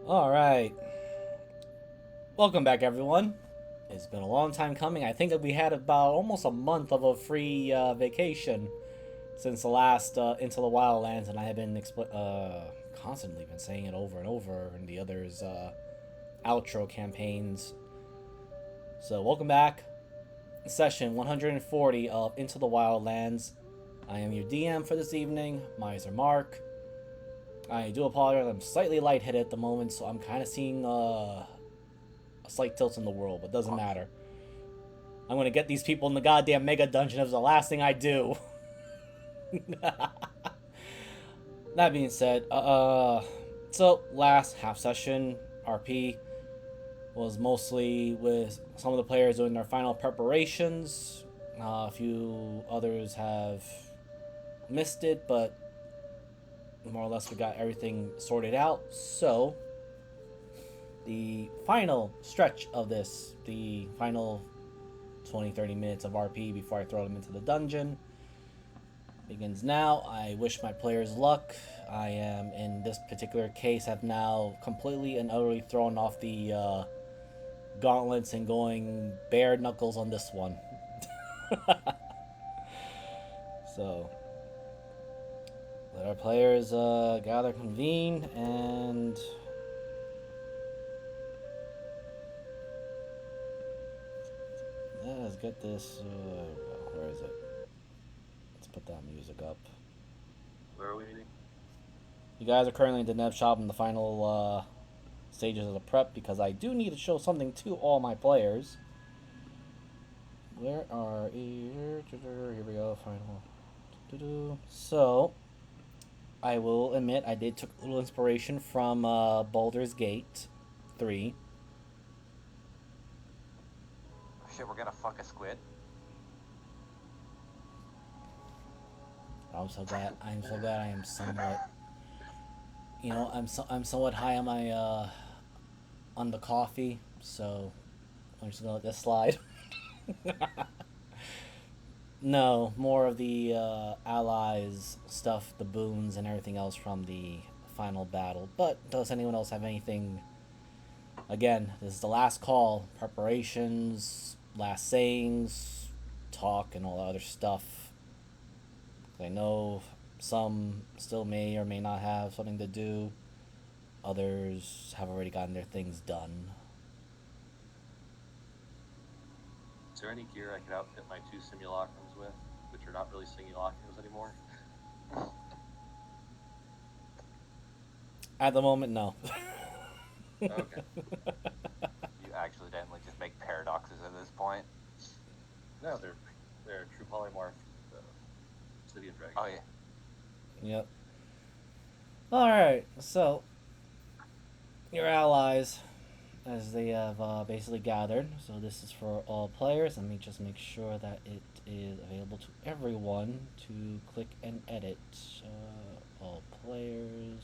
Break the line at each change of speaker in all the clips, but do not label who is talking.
Alright. Welcome back, everyone. It's been a long time coming. I think that we had about almost a month of a free vacation since the last Into the Wildlands, and I have been constantly been saying it over and over in the others' outro campaigns. So, welcome back. Session 140 of Into the Wildlands. I am your DM for this evening, Miser Mark. I do apologize, I'm slightly lightheaded at the moment, so I'm kind of seeing a slight tilt in the world, but doesn't matter. I'm gonna get these people in the goddamn mega dungeon as the last thing I do. That being said, so last half session, RP was mostly with some of the players doing their final preparations. A few others have missed it, but more or less we got everything sorted out. So the final stretch of this, the final 20-30 minutes of RP before I throw them into the dungeon, begins now. I wish my players luck. I am, in this particular case, have now completely and utterly thrown off the gauntlets and going bare knuckles on this one. So let our players gather, convene, and let's get this. Where is it? Let's put that music up.
Where are we meeting?
You guys are currently in the Nev shop in the final stages of the prep because I do need to show something to all my players. Where are you? Here we go. Final. So, I will admit I did took a little inspiration from Baldur's Gate 3.
Shit, we're gonna fuck a squid.
I'm so glad. I'm so glad I am somewhat. I'm somewhat high on my on the coffee, so I'm just gonna let this slide. No, more of the allies stuff, the boons, and everything else from the final battle. But does anyone else have anything? Again, this is the last call. Preparations, last sayings, talk, and all the other stuff. I know some still may or may not have something to do. Others have already gotten their things done.
Is there any gear I could outfit my two simulacrums with, which are not really simulacrums anymore?
At the moment, no.
Okay. You accidentally just make paradoxes at this point. No, they're true polymorph obsidian dragons. Oh yeah.
Yep. Alright, so your allies, as they have basically gathered. So this is for all players. Let me just make sure that it is available to everyone to click and edit. All players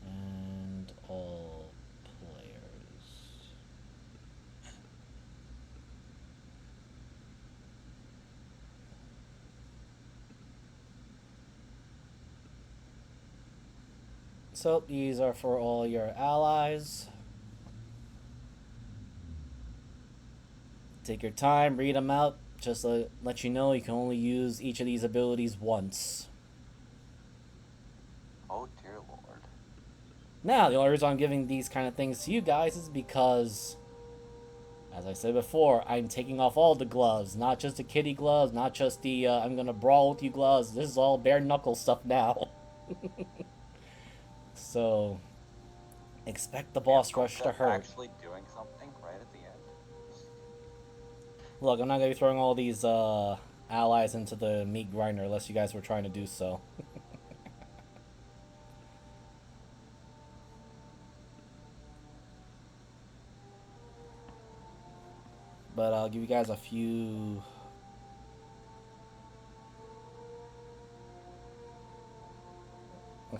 and all players. So these are for all your allies. Take your time, read them out. Just to let you know, you can only use each of these abilities once.
Oh dear lord.
Now, the only reason I'm giving these kind of things to you guys is because, as I said before, I'm taking off all the gloves. Not just the kitty gloves, not just the I'm gonna brawl with you gloves. This is all bare knuckle stuff now. So, expect the boss rush to hurt.
Actually doing something right at the end.
Look, I'm not gonna be throwing all these allies into the meat grinder unless you guys were trying to do so. But I'll give you guys a few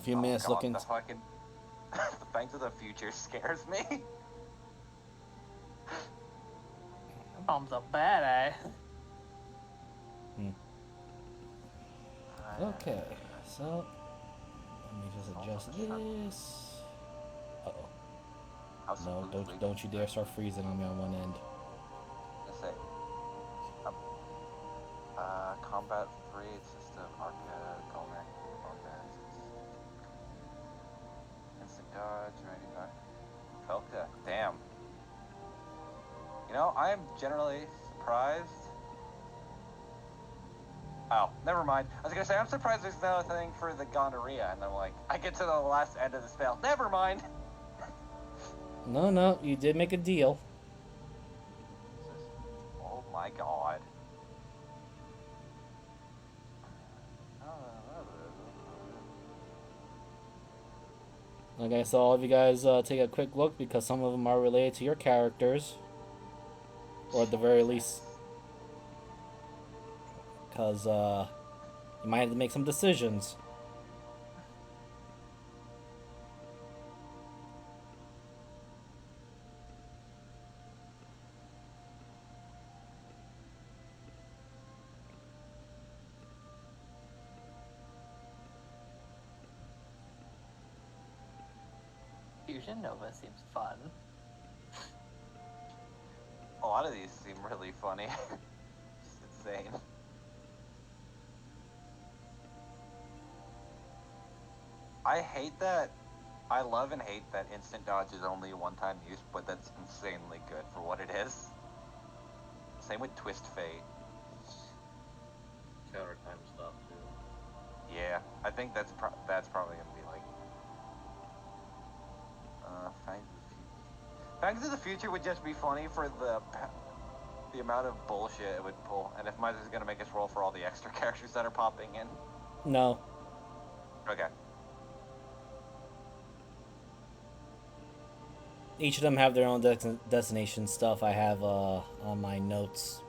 minutes
God,
looking.
the fucking the Banks of the Future scares me.
Bombs are bad,
Okay, so let me just adjust this.
How
No,
smoothly.
don't you dare start freezing on me on one end.
I say, um, combat 3 system, arcade, Golmac, Wildlands, instant dodge, ready back. Felka, damn. You know, I am generally surprised. Oh, never mind. I was gonna say, I'm surprised there's no thing for the gonorrhea, and I'm like, I get to the last end of the spell. Never mind.
No, you did make a deal.
Oh my god.
Okay, so all of you guys take a quick look because some of them are related to your characters, or at the very least, because you might have to make some decisions.
Fusion Nova seems fun.
A lot of these seem really funny. Just insane. I hate that. I love and hate that instant dodge is only one-time use, but that's insanely good for what it is. Same with Twist Fate.
Counter time stuff too.
Yeah, I think that's probably gonna be like. Fangs of the Future would just be funny for the amount of bullshit it would pull, and if Mize is gonna make us roll for all the extra characters that are popping in.
No.
Okay.
Each of them have their own destination stuff I have on my notes,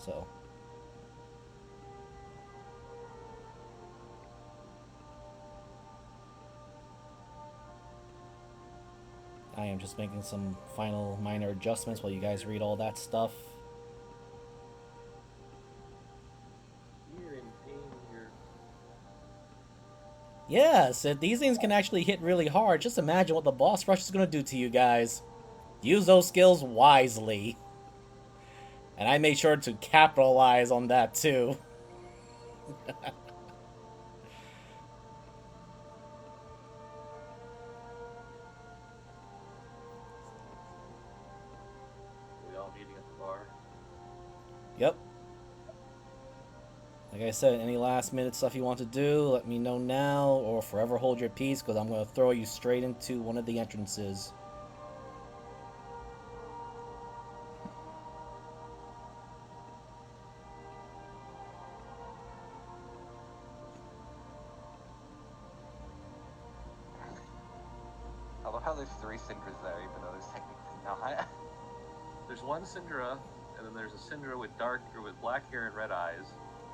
so. I am just making some final minor adjustments while you guys read all that stuff.
You're in pain here.
Yes, if these things can actually hit really hard, just imagine what the boss rush is going to do to you guys. Use those skills wisely. And I made sure to capitalize on that too.
We all meeting at the bar.
Yep. Like I said, any last minute stuff you want to do, let me know now or forever hold your peace because I'm going to throw you straight into one of the entrances.
I love how there's 3 Syndras there, even though there's technically not.
There's one Syndra, and then there's a Syndra with black hair and red eyes,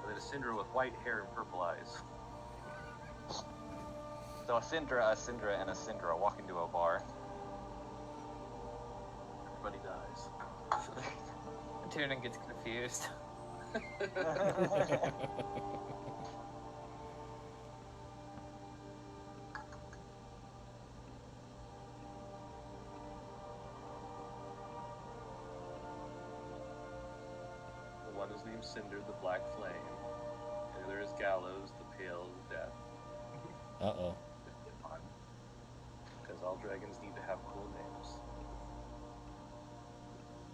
and then a Syndra with white hair and purple eyes.
So a Syndra, and a Syndra walk into a bar.
Everybody dies.
Tuning gets confused.
The one is named Cinder, the Black Flame. And the other is Gallows, the Pale Death.
Uh-oh.
Because all dragons need to have cool names.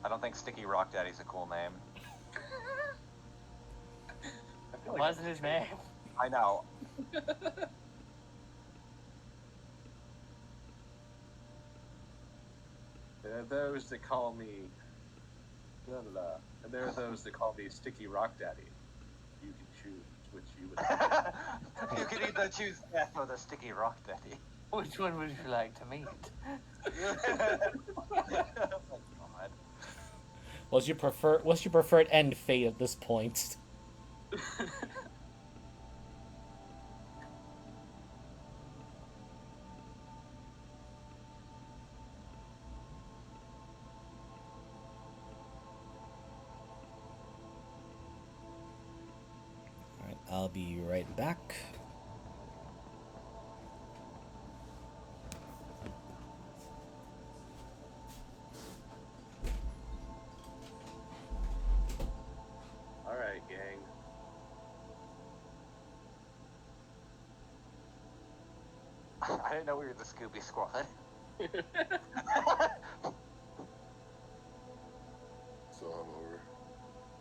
I don't think Sticky Rock Daddy's a cool name.
I feel
It
like
wasn't his name.
I know.
There are those that call me blah, blah, blah. And there are those that call me Sticky Rock Daddy. You can choose which you would.
You can either choose death or the Sticky Rock Daddy.
Which one would you like to meet?
Oh God.
What's your preferred end fate at this point? Alright, I'll be right back.
I didn't know we were the Scooby Squad.
So hungover.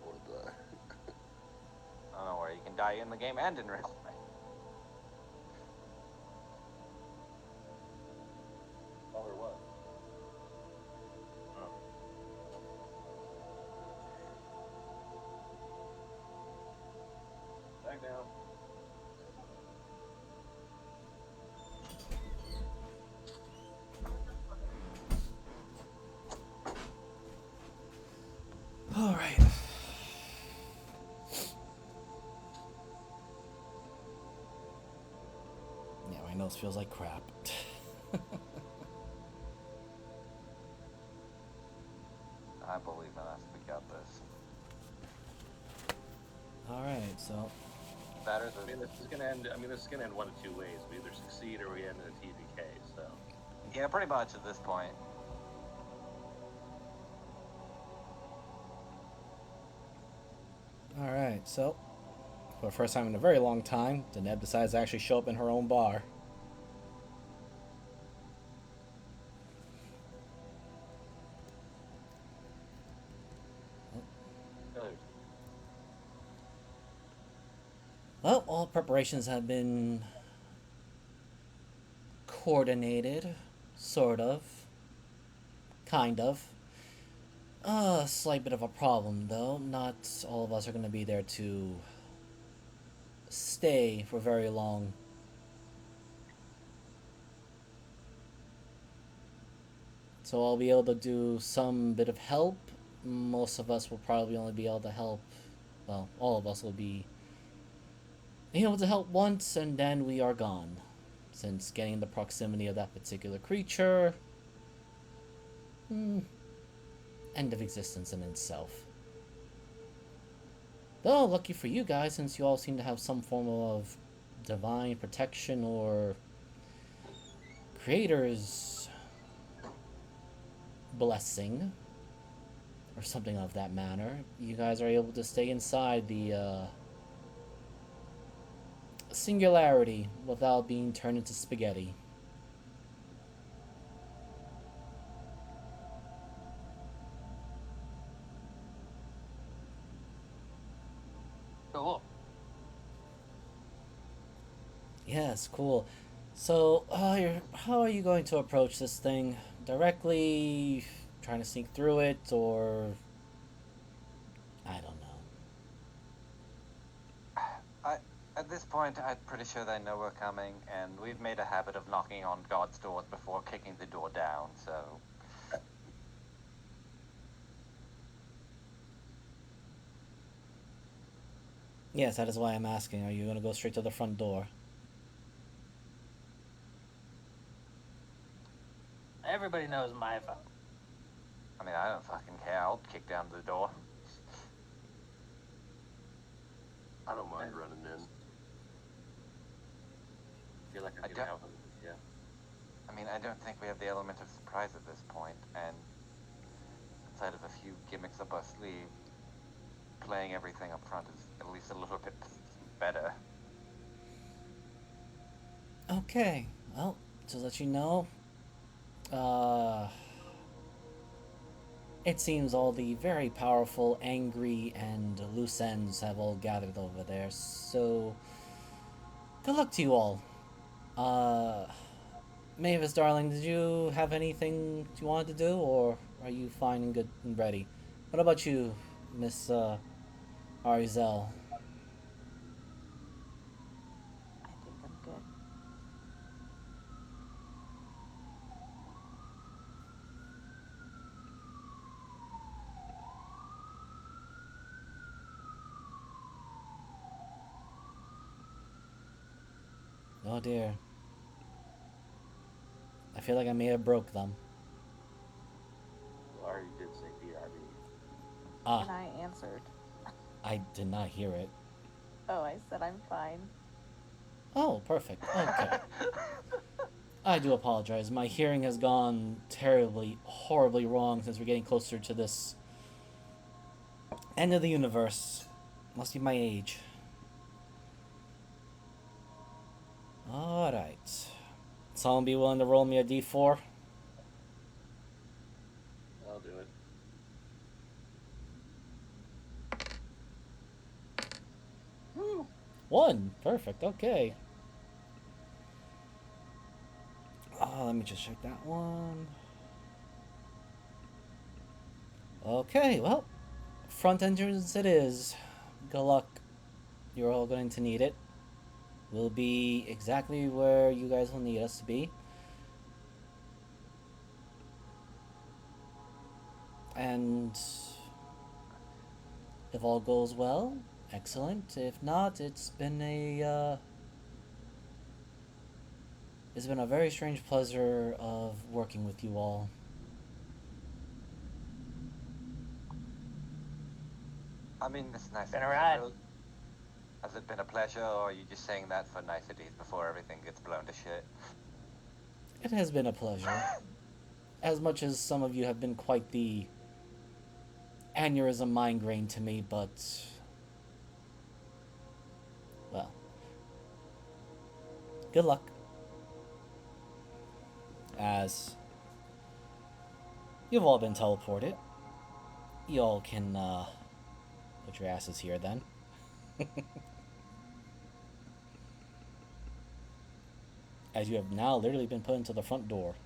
I want to die.
I don't know where you can die in the game and in real life.
Oh, or what? Oh. Back down.
All right. Yeah, my nose feels like crap.
I believe in us. We got this.
All right, so
That or
I mean,
the
this is gonna end. I mean, this is gonna end one of two ways. We either succeed or we end in a TVK. So.
yeah, pretty much at this point.
all right, so for the first time in a very long time, Deneb decides to actually show up in her own bar. Well, all preparations have been coordinated, sort of, kind of. A slight bit of a problem, though. Not all of us are going to be there to stay for very long. So I'll be able to do some bit of help. Most of us will probably only be able to help. Well, all of us will be able to help once, and then we are gone. Since getting the proximity of that particular creature, end of existence in itself. Though, lucky for you guys, since you all seem to have some form of divine protection or creator's blessing, or something of that manner, you guys are able to stay inside the singularity without being turned into spaghetti.
Cool.
Yes, cool. So, how are you going to approach this thing? Directly trying to sneak through it, or I don't know.
At this point, I'm pretty sure they know we're coming, and we've made a habit of knocking on God's doors before kicking the door down, so.
Yes, that is why I'm asking. Are you going to go straight to the front door?
Everybody knows my vote.
I mean, I don't fucking care. I'll kick down the door.
I don't mind running in.
I feel like
I
I'm gonna
don't-
have them. Yeah.
I mean, I don't think we have the element of surprise at this point, and outside of a few gimmicks up our sleeve, playing everything up front is at least a little bit better.
Okay. Well, to let you know, uh, it seems all the very powerful, angry, and loose ends have all gathered over there. So, good luck to you all. Mavis, darling, did you have anything you wanted to do, or are you fine and good and ready? What about you, Miss Arizel?
I think I'm good.
Oh dear. I feel like I may have broke them.
Well, I already did say BRB.
Ah,
And I answered.
I did not hear it.
Oh, I said I'm fine.
Oh, perfect. Okay. I do apologize. My hearing has gone terribly, horribly wrong since we're getting closer to this end of the universe. Must be my age. Alright. Someone be willing to roll me a d4?
I'll do it. Woo!
1. Perfect. Okay. Let me just check that one. Okay, well, front entrance it is. Good luck. You're all going to need it. We'll be exactly where you guys will need us to be. And if all goes well, excellent. If not, it's been a very strange pleasure of working with you all.
I mean, it's nice.
Been a ride.
Has it been a pleasure, or are you just saying that for niceties before everything gets blown to shit?
It has been a pleasure. As much as some of you have been quite the aneurysm migraine to me, but well, good luck. As you've all been teleported, you all can put your asses here then. As you have now literally been put into the front door.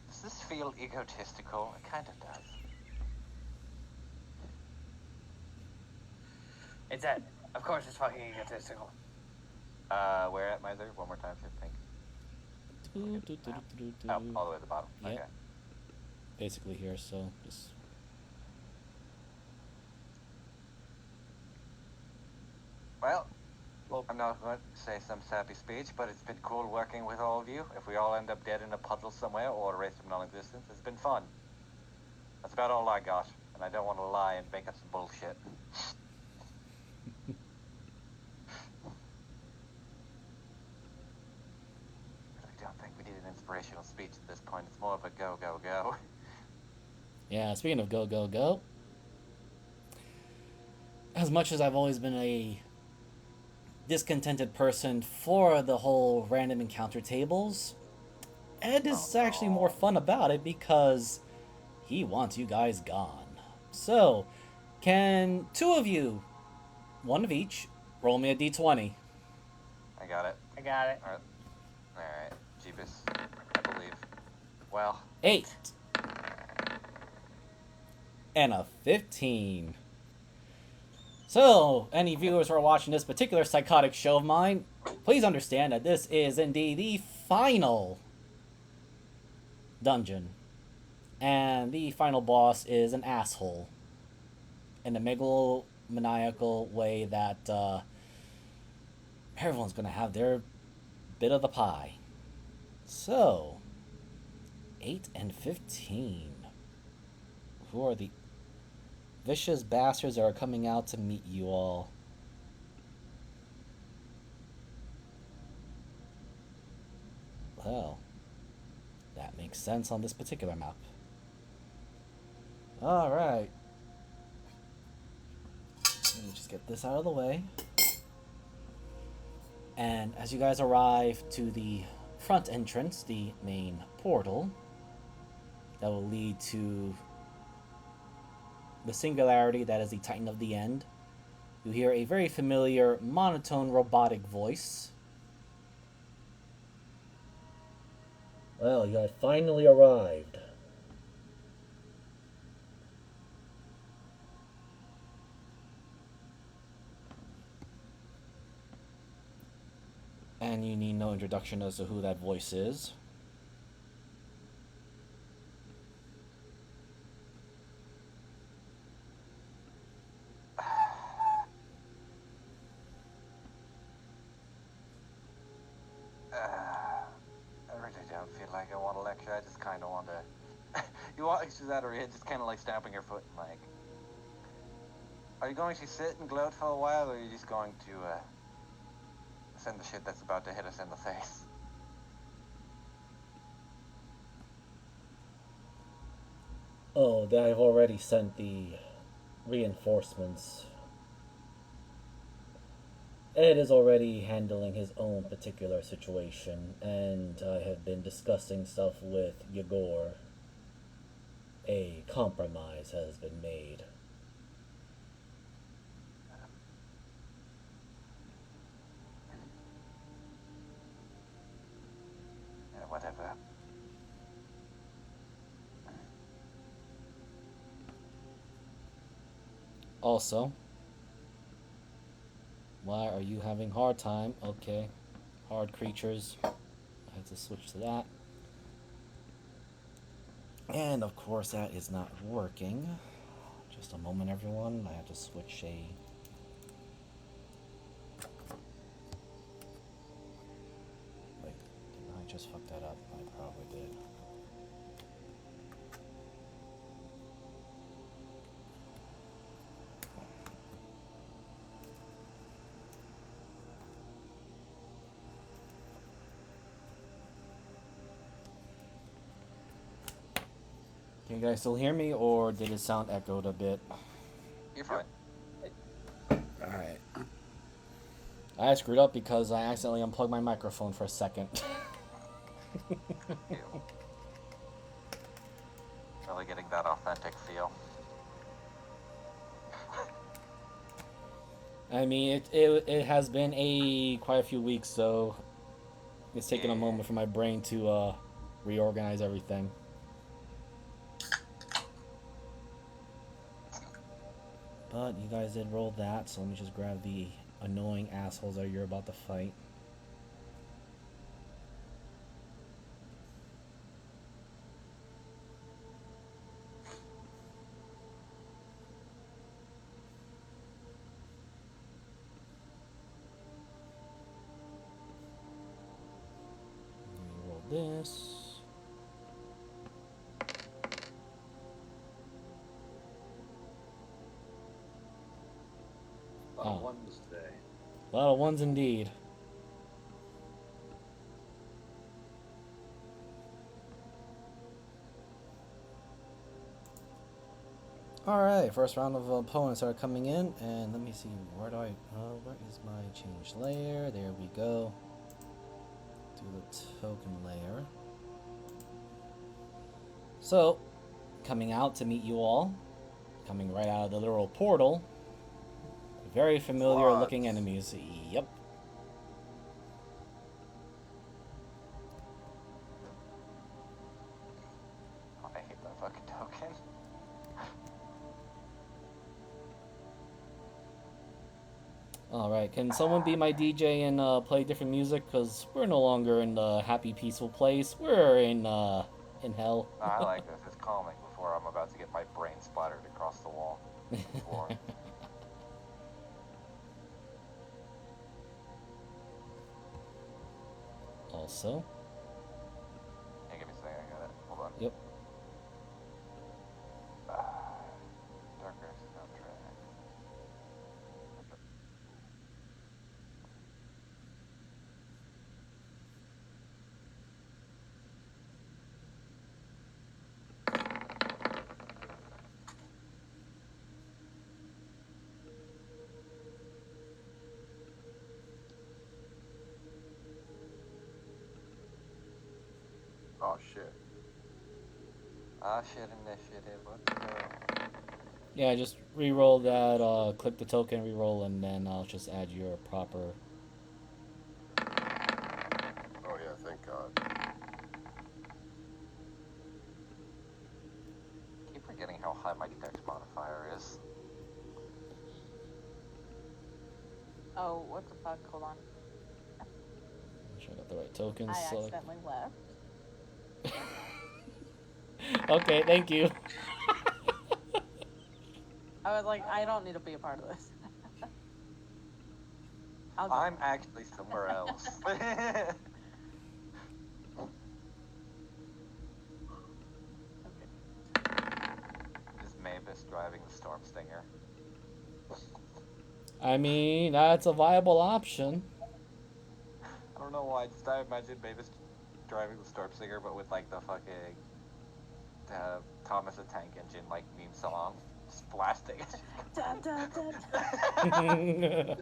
Does this feel egotistical? It kind of does.
It's Ed. Of course it's fucking egotistical.
Where at, Miser? One more time, should think. Oh, all the way at the bottom.
Yep.
Okay.
Basically here, so just
Well, I'm not going to say some sappy speech, but it's been cool working with all of you. If we all end up dead in a puddle somewhere or erased from non-existence, it's been fun. That's about all I got, and I don't want to lie and make up some bullshit. I don't think we need an inspirational speech at this point. It's more of a go, go, go.
yeah, speaking of go, go, go. As much as I've always been a discontented person for the whole random encounter tables, Ed is actually more fun about it because he wants you guys gone. So, can two of you, one of each, roll me a d20?
I got it.
I got it.
Alright. Jeebus. I believe. Well.
8. And a 15. So, any viewers who are watching this particular psychotic show of mine, please understand that this is indeed the final dungeon. And the final boss is an asshole. In a megalomaniacal way that everyone's going to have their bit of the pie. So, 8 and 15. Who are the vicious bastards that are coming out to meet you all? Well, that makes sense on this particular map. Alright. Let me just get this out of the way. And as you guys arrive to the front entrance, the main portal, that will lead to the singularity that is the Titan of the End, you hear a very familiar monotone robotic voice. Well, you have finally arrived. And you need no introduction as to who that voice is.
I really don't feel like I want to lecture. I just kind of want to. You walk through that area, just kind of like stamping your foot and like. Are you going to sit and gloat for a while, or are you just going to send the shit that's about to hit us in the face?
Oh, I've already sent the reinforcements. Ed is already handling his own particular situation, and I have been discussing stuff with Yegor. A compromise has been made.
Yeah, whatever.
Also, why are you having hard time? Okay, hard creatures. I have to switch to that. And of course, that is not working. Just a moment, everyone. I have to switch a. Wait, did I just fuck that up? I probably did. Can you guys still hear me, or did it sound echoed a bit?
You're fine.
Alright. I screwed up because I accidentally unplugged my microphone for a second.
Ew. Really getting that authentic feel.
I mean, it has been quite a few weeks, so it's taken a
Yeah.
moment for my brain to reorganize everything. But you guys did roll that, so let me just grab the annoying assholes that you're about to fight. Let me roll this.
A lot of
Oh.
ones today.
A lot of ones indeed. Alright, first round of opponents are coming in, and let me see, where is my change layer? There we go. Do the token layer. So, coming out to meet you all, coming right out of the literal portal, very familiar looking
Floods.
enemies. Yep.
Oh, I hate that fucking token.
Alright, can someone be my DJ and play different music? Because we're no longer in the happy, peaceful place. We're in hell.
I like this. It's calming before I'm about to get my brain splattered across the wall. The floor.
Also,
Hey, give me a second. I got it. Hold on.
yep.
Darker soundtrack.
Oh shit.
Ah, shit, initiative. Let's go.
Yeah, just re-roll that, click the token, re-roll, and then I'll just add your proper...
Oh yeah, thank God.
Keep forgetting how high my dex modifier is.
Oh, what the fuck? Hold on.
Make sure I got the right tokens.
I
Select.
accidentally left.
Okay, thank you.
I was like, I don't need to be a part of this.
I'm actually somewhere else.
Okay.
Is Mavis driving the Storm Stinger?
I mean, that's a viable option.
I don't know why. Just I imagine Mavis driving the Storm Stinger, but with like the fucking Thomas the Tank Engine like meme song, just blasting.
Dun, dun, dun.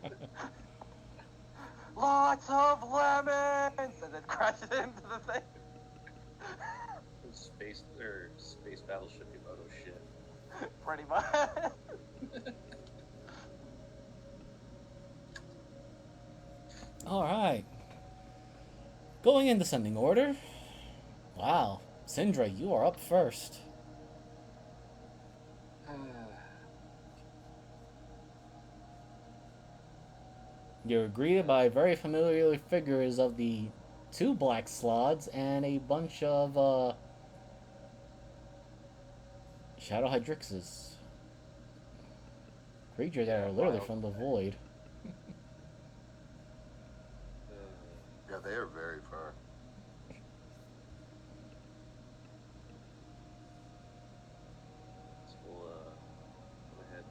lots of lemons, and then crashes into the thing.
Space battleship Emoto shit.
Pretty much.
All right. Going in descending order. Wow, Sindra, you are up first. You're greeted by very familiar figures of the two black slots and a bunch of Shadow Hydrixes. Creatures that are literally from the void.
Yeah, they are very far.
So we'll go ahead.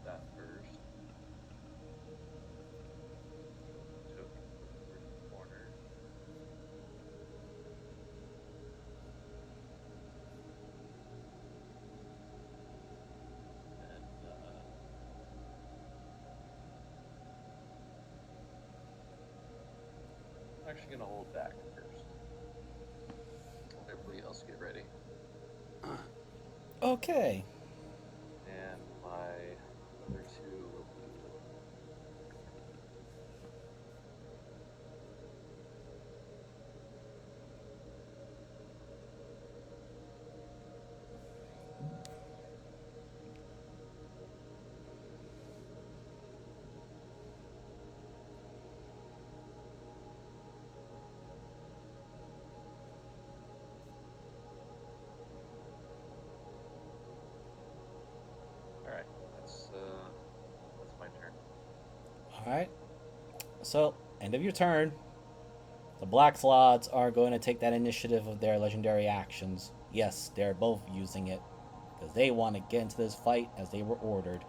That first. Took the corner. And I'm actually gonna hold back first. Let everybody else get ready.
Okay.
And my other two will be alright. That's my turn.
Alright. So, end of your turn. The black slots are going to take that initiative of their legendary actions. Yes, they're both using it. Because they want to get into this fight as they were ordered.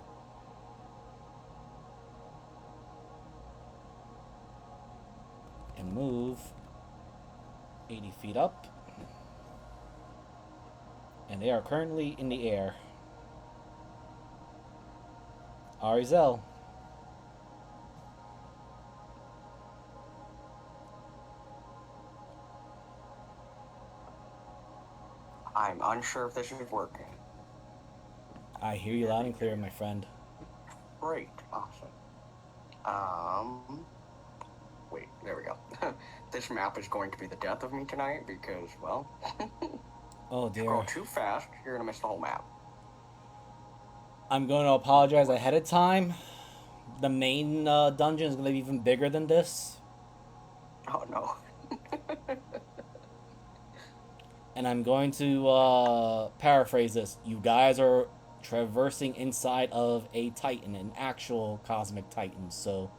And move 80 feet up. And they are currently in the air. Arizel.
I'm unsure if this is working.
I hear you loud and clear, my friend.
Great, awesome. Wait, there we go. This map is going to be the death of me tonight because, well,
Oh
if you go
dear.
too fast, you're gonna miss the whole map.
I'm going to apologize ahead of time. The main dungeon is going to be even bigger than this.
Oh no.
And I'm going to paraphrase this. You guys are traversing inside of a Titan, an actual cosmic Titan, so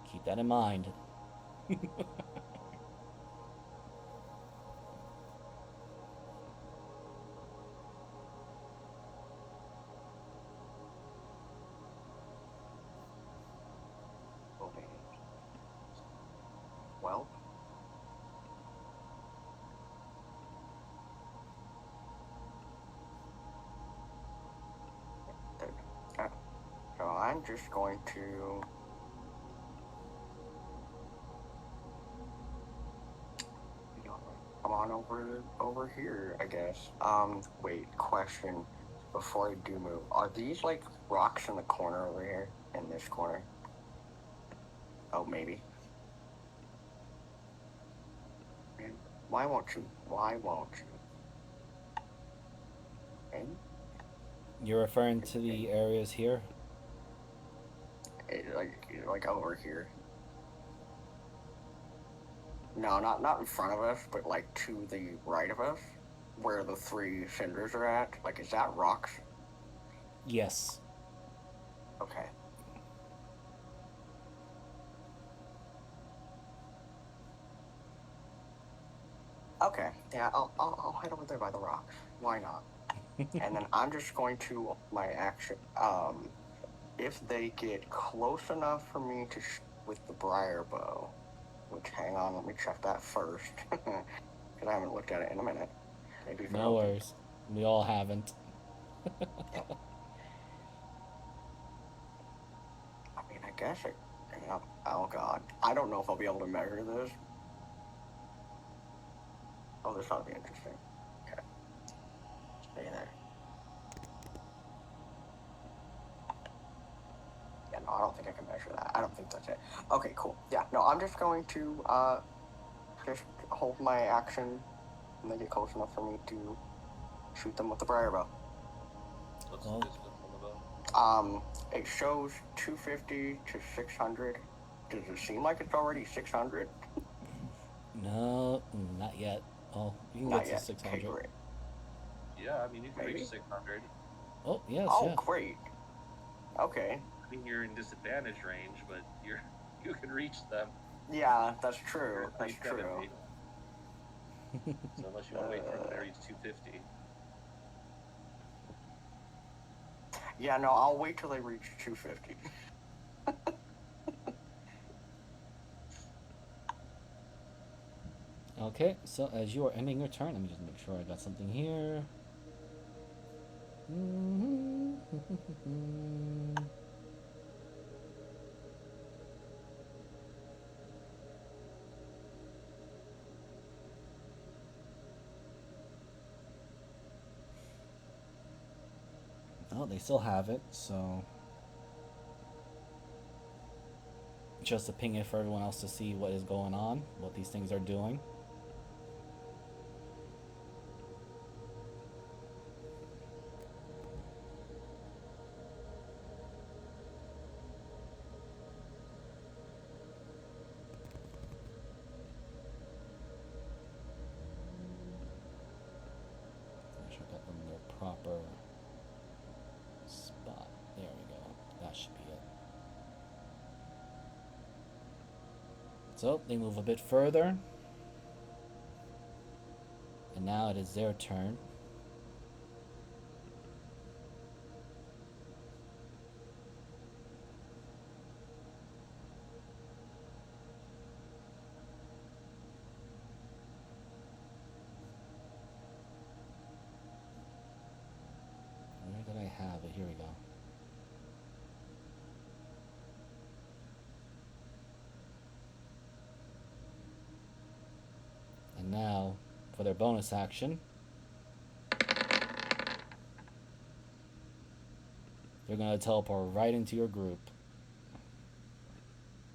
keep that in mind.
Okay. Well. There. So I'm just going to come on over here, I guess. Wait, question. Before I do move, are these like rocks in the corner over here? In this corner? Oh, maybe. Man, why won't you? Why won't you? Okay.
You're referring to the areas here?
Like over here. No, not in front of us, but like to the right of us, where the three cinders are at. Like, is that rocks?
Yes.
Okay. Okay. Yeah, I'll head over there by the rocks. Why not? And then I'm just going to my action. If they get close enough for me to with the briar bow, which hang on, let me check that first, because I haven't looked at it in a minute. Maybe if it
No
opens.
worries. We all haven't.
Yeah. guess it. Yeah. Oh god. I don't know if I'll be able to measure this. Oh, this ought to be interesting. Okay. Stay there. Yeah, no, I don't think I can measure that. I don't think that's it. Okay, cool. Yeah, no, I'm just going to just hold my action when they get close enough for me to shoot them with the briar bow.
What's
Well-
the distance on the bow?
It shows 250 to 600. Does it seem like it's already 600?
No, not yet. Oh, you can
Not
get to
yet.
600.
Okay, great.
Yeah, I mean, you can
Maybe?
reach 600.
Oh, yes,
Oh,
yeah.
great. Okay.
I mean, you're in disadvantage range, but you can reach them.
Yeah, that's true.
You're at
That's
370.
true.
So unless you want to wait for them to reach 250.
Yeah, no, I'll wait till they reach 250.
Okay, so as you are ending your turn, let me just make sure I got something here. Oh, they still have it, so just to ping it for everyone else to see what is going on, what these things are doing. Make sure I got them in their proper spot. There we go. That should be it. So they move a bit further. And now it is their turn. Where did I have it? Here we go. And now, for their bonus action, they're going to teleport right into your group.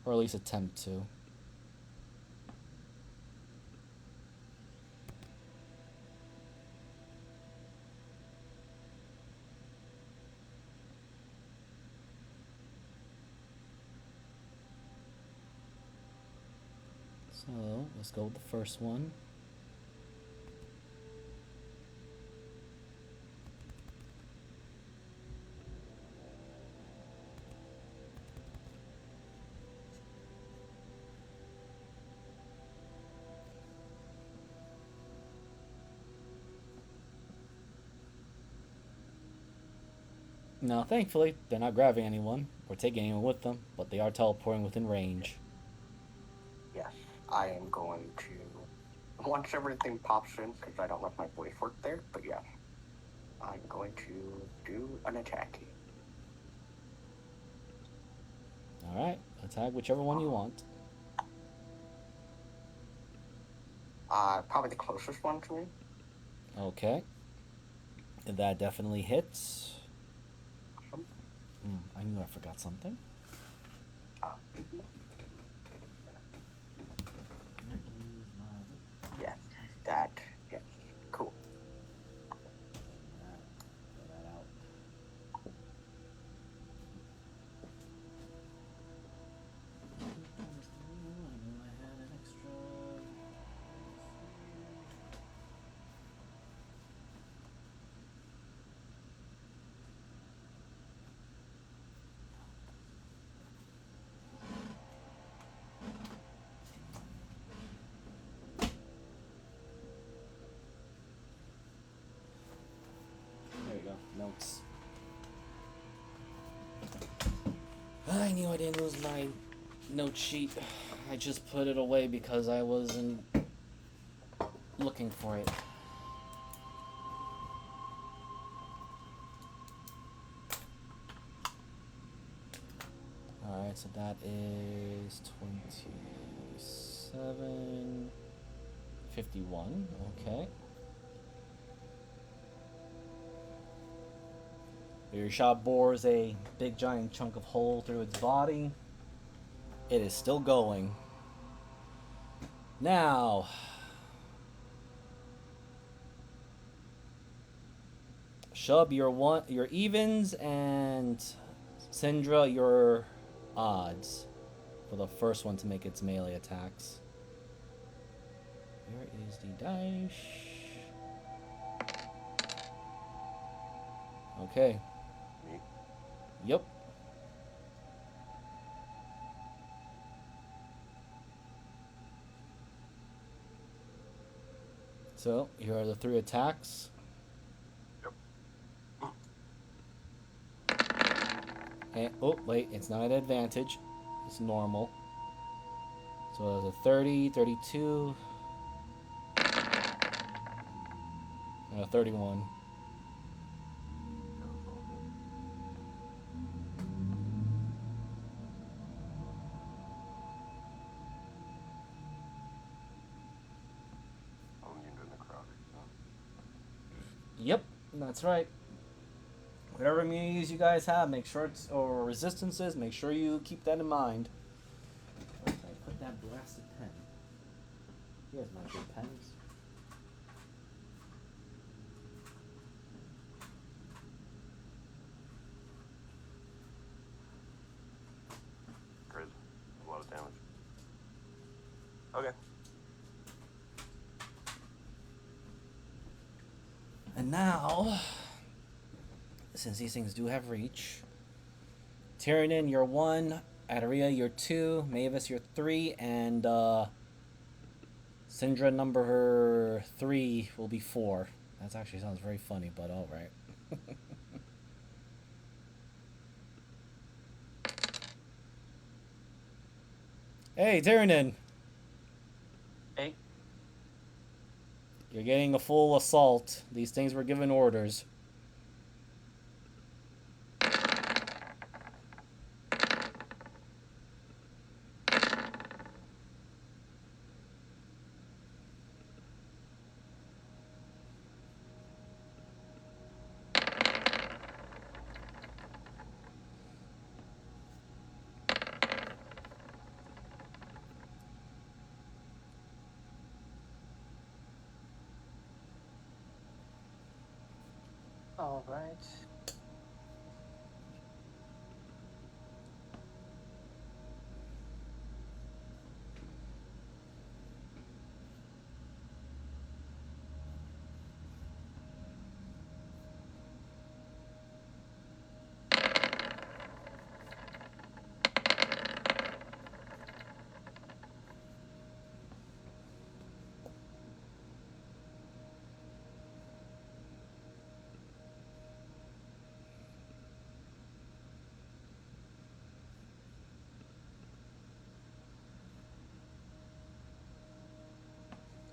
Or at least attempt to. So, let's go with the first one. Now, thankfully, they're not grabbing anyone or taking anyone with them, but they are teleporting within range.
Yes, I am going to. Once everything pops in, because I don't have my voice work there, but yeah, I'm going to do an attack.
Alright, attack whichever one you want.
Probably the closest one to me.
Okay. And that definitely hits. I knew I forgot something.
Yeah, that. Yeah, cool.
There you go. Notes. I knew I didn't lose my note sheet. I just put it away because I wasn't looking for it. Alright, Alright, so that is 27. 51. Okay. Your shot bores a big giant chunk of hole through its body. It is still going. Now, Shub, your evens, and Syndra, your odds for the first one to make its melee attacks. Where is the dice? Okay.
Me?
Yep. So, here are the 3 attacks.
Yep.
And, oh, wait, it's not an advantage. It's normal. So, there's a 30, 32, and a 31. Yep, that's right. Whatever immunities you guys have, make sure it's, or resistances, make sure you keep that in mind. Where did I put that blasted pen? You guys might good pens.
Grizz. A lot of damage. Okay.
And now, since these things do have reach, Tyrion, you're 1, Adaria, you're 2, Mavis, you're 3, and Syndra number 3 will be 4. That actually sounds very funny, but alright. Hey, Tyrion!
Hey,
You're getting a full assault. These things were given orders.
all right.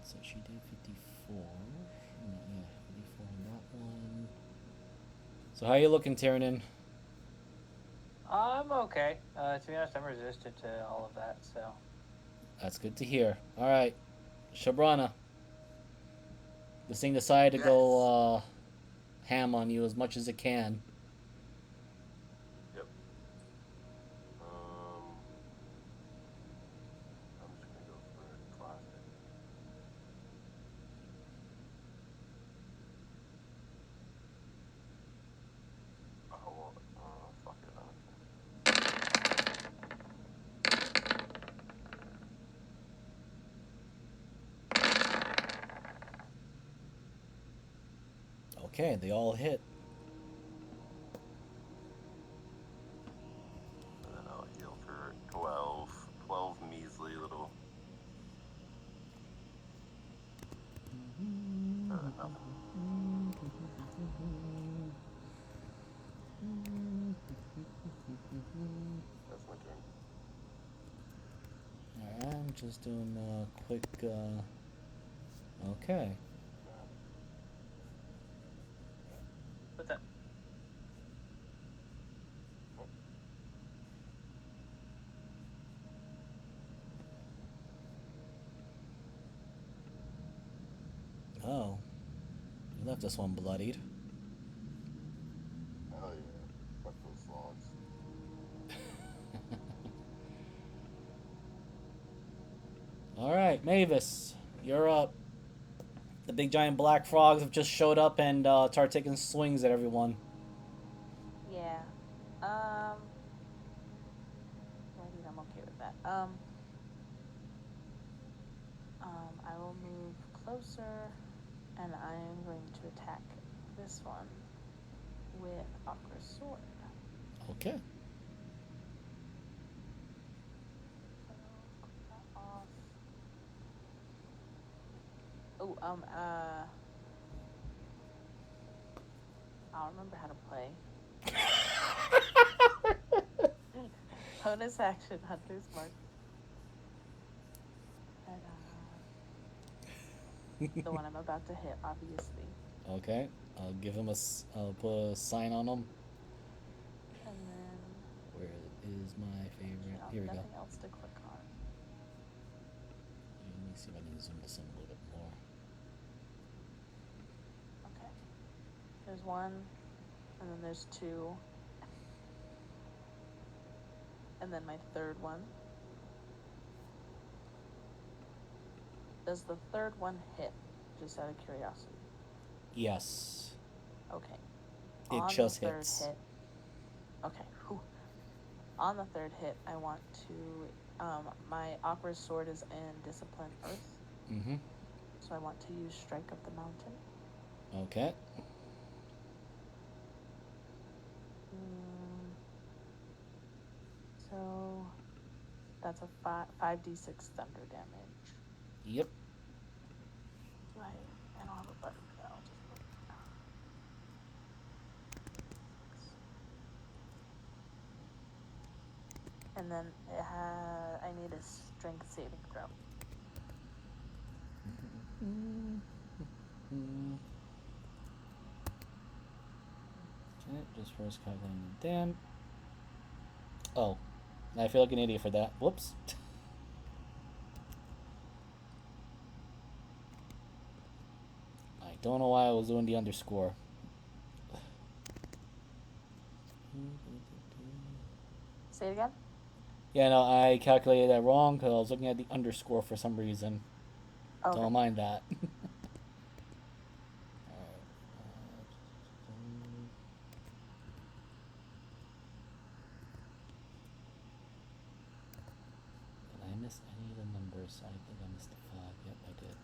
So she did 54. Yeah, 54 on that one. So how you looking, Tyrion?
I'm okay. To be honest, I'm resistant to all of that, so.
That's good to hear. Alright. Shabrana. This thing decided to go ham on you as much as it can.
Yep. I'm just gonna go for a classic. Oh, fuck it.
Okay, they all hit.
And then I'll heal for 12. 12 measly little. Better than nothing. That's my turn.
Alright, I'm just doing a quick. Okay.
What's that?
have this one bloodied.
Hell yeah. Fuck those frogs.
Alright, Mavis, you're up. The big giant black frogs have just showed up and started taking swings at everyone.
Yeah. Maybe I'm okay with that. I will move closer, and I am going to attack this one with Aqua's sword.
Okay.
So, click that off. Oh, I'll remember how to play. Bonus action, Hunter's Mark. And, the one I'm about to hit, obviously.
Okay. I'll give him I'll put a sign on him.
And then...
Where is my favorite? Here we go.
Nothing else to click on.
Let me see if I can zoom this in a little bit more.
Okay. There's one, and then there's two. And then my third one. Does the third one hit? Just out of curiosity.
Yes.
Okay.
It
On
just
the third
hits.
hit. Okay. Whew. On the third hit, I want to. My awkward sword is in Discipline Earth.
Mm-hmm.
So I want to use Strike of the Mountain.
Okay.
So that's a 5d6 thunder damage.
Yep.
Right. I don't have a button for that. I'll just put it. And then I need a strength saving throw.
Okay, just first calculating the damn. Oh, I feel like an idiot for that. Whoops. I don't know why I was doing the underscore.
Say it again?
Yeah, no, I calculated that wrong because I was looking at the underscore for some reason.
Okay.
Don't mind that. Did I miss any of the numbers? I think I missed the 5. Yep, I did.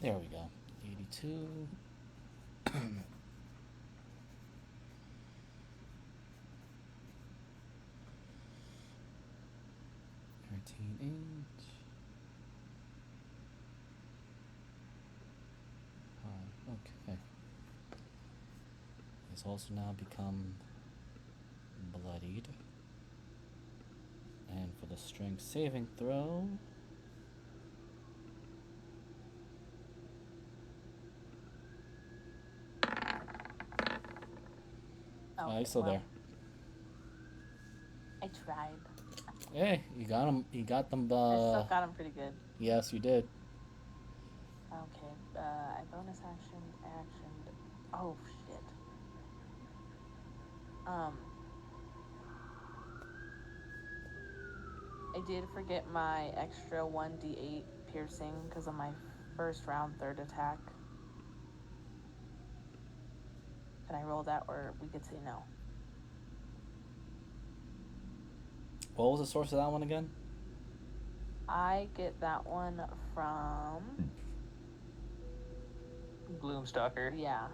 There we go. 82. 13 inch. Okay. It's also now become bloodied. And for the strength saving throw. Oh, he's still there.
I tried.
Hey, you got him. You got them.
I still got him pretty good.
Yes, you did.
Okay. I bonus action. Oh shit. I did forget my extra 1d8 piercing because of my first round third attack. Can I roll that, or we could say no?
What was the source of that one again?
I get that one from
Gloomstalker.
Yeah.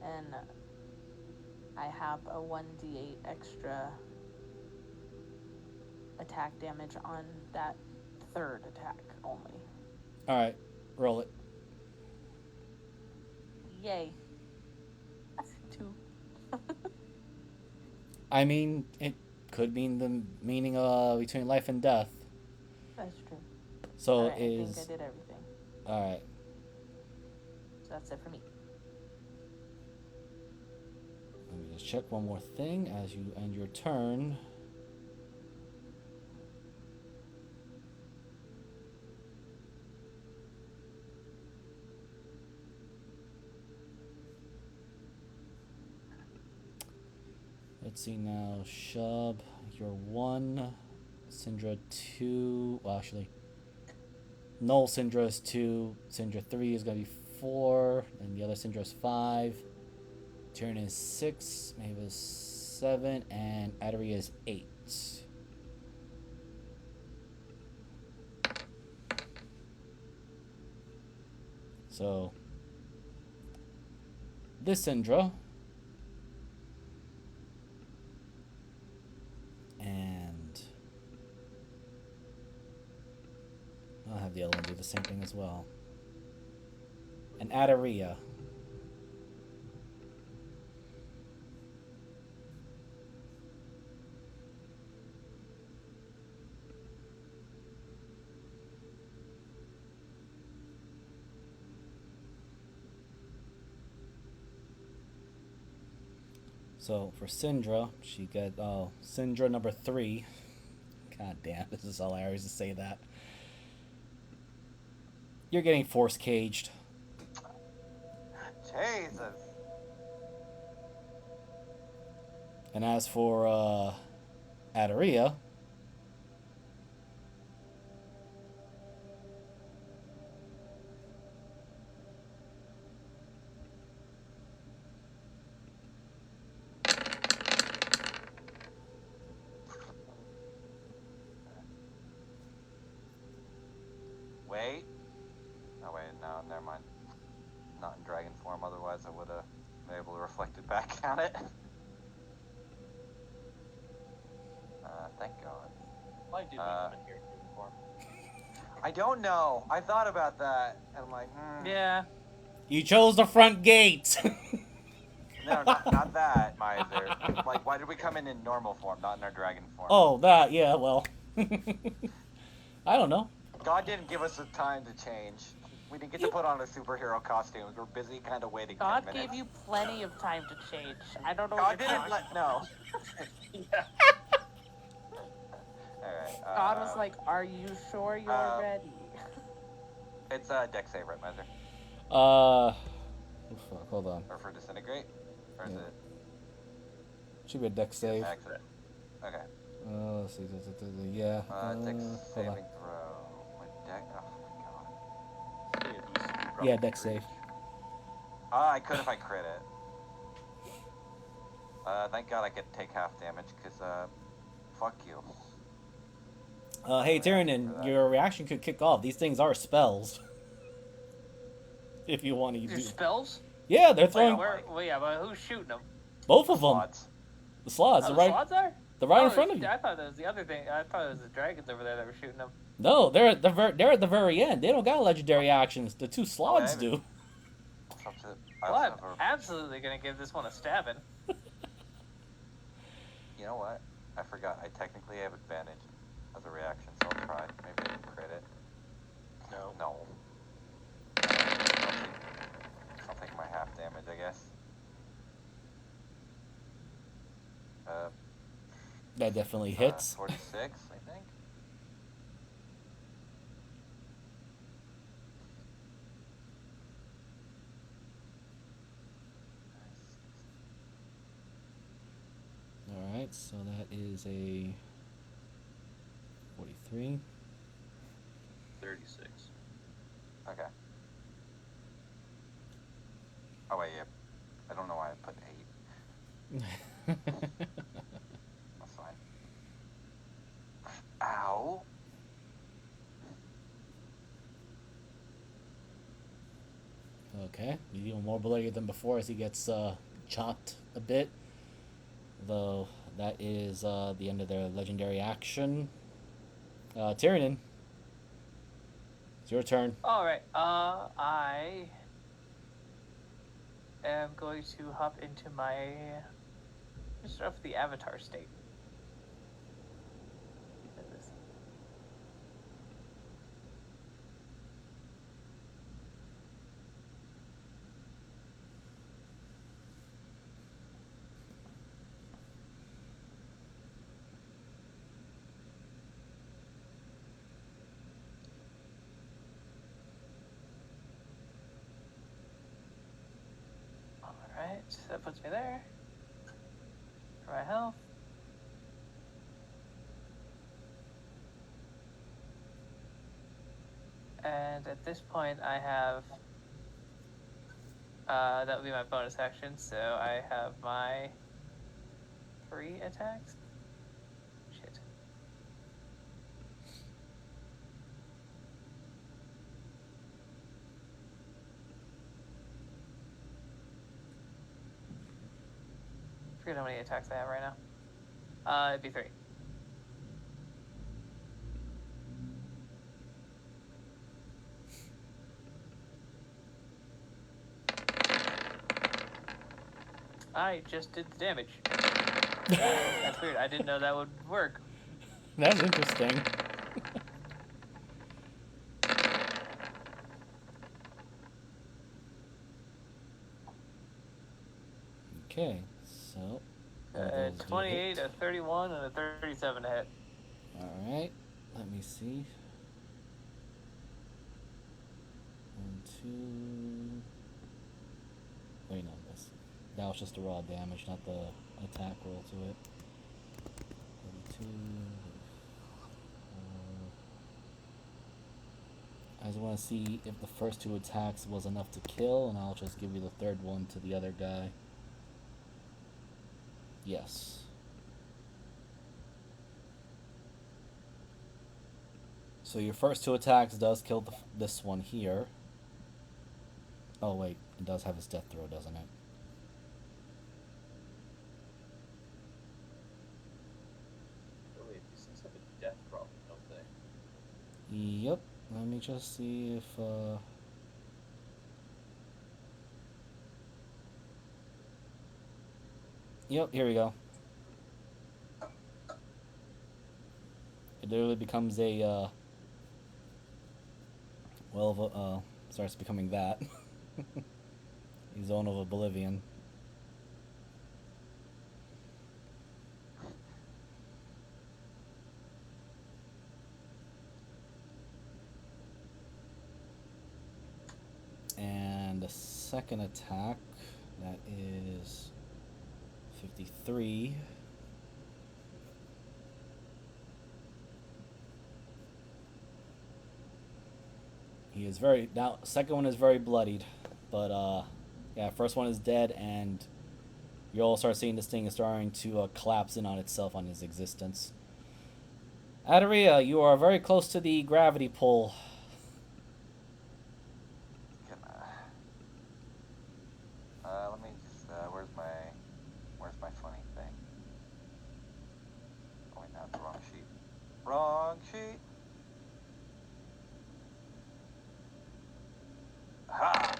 And I have a 1d8 extra attack damage on that third attack only.
Alright, roll it.
Yay. 2.
I mean, it could mean the meaning between life and death.
That's true.
So
right, I think I did everything.
Alright.
So that's it for me.
Let me just check one more thing as you end your turn. let's see now. Shub, you're 1. Syndra 2. Well, actually, Null Syndra is 2. Syndra 3 is going to be 4. And the other Syndra is 5. Tyrion is 6. Maeve is 7. And Aderia is 8. So, this Syndra. And I'll have the other one do the same thing as well. And Aderia. So for Syndra, she got Syndra number 3. God damn, this is hilarious to say that. You're getting force caged.
Jesus.
And as for Aderia,
Wait. Oh wait, no, never mind. Not in dragon form, otherwise I would have been able to reflect it back on it. Thank God.
Why did we come in here in human form?
I don't know. I thought about that, and I'm like,
Yeah.
you chose the front gate.
No, not that, Miser. Like, why did we come in normal form, not in our dragon form?
Oh, that, yeah, well. I don't know.
God didn't give us the time to change. We didn't get to put on a superhero costume. We were busy kind of waiting 10
God
minutes.
gave you plenty of time to change. I don't know
God
what you're
didn't
talking
let... No.
Yeah.
Alright,
God was like, are you sure you're ready?
It's deck save, right, Miser?
Fuck, hold on.
Or for disintegrate? Or is
Yeah.
it...
Should be a deck save.
Excellent. Okay.
Let's see. Yeah.
Deck
Hold on.
saving throw. My deck... Oh my god.
Yeah, deck save.
I could if I crit it. Thank God I get to take half damage, because, fuck you.
Hey, Tyrion, your reaction could kick off. These things are spells. If you want to
Your
do.
spells?
Yeah, they're throwing
But who's shooting them?
both of them.
Slots.
The slots,
Oh,
are
the
right.
slots are?
They're right
Oh,
in front of you.
I thought that was the other thing. I thought it was the dragons over there that were shooting them.
No, they're at the very end. They don't got legendary actions. The two slots
Okay.
do.
Well, I'm absolutely going to give this one a stabbing.
You know what? I forgot. I technically have advantage as a reaction, so I'll try. Maybe I can crit it.
No.
No. I'll take my half damage, I guess.
That definitely hits.
46, I think.
All right, so that is a 43.
36.
Okay. Oh wait, yeah. I don't know why I put 8. That's fine. Ow.
Okay, he's even more bloodied than before as he gets chopped a bit. Though that is the end of their legendary action. Tyrion, it's your turn.
All right. I am going to hop into my... Let's start with the avatar state. Alright, so that puts me there. my health. And at this point, I have. That would be my bonus action, so I have my 3 attacks. Shit. I forget how many attacks I have right now. It'd be 3. I just did the damage. That's weird. I didn't know that would work.
That's interesting. Okay, so.
28, a 31, and a 37 to hit.
Alright, let me see. 1, 2. Wait, no, that was just the raw damage, not the attack roll to it. 32. I just want to see if the first 2 attacks was enough to kill, and I'll just give you the third one to the other guy. Yes. So your first 2 attacks does kill this one here. Oh wait, it does have his death throw, doesn't it?
Oh, wait, these things have a death problem, don't they?
Yep. Let me just see if Yep, here we go. It literally becomes a starts becoming that. The Zone of Oblivion. And the second attack, that is 53. He is very now. Second one is very bloodied, but yeah, first one is dead, and you all start seeing this thing is starting to collapse in on itself, on his existence. Adaria, you are very close to the gravity pull.
Let me just. Where's my funny thing? Oh wait, no, it's the wrong sheet. Wrong sheet. Ha!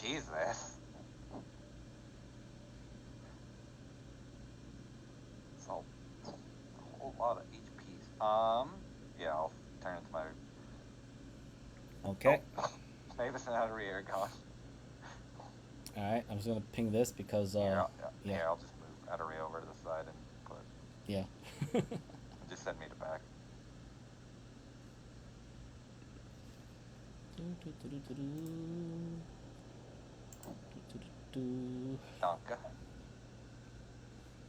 Jesus. It's all a whole lot of HPs. Yeah, I'll turn it to my.
Okay.
Oh, Mavis and Adaria are gone.
Alright, I'm just gonna ping this because
Yeah,
yeah.
I'll just move Adaria over to the side and put.
Yeah.
Just send me to back. Donka.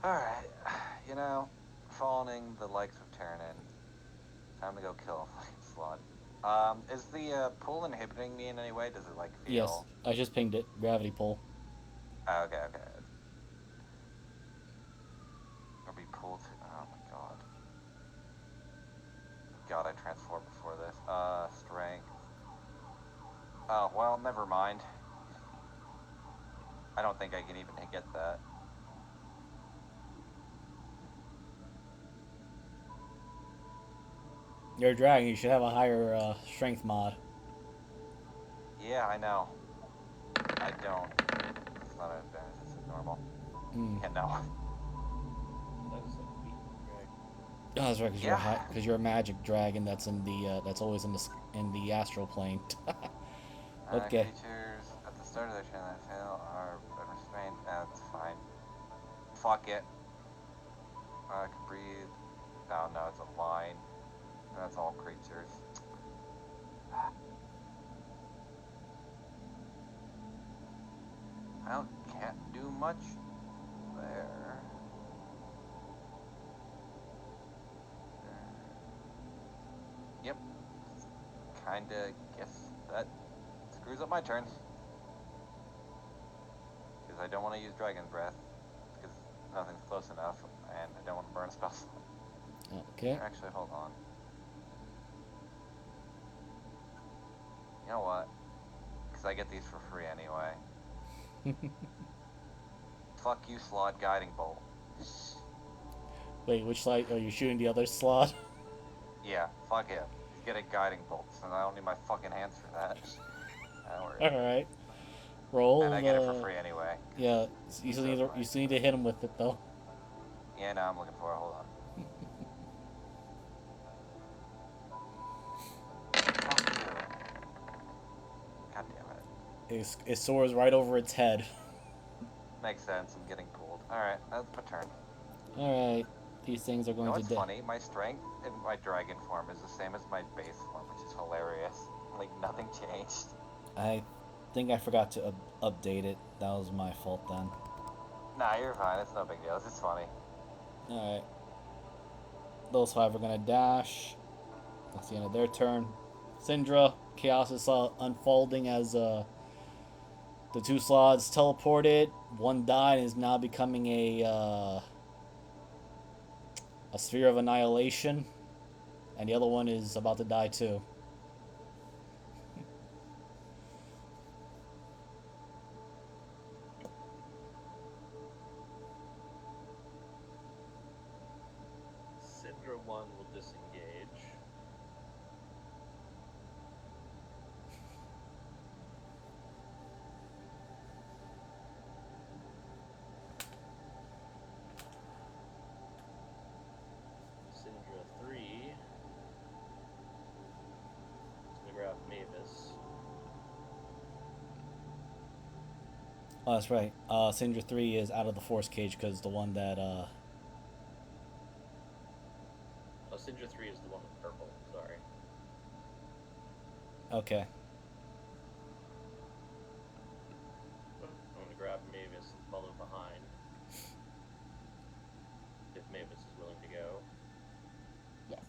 Alright, fawning the likes of Tyrannin. Time to go kill a fucking slot. Is the pull inhibiting me in any way? Does it feel?
Yes, I just pinged it. Gravity pull.
Okay. Or be pulled. Oh my god. God, I transformed before this. Strength. Oh, well, never mind. I don't think I can even get that.
You're a dragon, you should have a higher strength mod.
Yeah, I know. I don't. It's not an advantage, it's a normal. Yeah, no.
That is a weak drag.
Oh, that's right, because
Yeah.
you're a magic dragon that's in the that's always in the astral plane. Okay.
Creatures at the start of their turn that fail are restrained. That's fine. Fuck it. I can breathe. Oh no, it's a line. That's all creatures. Well, can't do much there. Yep. Kinda guess that screws up my turn. Because I don't want to use Dragon's Breath. Because nothing's close enough. And I don't want to burn spells.
Okay.
Actually, hold on. You know what? Because I get these for free anyway. Fuck you, Slot Guiding Bolt.
Wait, which side are you shooting? The other slot?
Yeah, fuck him. He's getting Guiding Bolts, and I don't need my fucking hands for that. Don't worry.
Alright. Roll.
And I get it for free anyway.
Yeah, you still need to hit him with it, though.
Yeah, no, I'm looking for it. Hold on. God damn it.
It soars right over its head.
Makes sense. I'm getting pulled. Alright, that's my turn.
Alright. These things are
You know
going
what's
to
funny? My strength in my dragon form is the same as my base form, which is hilarious. Like, nothing changed.
I think I forgot to update it. That was my fault then.
Nah, you're fine. It's no big deal. It's just funny.
Alright. Those 5 are gonna dash. That's the end of their turn. Syndra, Chaos is unfolding as the 2 slots teleported. One died and is now becoming a sphere of annihilation. And the other one is about to die too.
Syndra 1 will disengage. Syndra 3 is going to grab Mavis.
Oh, that's right. Syndra 3 is out of the force cage because the one that
Oh, Syndra 3 is the one with purple. Sorry.
Okay.
I'm going to grab Mavis and follow behind. If Mavis is willing to go.
Yes.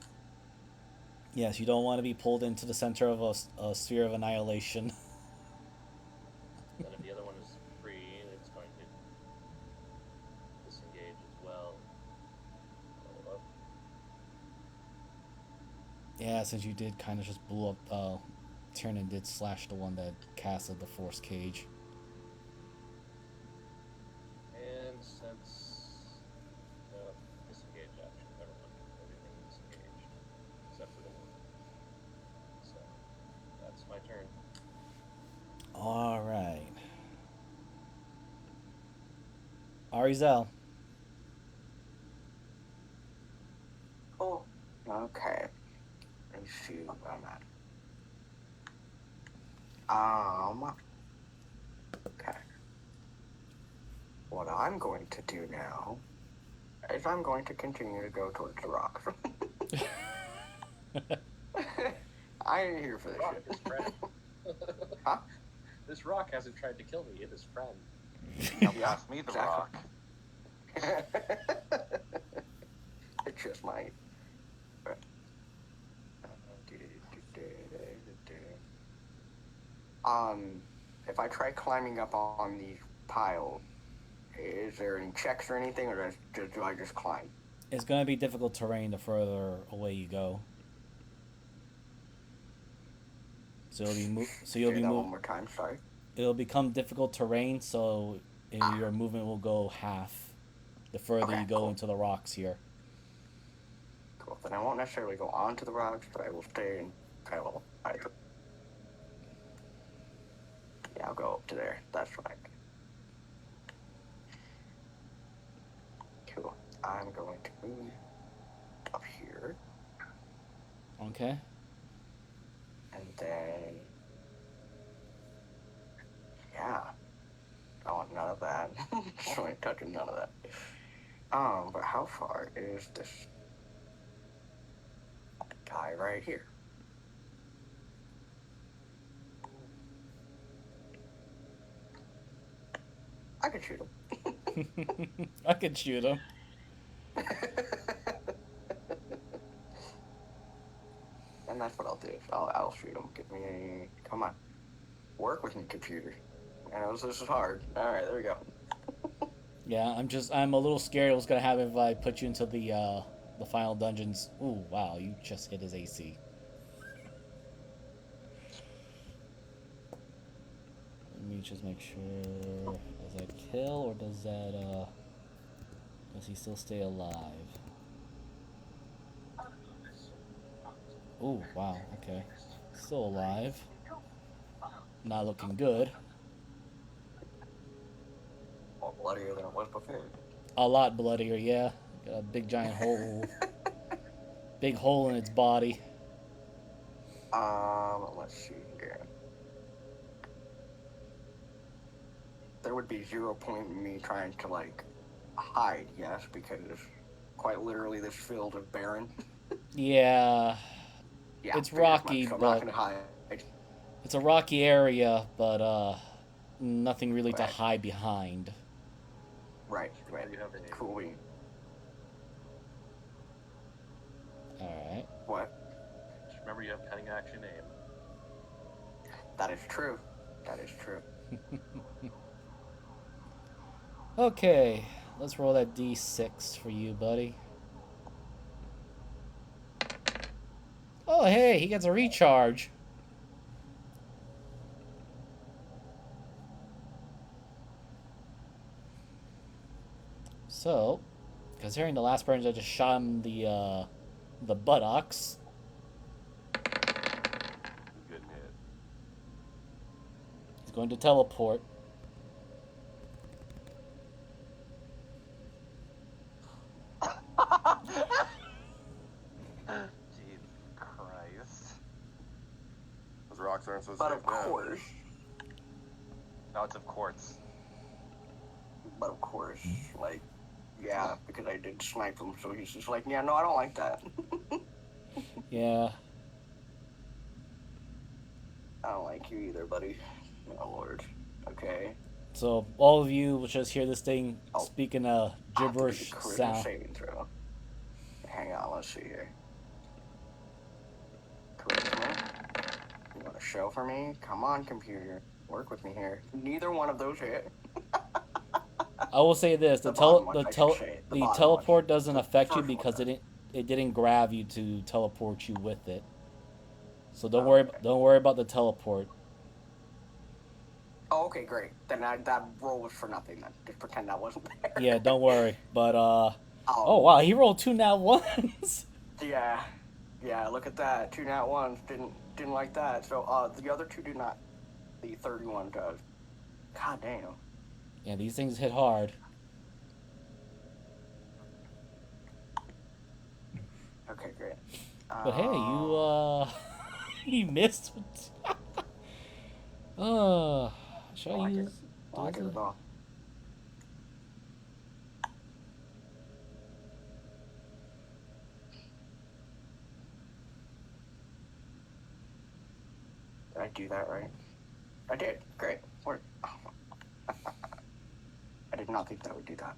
Yes, you don't want to be pulled into the center of a sphere of annihilation.
Then if the other one is free, it's going to disengage as well. Follow up.
Yeah, since you did kind of just blew up, turn and did slash the one that casted the force cage.
And since disengage action, never mind. Everything disengaged except for the one. So that's my turn.
All right. Arizel.
Oh, okay. Let's see where I'm at. Okay. What I'm going to do now is I'm going to continue to go towards the rocks. I ain't here for this
Rock
shit.
is friend.
Huh?
This rock hasn't tried to kill me. It is friend.
Now
Yeah,
pass me the
exactly.
rock.
It's just my. If I try climbing up on these piles, is there any checks or anything, or do I just climb?
It's going to be difficult terrain the further away you go. So you'll be
Say that one more time. Sorry.
It'll become difficult terrain, so your movement will go half the further
Okay,
you go
cool.
into the rocks here.
Cool. Then I won't necessarily go onto the rocks, but I will stay in kind of either. Yeah, I'll go up to there. That's right. Cool. I'm going to move up here,
Okay.
and then yeah. Oh, none of that. So I ain't touching none of that. But how far is this guy right here? could shoot him.
I could shoot him.
And that's what I'll do. I'll shoot him. Give me a... Come on. Work with me, computer. I know this is hard. Alright, there we go.
Yeah, I'm a little scared what's gonna happen if I put you into the final dungeons. Ooh, wow, you just hit his AC. Let me just make sure. Does that kill or does he still stay alive? Ooh, wow, okay. Still alive. Not looking good.
More bloodier than it was before.
A lot bloodier, yeah. Got a big giant hole. Big hole in its body.
Let's see here. There would be 0 point in me trying to, like, hide, yes, because quite literally this field is barren.
Yeah.
Yeah,
It's
pretty much,
rocky,
so I'm
but
not gonna hide.
it's a rocky area, but nothing really to
Right.
hide behind.
Right.
You have a
Cool.
Alright.
What?
Just remember, you have cutting action aim.
That is true. That is true.
Okay, let's roll that D6 for you, buddy. Oh, hey, he gets a recharge. So, considering the last person I just shot him the buttocks,
Good hit.
he's going to teleport.
Jesus Christ.
Those rocks aren't so
But
safe
of
now.
course,
No, it's of quartz.
like, yeah, because I did snipe him, so he's just like, yeah, no, I don't like that.
Yeah.
I don't like you either, buddy. Oh, Lord. Okay.
So, all of you will just hear this thing
Oh.
speaking a gibberish
Charisma
sound.
saving throw. Hang on, let's see here. Charisma. You want to show for me? Come on, computer. Work with me here. Neither one of those hit.
I will say this:
The bottom one, I should say. The
the
bottom
teleport
one.
doesn't
The
affect you
first one
because
does.
it didn't grab you to teleport you with it. So don't
Okay.
worry about the teleport.
Oh, okay, great. Then that roll was for nothing then. Just pretend that wasn't there.
Yeah, don't worry. But oh wow, he rolled 2 nat ones.
Yeah. Yeah, look at that. 2 nat ones. Didn't like that. So the other two do not. The 31 does. God damn.
Yeah, these things hit hard.
Okay, great.
But hey, you missed. Should I use?
I like it at all. Did I do that right? I did. Great. Work. I did not think that would do that.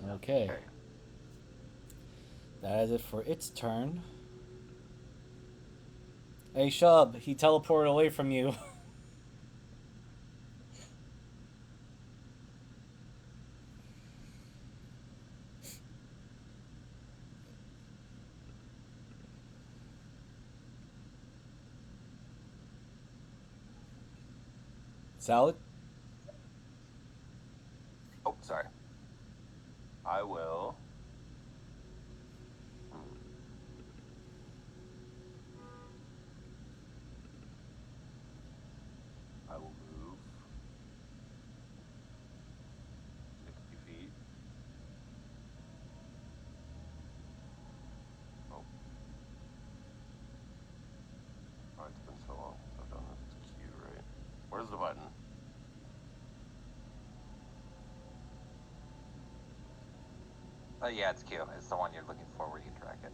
Okay. That is it for its turn. Hey, Shub, he teleported away from you. Salad?
Oh, sorry. I will. I will move 60 feet. Oh. Oh, it's been so long since I've done this. It's Q, right? Where's the button?
Yeah, it's Q. It's the one you're looking for where you can track it.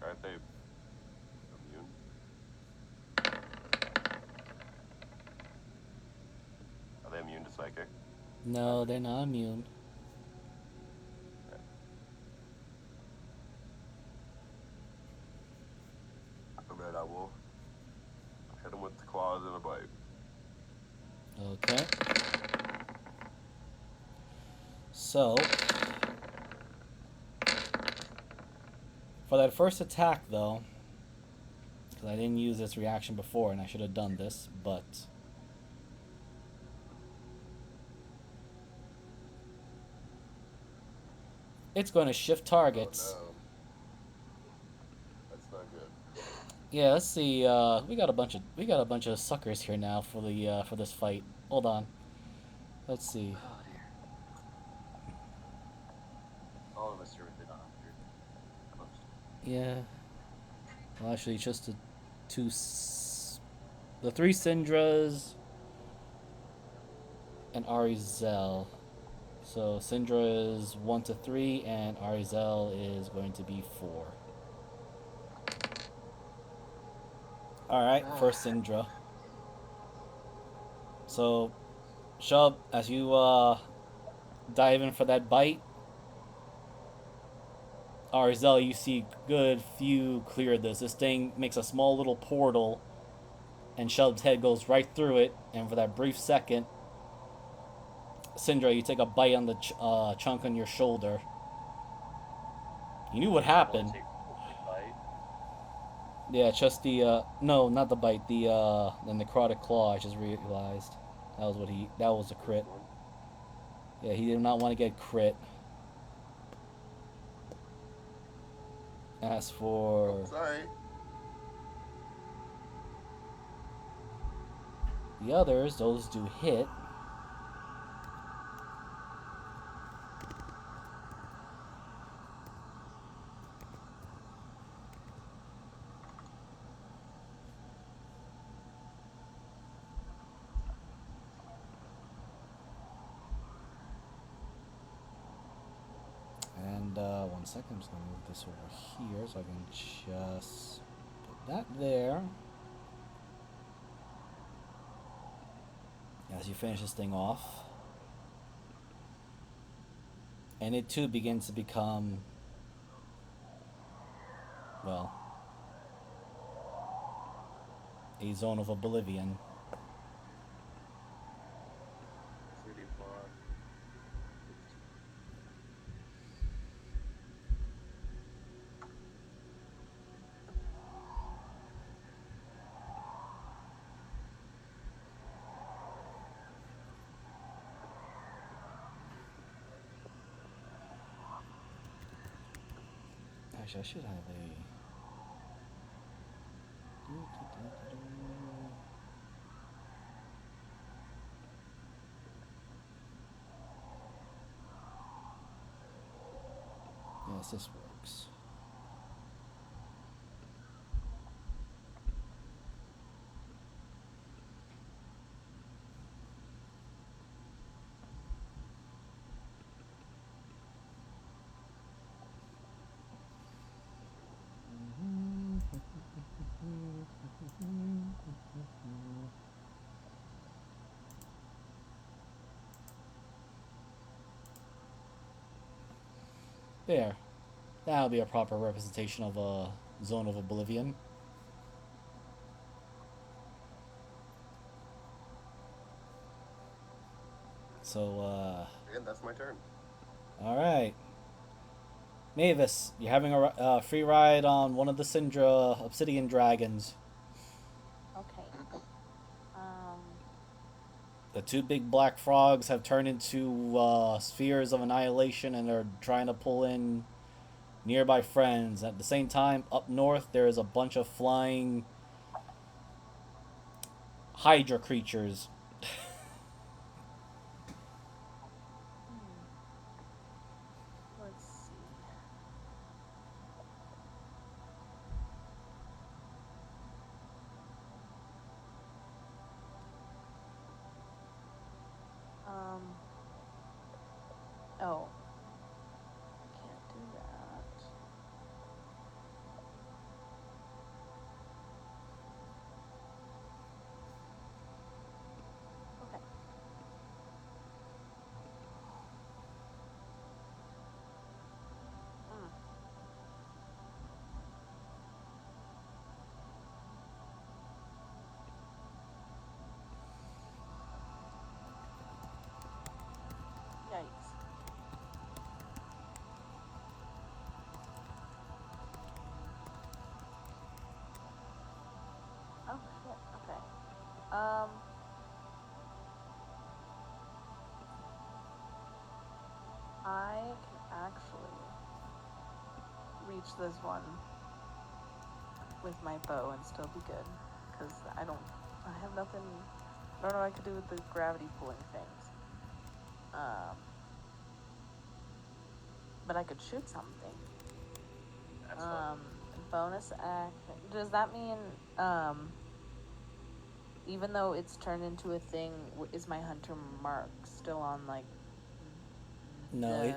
Aren't they immune? Are they immune to psychic?
No, they're not immune.
Alright, I will hit him with the claws and a bite.
Okay. So, for that first attack, though, because I didn't use this reaction before, and I should have done this, but it's going to shift targets.
Oh, no. That's not good.
Yeah, let's see. We got a bunch of suckers here now for the for this fight. Hold on. Let's see.
Oh dear. All of us are within 100. Close.
Yeah. Well, actually, just the three Syndras and Arizel. So Syndra is 1 to 3, and Arizel is going to be 4. All right, first Syndra. So, Shub, as you dive in for that bite, Arizel, you see good few clear this. This thing makes a small little portal, and Shub's head goes right through it. And for that brief second, Syndra, you take a bite on the chunk on your shoulder. You knew what happened.
Take a bite.
Yeah, just the no, not the bite. The necrotic claw. I just realized that was a crit. Yeah, he did not want to get crit. As for
Sorry.
the others, those do hit. And 1 second, I'm just gonna move this over here so I can just put that there. As you finish this thing off, and it too begins to become, well, a zone of oblivion.
Pretty far.
Actually, I should have a. Yes, this works. There. That'll be a proper representation of a zone of oblivion. So,
And that's my turn.
alright. Mavis, you're having a free ride on one of the Syndra obsidian dragons.
Okay.
The two big black frogs have turned into spheres of annihilation, and they're trying to pull in nearby friends. At the same time, up north, there is a bunch of flying Hydra creatures.
Let's see. Oh. I can't do that. I can actually reach this one with my bow and still be good, because I have nothing. I don't know what I could do with the gravity pulling things. But I could shoot something.
That's fine.
Bonus action. Does that mean, even though it's turned into a thing, is my hunter mark still on, like,
No,
the...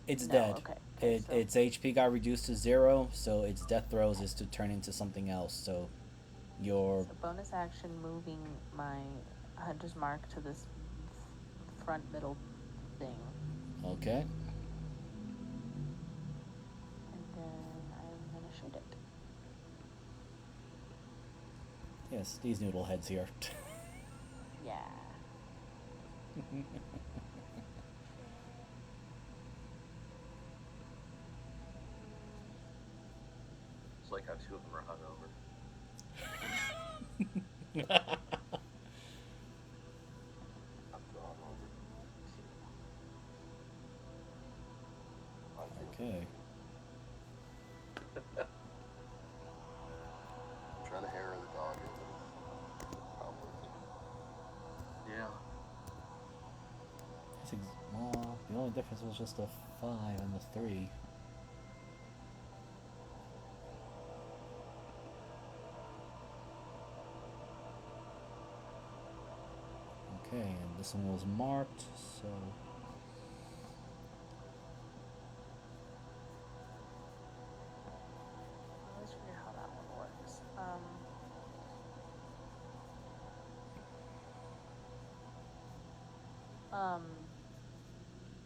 it's
No,
dead.
okay. Okay, so...
Its HP got reduced to 0, so its death throws is to turn into something else. So your
So bonus action moving my hunter's mark to this front middle thing.
okay.
And then I'm gonna shoot it.
Yes, these noodle heads here.
Yeah.
It's like how two of them are hungover.
I'm gone over.
Okay.
I'm trying to harrow the dog into the problem.
Yeah.
Well, the only difference was just a 5 and the 3. Okay, and this one was marked, so
Let's figure how that one works.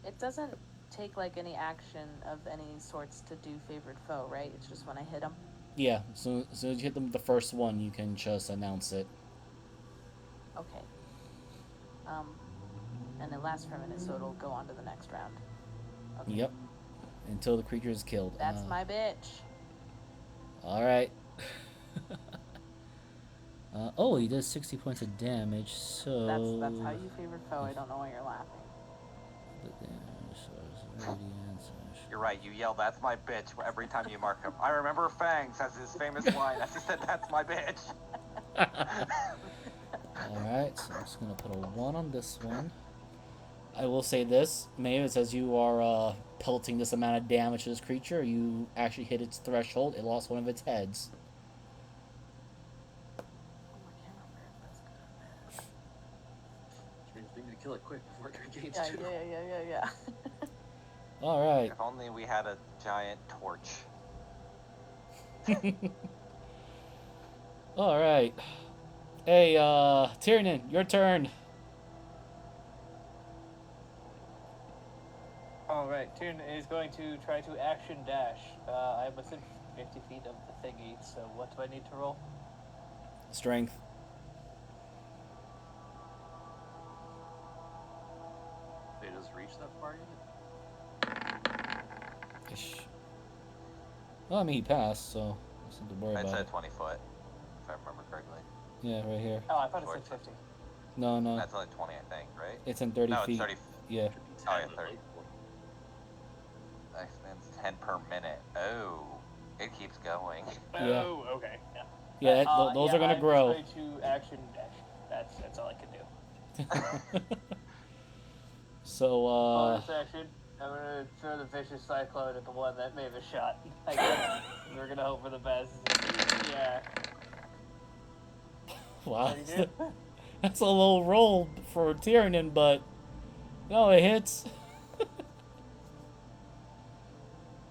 It doesn't take, like, any action of any sorts to do favored foe, right? It's just when I hit him.
yeah. So as soon as you hit them with the first one, you can just announce it.
Okay. And it lasts for a minute, so it'll go on to the next round. Okay.
Yep. Until the creature is killed.
That's my bitch.
All right. Oh, he does 60 points of damage. So
That's how you favored foe. I don't know why you're laughing.
The damage was radiance.
You're right. You yell, "That's my bitch," every time you mark him. I remember Fangs has his famous line as he said, "That's my bitch."
Alright, so I'm just gonna put a 1 on this one. I will say this, Mavis, as you are pelting this amount of damage to this creature, you actually hit its threshold, it lost one of its heads.
Oh, I can't remember if that's good.
Which means we need to kill it quick before it regains
Yeah,
two.
yeah.
Alright.
If only we had a giant torch.
Alright. Hey, Tiernan, your turn.
Alright, Tyrion is going to try to action dash. I'm within 50 feet of the thingy, so what do I need to roll?
Strength.
They just reach that far yet?
Ish. Well, I mean, he passed, so there's nothing to worry
I'd
about
say
it.
20 foot, if I remember correctly.
Yeah, right here.
Oh, I thought it said 50.
No.
That's only 20, I think, right?
It's in 30
No,
feet.
it's 30.
Yeah.
Should be 10
Oh, yeah,
at
30.
light point.
That expands 10 per minute. Oh, it keeps going.
Yeah.
Oh, okay. Yeah.
Yeah, those are gonna
I'm
grow.
just going to action dash. That's all I can do.
So,
Bonus action. I'm gonna throw the vicious cyclone at the one that Mavis shot. I guess we're gonna hope for the best. Yeah.
wow.
What do you do?
That's a low roll for Tiernan, but no, it hits.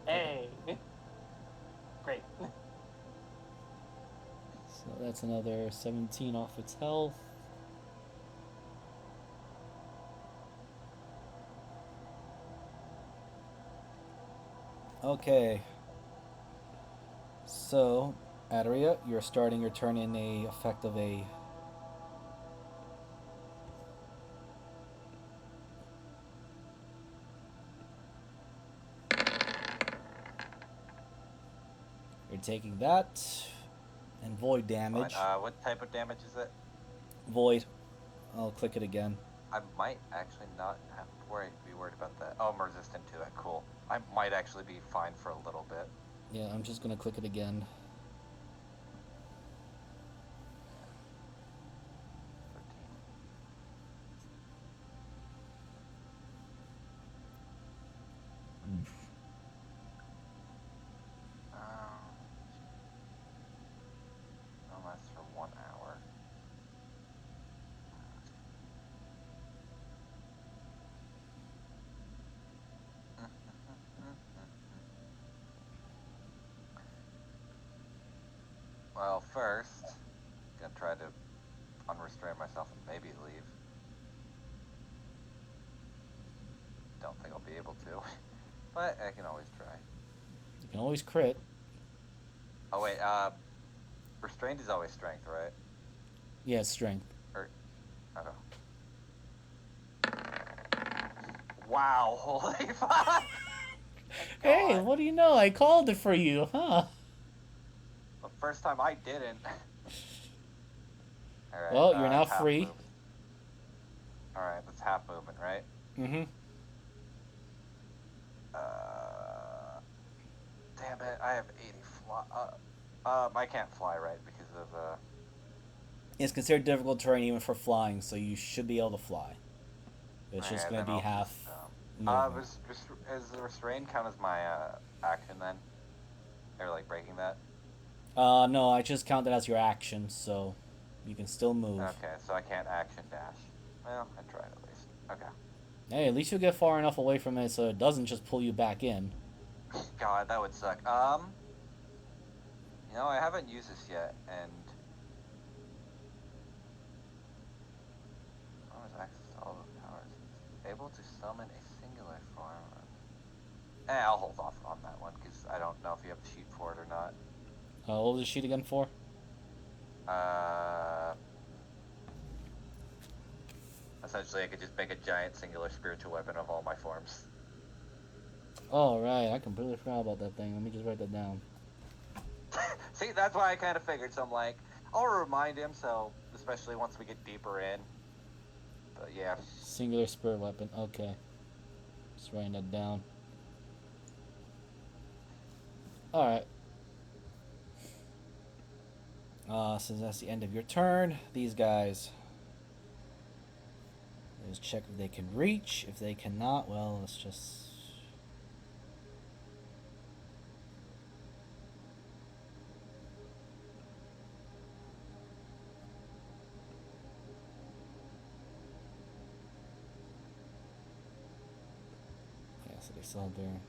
Hey. Great.
So that's another 17 off its health. Okay. So, Adaria, you're starting your turn in a effect of a You're taking that and void damage.
What type of damage is it?
Void. I'll click it again.
I might actually not have to be worried about that. Oh, I'm resistant to it. Cool. I might actually be fine for a little bit.
Yeah, I'm just gonna click it again.
13. Oh, that's for 1 hour. Well, first, gonna try to unrestrain myself and maybe leave. Don't think I'll be able to, but I can always try.
You can always crit.
Oh wait, restrained is always strength, right?
Yeah, strength.
Or, I don't know. Wow, holy fuck!
Hey,
God.
what do you know? I called it for you, huh?
The first time I didn't. Alright,
Well, you're now
half
free.
movement. Alright, that's half movement, right?
Mm-hmm.
Damn it, I have 80 fly. I can't fly, right, because of,
It's considered difficult terrain even for flying, so you should be able to fly. It's just
okay,
gonna
then
be
I'll
half
just,
movement.
Is the restrain count as my, action then? Or, like, breaking that?
No, I just counted as your action, so you can still move.
Okay, so I can't action dash. Well, I tried at least. Okay.
Hey, at least you'll get far enough away from it so it doesn't just pull you back in.
God, that would suck. You know, I haven't used this yet, and powers access to all the powers. It's able to summon a singular form. I'll hold off on that one because I don't know if you have the sheet for it or not.
What was the sheet again for?
Essentially, I could just make a giant singular spiritual weapon of all my forms.
Oh, right. I completely forgot about that thing. Let me just write that down.
See, that's why I kind of figured. So I'm like, I'll remind him. So especially once we get deeper in. But yeah.
Singular spirit weapon. Okay. Just writing that down. Alright. Since that's the end of your turn, these guys. Let's check if they can reach. If they cannot, well, let's just. Yeah, so they still have their.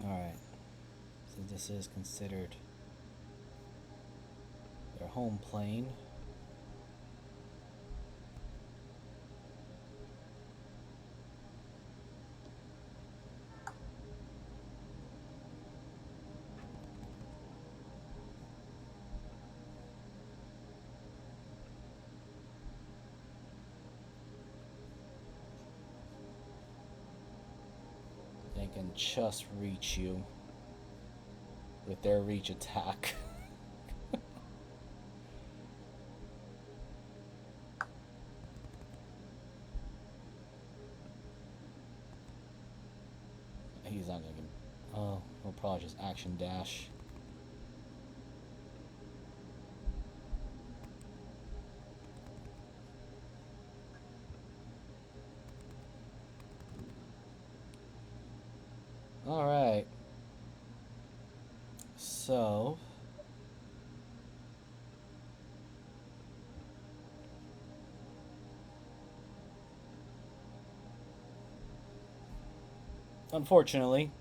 Alright. So this is considered their home plane. They can just reach you with their reach attack. He's not gonna get. Oh, he'll probably just action dash. Alright. So. Unfortunately,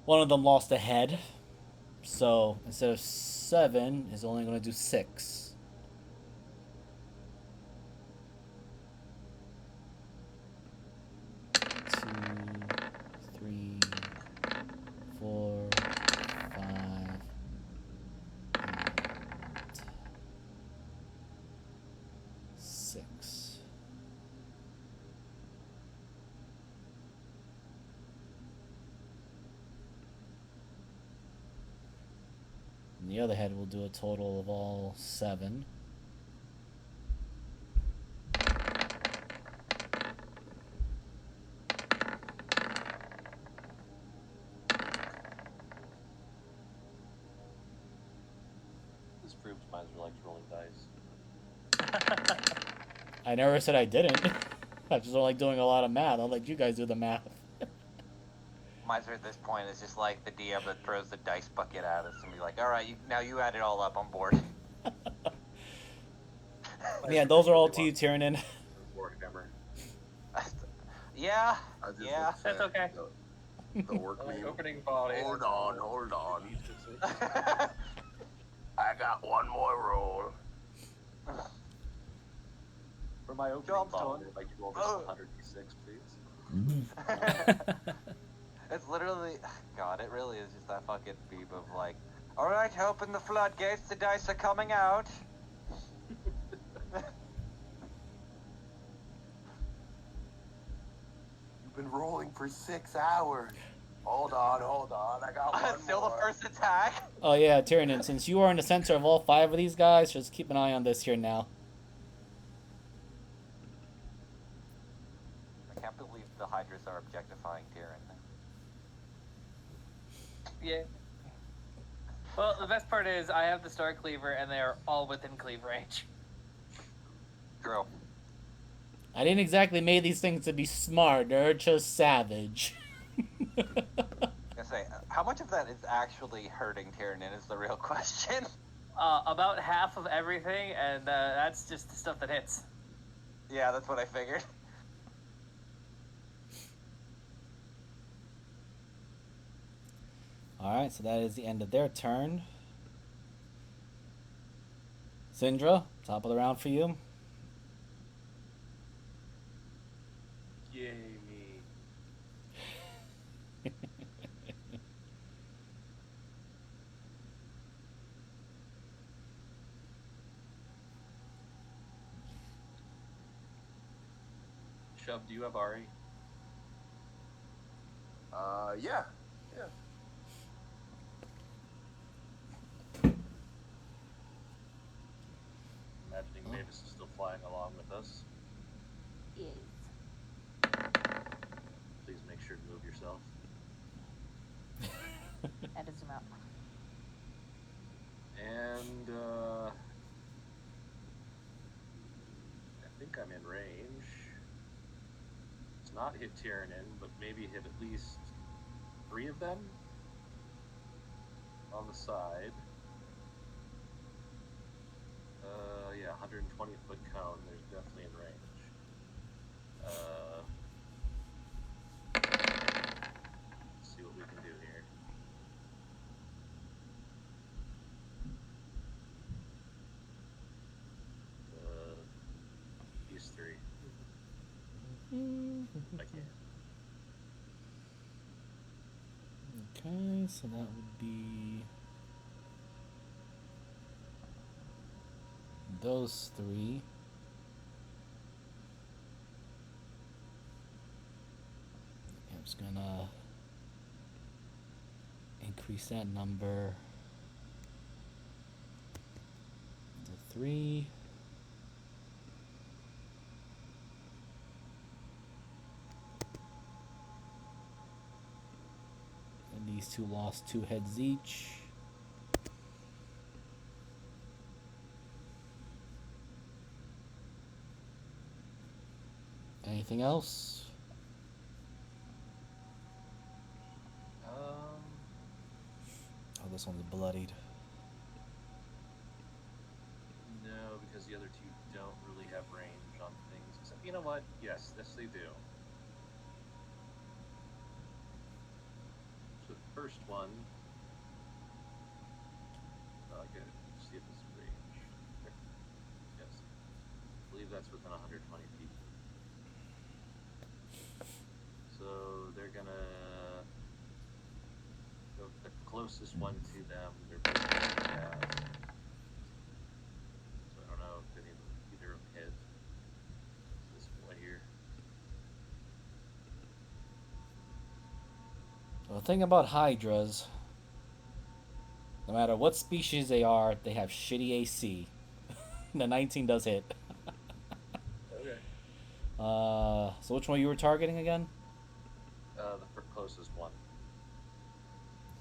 one of them lost a head. So instead of 7, is only going to do 6. 2, 3, 4, 5, 8, 6. the other head will do a total of all 7.
This proves Miser likes rolling dice.
I never said I didn't. I just don't like doing a lot of math. I'll let you guys do the math.
Miser at this point is just like the DM that throws the dice bucket at us and be like, all right, now you add it all up on board.
Yeah, those are all to you, Tyrannin.
Warhammer.
Yeah,
I just
yeah.
looked
That's
at
okay.
The work
Like
meme.
opening body.
Hold on. I got one more roll.
For my opening
Job's
bottle,
done.
I'd like to roll this 1d6, please.
It's literally, God, it really is just that fucking beep of like, all right, open the floodgates, the dice are coming out.
You've been rolling for 6 hours. Hold on. I got one
Still
more.
the first attack.
Oh yeah, Tyrannin, since you are in the center of all 5 of these guys, just keep an eye on this here now.
I can't believe the Hydras are objectifying Tyrann.
Yeah. Well, the best part is I have the Star Cleaver, and they are all within cleave range.
True.
I didn't exactly make these things to be smart, they're just savage.
I say, how much of that is actually hurting Tyrann is the real question.
About half of everything, and that's just the stuff that hits.
Yeah, that's what I figured.
Alright, so that is the end of their turn. Syndra, top of the round for you.
Yay, me. Shub, do you have Ari?
Yeah.
Imagining Mavis is still flying along with us.
Yes.
Please make sure to move yourself.
And to zoom out.
And, I think I'm in range. It's not hit Tyrannin, but maybe hit at least 3 of them on the side. Yeah, 120 foot cone. There's definitely in range. Let's see what we can do here. These 3. I can.
Okay, so that would be those 3. I'm just gonna increase that number to 3. And these 2 lost 2 heads each. Anything else? Oh, this one's bloodied.
No, because the other 2 don't really have range on things. Except, you know what? Yes, they do. So the first one, I can see if it's range. Yes, I believe that's within 120 feet. So they're gonna go the closest one to them. They're both gonna have. So I don't know if either of them hit this boy here.
The thing about Hydras No matter what species they are, they have shitty AC. The 19 does hit.
Okay.
So which one you were targeting again?
The closest one.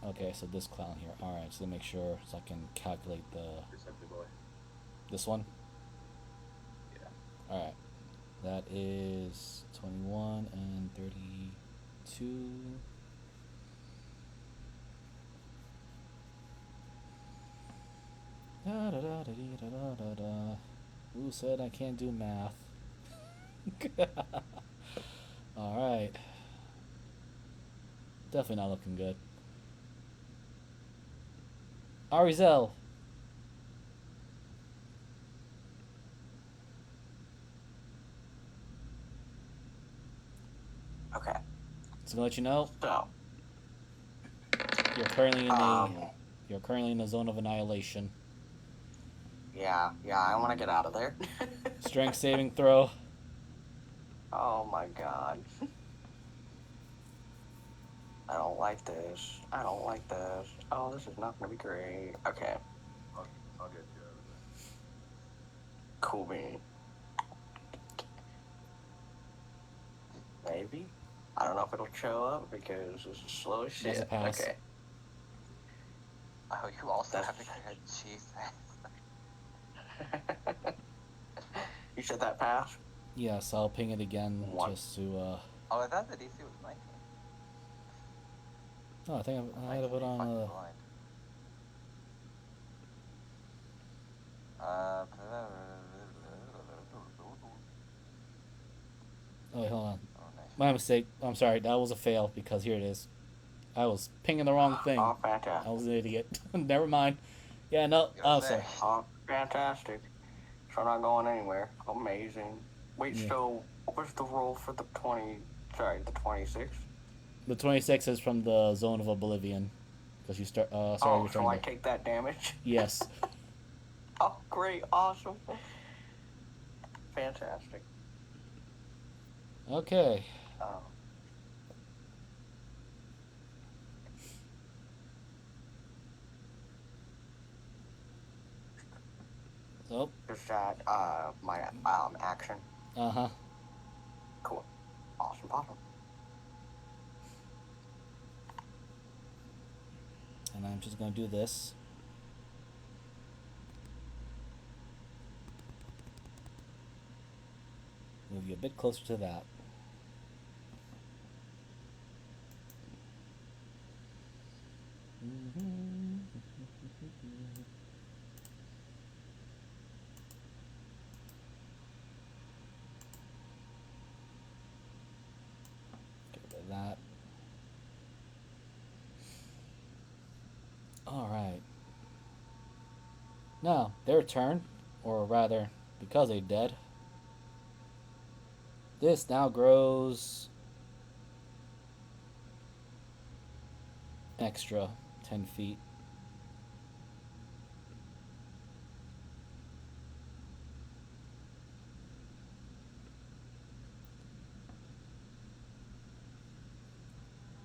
Okay, so this clown here. All right, so to make sure, so I can calculate
Perceptive boy.
this one.
Yeah.
All right, that is 21 and 32. Da, da, da, da, da, da, da, da. Who said I can't do math? All right, definitely not looking good. Arizel.
Okay.
So to let you know,
So,
you're currently in
um,
you're currently in the zone of annihilation.
yeah, I want to get out of there.
Strength saving throw.
Oh my god. I don't like this. I don't like this. Oh, this is not gonna be great. Okay,
I'll get you out of there.
cool bean. Maybe. I don't know if it'll show up because this is slow as shit.
Doesn't pass.
Okay.
Oh, you also
That's-
have to create cheese.
You said that pass?
Yes, I'll ping it again
One.
just to.
Oh, I thought the DC was 19.
Oh, I think I had it
Fucking
on.
blind.
Oh, wait, hold on.
Oh, nice.
My mistake. I'm sorry. That was a fail because here it is. I was pinging the wrong thing.
Oh,
I
fantastic.
was an idiot. Never mind. Yeah, no.
Gonna
Oh,
say.
sorry.
Oh, fantastic. So I'm not going anywhere. Amazing. Wait,
Yeah.
so what was the roll for the 26?
The 26 is from the zone of oblivion because you start. Sorry,
Oh,
you're
so
trying
I
to.
take that damage?
Yes.
Oh, great. Awesome. Fantastic.
Okay.
Oh.
So.
Just that, my, action.
Uh-huh.
Cool. Awesome.
And I'm just gonna do this. Move you a bit closer to that. Get rid of that. Alright. Now, their turn, or rather, because they're dead. This now grows extra 10 feet.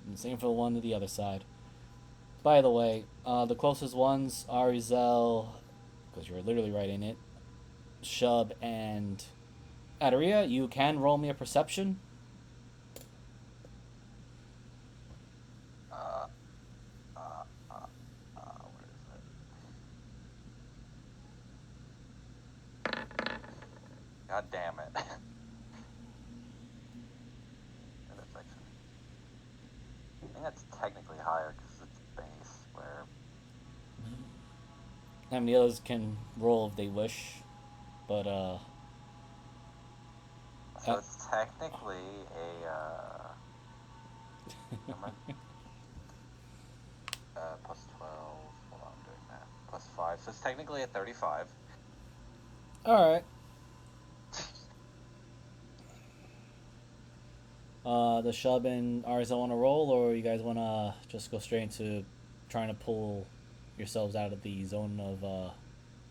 And same for the one to the other side. By the way, the closest ones are Rizel, because you're literally right in it, Shub, and Adaria. You can roll me a perception.
Where is it? God damn it. Intersection. I think that's technically higher because it's base, where
How many others can roll if they wish, but
so it's technically a never mind. Plus 12. Hold on, I'm doing math. Plus 5. So it's technically a 35.
all right. The Shub and Arza want to roll, or you guys want to just go straight into trying to pull yourselves out of the zone of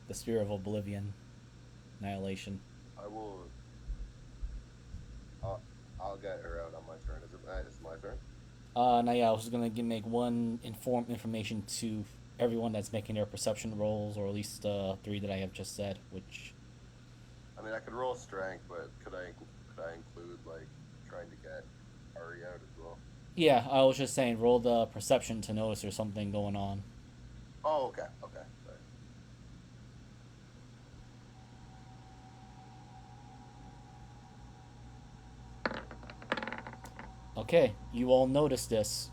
the sphere of oblivion, annihilation.
I will. I'll get her out on my turn. Is it my turn?
Now yeah, I was just gonna make one information to everyone that's making their perception rolls, or at least 3 that I have just said. Which,
I mean, I could roll strength, but could I include like trying to get Ari out as well?
yeah, I was just saying, roll the perception to notice there's something going on.
Oh, okay, okay. Sorry.
Okay, you all notice this.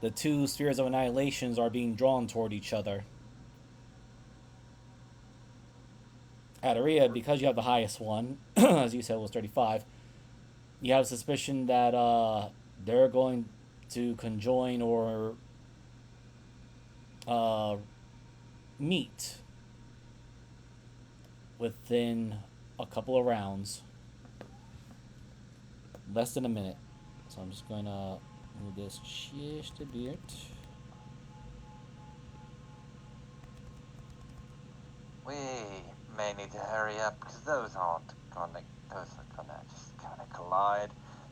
The 2 spheres of annihilations are being drawn toward each other. Adaria, because you have the highest one, as you said, was 35. You have a suspicion that they're going to conjoin or uh, meet within a couple of rounds. Less than a minute. So I'm just going to move this just a bit.
We may need to hurry up because those are gonna just gonna collide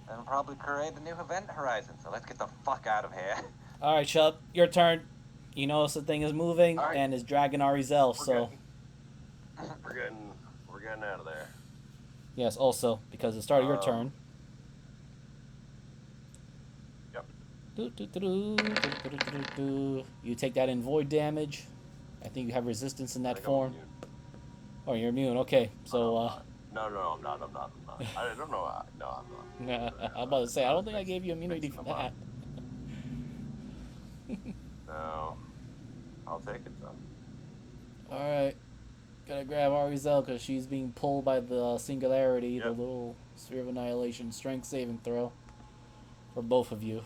and probably create a new event horizon. So let's get the fuck out of here.
Alright, Chubb, your turn. You notice the thing is moving
All right.
and is dragging Arizel, so.
We're getting out of there.
Yes, also, because it's the start of your turn.
Yep.
You take that in void damage. I think you have resistance in that form. Oh, you're immune. Okay, so
No, I'm not. I don't know. No, I'm not.
I'm about to say I don't think I gave you immunity for that.
No, I'll take it though.
All right, gotta grab Arizel because she's being pulled by the singularity,
Yep.
the little sphere of annihilation. Strength saving throw for both of you.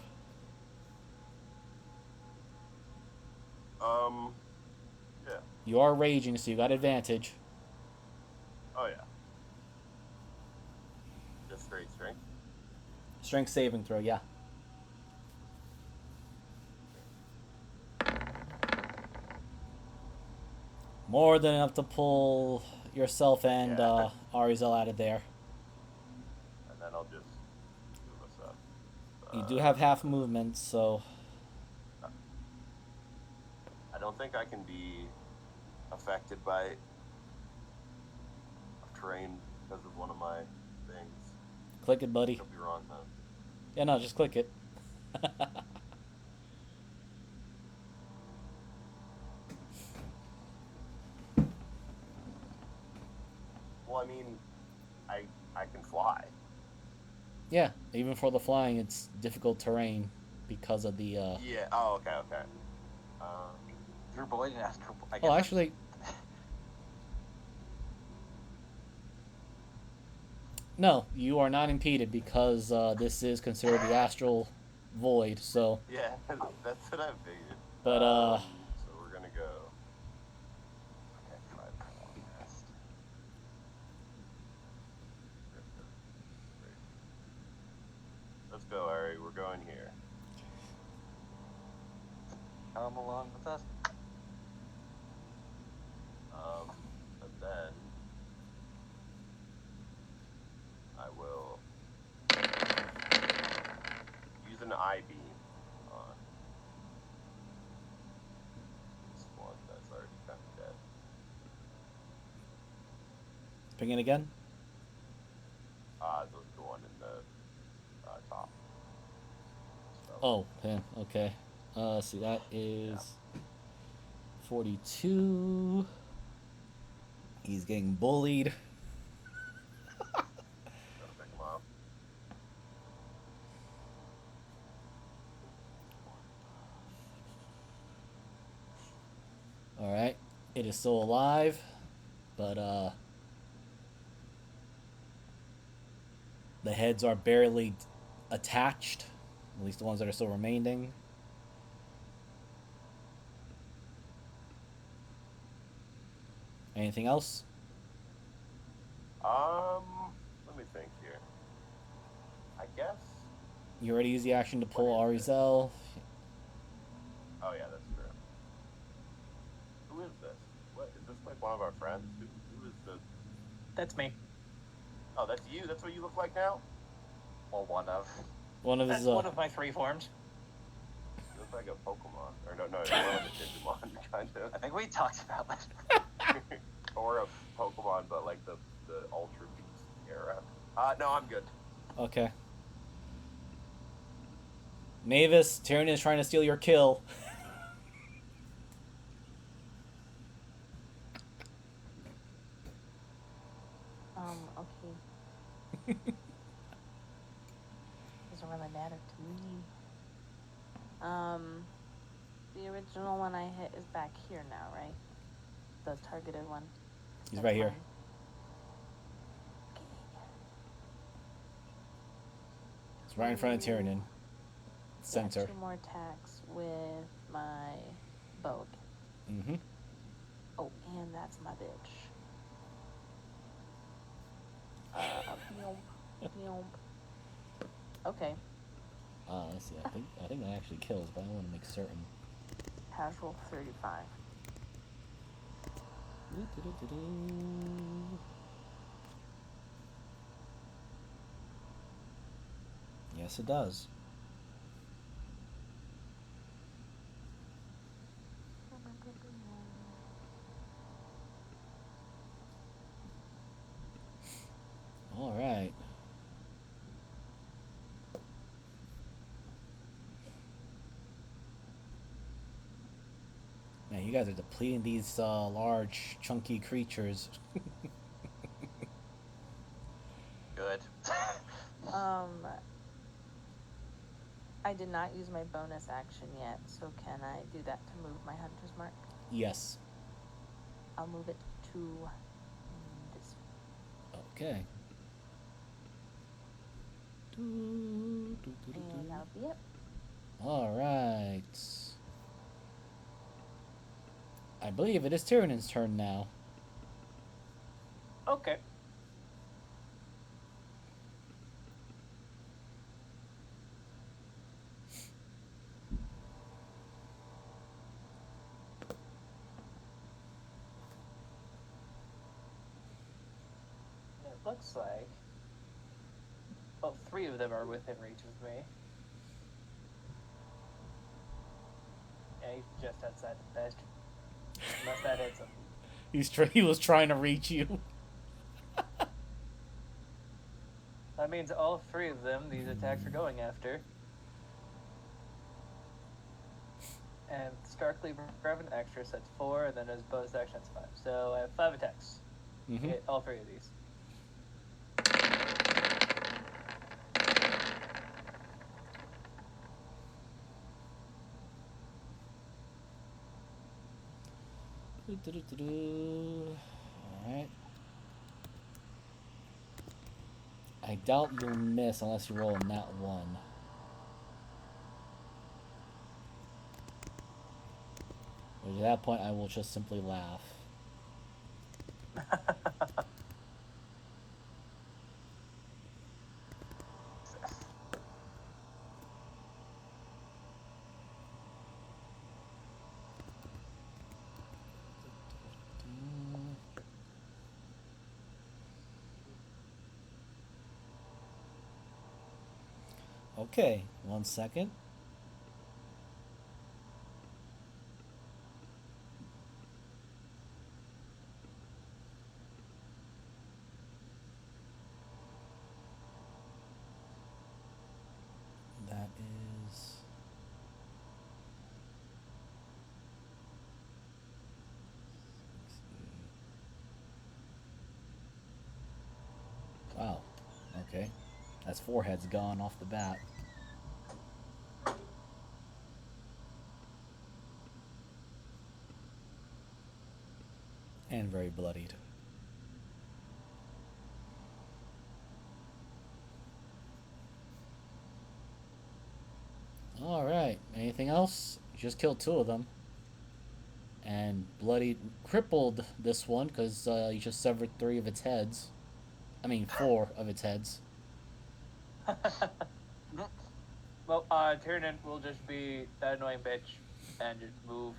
Yeah.
You are raging, so you got advantage.
Oh yeah. Just straight strength.
Strength saving throw, yeah. More than enough to pull yourself and
Yeah.
Arizel out of there.
And then I'll just move us up.
You do have half movement, so
I don't think I can be affected by terrain because of one of my things.
click it, buddy.
Could be wrong though.
Yeah, no, just click it.
Well, I mean, I can fly.
Yeah, even for the flying, it's difficult terrain because of the.
Yeah. Oh, okay.
Your boy didn't ask. I guess
Oh, actually, no, you are not impeded because this is considered the astral void. So,
Yeah, that's what I figured.
but
So we're gonna go.
Okay, 5 rest.
Let's go, Ari. We're going here.
Come along with us.
And then I will use an eye beam on this one that's already kind of dead.
ping it again.
The one in the top. So,
Oh, pin. Okay. See, that is 42. He's getting bullied.
gotta pick 'em up.
All right, it is still alive, but the heads are barely attached. At least the ones that are still remaining. Anything else?
Let me think here. I guess.
You already used the action to pull Arizel.
Oh yeah, that's true. Who is this? What is this? Like one of our friends? Who is the?
That's me.
Oh, that's you. That's what you look like now.
Or one of.
One of
That's
his.
one of my 3 forms.
You look look like a Pokemon. Or no, more like a Digimon, kind
I
of.
think we talked about that.
Or a Pokemon, but like the Ultra Beast era. No, I'm good.
Okay. Mavis, Tyrion is trying to steal your kill.
Okay. Doesn't really matter to me. The original one I hit is back here now, right? The targeted one.
He's
That's
right here.
mine.
It's right in front of Tyrion. Center.
Yeah, 2 more attacks with my bow.
Mm-hmm.
Oh, and that's my bitch. Yomp. Okay.
Let's see. I think that actually kills, but I want to make certain.
Casual 35.
Yes, it does. All right. Man, you guys are depleting these large, chunky creatures.
Good.
I did not use my bonus action yet, so can I do that to move my hunter's mark?
Yes.
I'll move it to this.
Okay.
And that'll be it.
All right. I believe it is Tyrion's turn now.
Okay. It looks like, well, 3 of them are within reach of me. Yeah, he's just outside the best. Unless that hits him.
He was trying to reach you.
That means all 3 of them, these attacks are going after. And Starkly Reverend extra sets 4, and then his bonus action that's 5. So I have 5 attacks.
Mm-hmm.
Hit all 3 of these.
Alright. I doubt you'll miss unless you roll a nat 1. Which at that point I will just simply laugh. Okay, 1 second. That is... Wow. Okay. That's 4 heads gone off the bat. And very bloodied. Alright, anything else? You just killed 2 of them. And bloodied, crippled this one because you just severed 3 of its heads. I mean, 4 of its heads.
Well, Tyrion will just be that annoying bitch and just move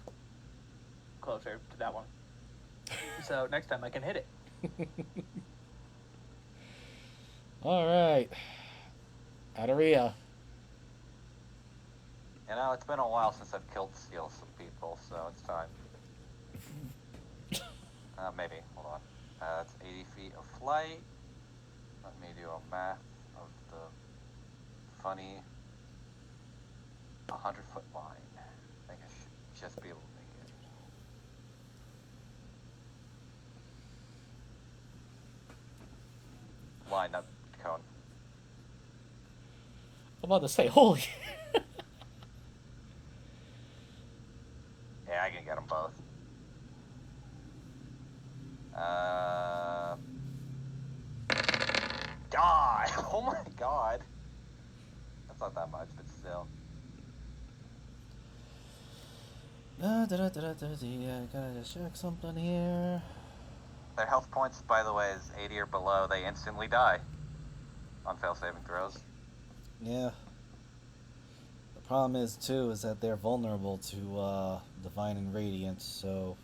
closer to that one. So next time I can hit it.
Alright. Aderia.
And Well, it's been a while since I've killed some people, so it's time. Maybe. Hold on. That's 80 feet of flight. Let me do a math of the funny 100-foot line. I think I should just be able to make it. Line, not cone.
I'm about to say, holy.
Yeah, I can get them both. Die! Oh my god! That's not that much, but still.
I gotta just check something here.
Their health points, by the way, is 80 or below. They instantly die on fail saving throws.
Yeah. The problem is, too, is that they're vulnerable to Divine and Radiant, so...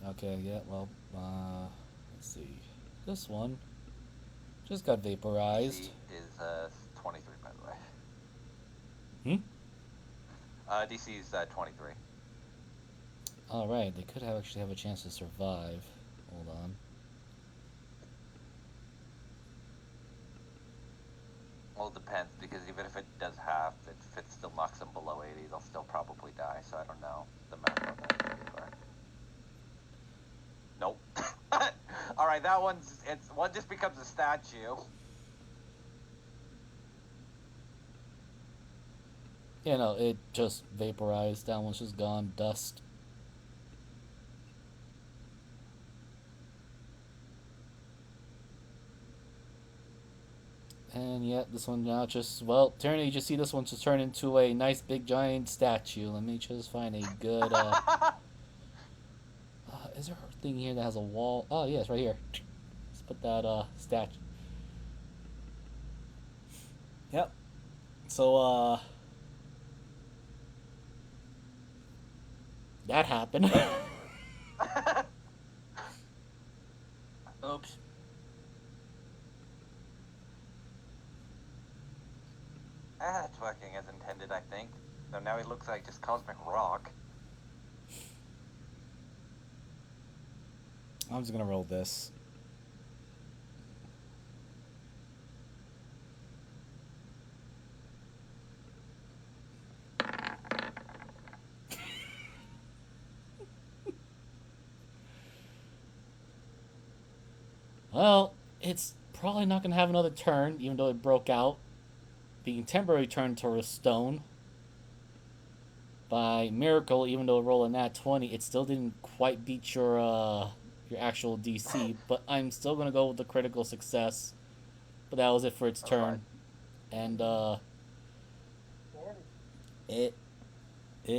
Okay, yeah, well, let's see. This one just got vaporized.
DC is 23, by the way. DC is 23.
Alright, they could actually have a chance to survive. Hold on.
Well, it depends, because even if it does half, if it still knocks them below 80, they'll still probably die, so I don't know the math on that. But... Nope. Alright, that one just becomes a statue.
Yeah, no, it just vaporized. That one's just gone. Dust. And yeah, this one now just, well, you just see this one just turn into a nice big giant statue. Let me just find a good, is there a thing here that has a wall? Oh, yeah, it's right here. Let's put that, statue. Yep. So, that happened.
Oops.
That's working as intended, I think. So now he looks like just cosmic rock.
I'm just gonna roll this. Well, it's probably not gonna have another turn, even though it broke out. Being temporary turned to a stone. By miracle, even though it rolled a nat 20, it still didn't quite beat your actual DC. But I'm still gonna go with the critical success. But that was it for its turn, and it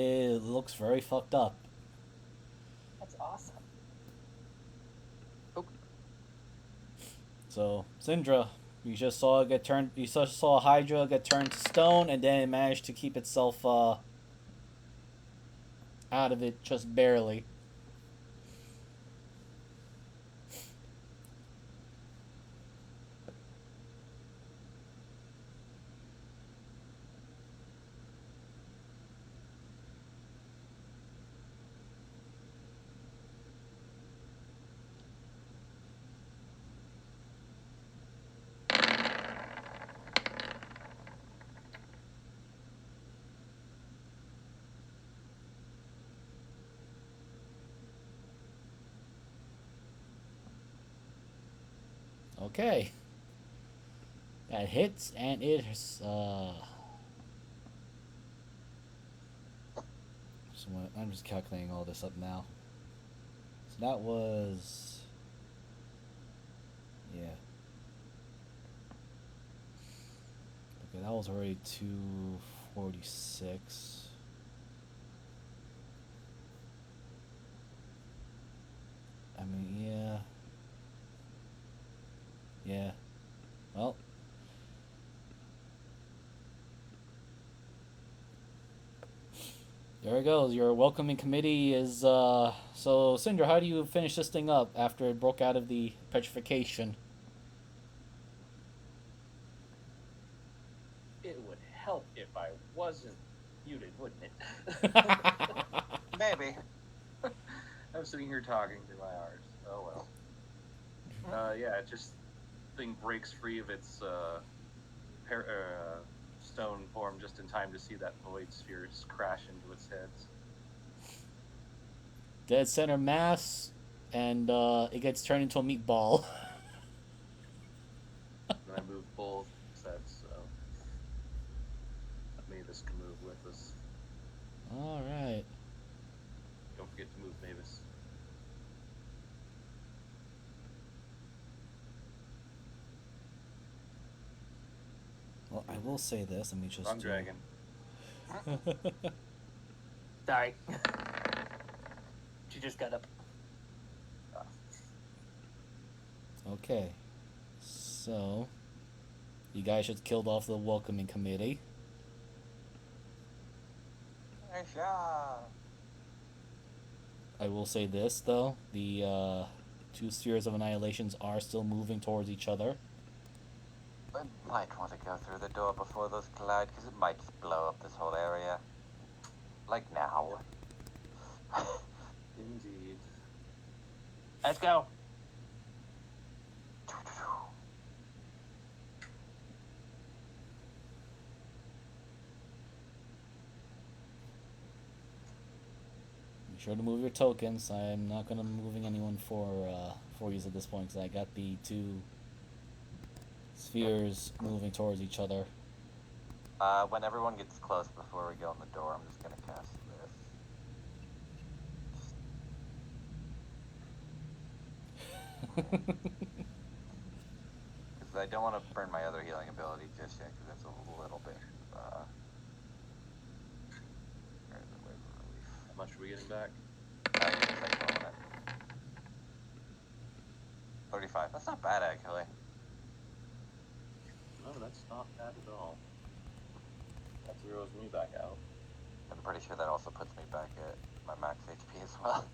looks very fucked up.
That's awesome.
So, Syndra, you just saw it get turned. You just saw Hydra get turned to stone, and then it managed to keep itself out of it just barely. Okay. That hits, and it's, I'm just calculating all this up now. So that was... Yeah. Okay, that was already 246. I mean, yeah. Yeah. Well. There it goes. Your welcoming committee is, So, Syndra, how do you finish this thing up after it broke out of the petrification?
wasn't muted, wouldn't it?
Maybe.
I'm sitting here talking through my R's. Oh well. Yeah, it just thing breaks free of its stone form just in time to see that void sphere just crash into its heads.
Dead center mass, and it gets turned into a meatball.
And I moved both sets, so Mavis can move with us.
All right.
Don't forget to move Mavis.
Well, I will say this. Let me just.
Wrong dragon.
Sorry. She just got up.
Okay. So, you guys just killed off the welcoming committee.
Yeah.
I will say this though: the two spheres of annihilations are still moving towards each other.
I might want to go through the door before those collide, because it might just blow up this whole area. Like now.
Indeed.
Let's go.
Be sure to move your tokens. I'm not gonna be moving anyone for you at this point, because I got the two spheres moving towards each other.
When everyone gets close before we go in the door, I'm just gonna cast this. Because I don't want to burn my other healing ability just yet, because that's a little bit, where is it? Wave of relief.
How much are we getting back?
Give me a second, I want it. 35. That's not bad, actually.
No, that's not bad at all. That zeroes me back out.
I'm pretty sure that also puts me back at my max HP as well.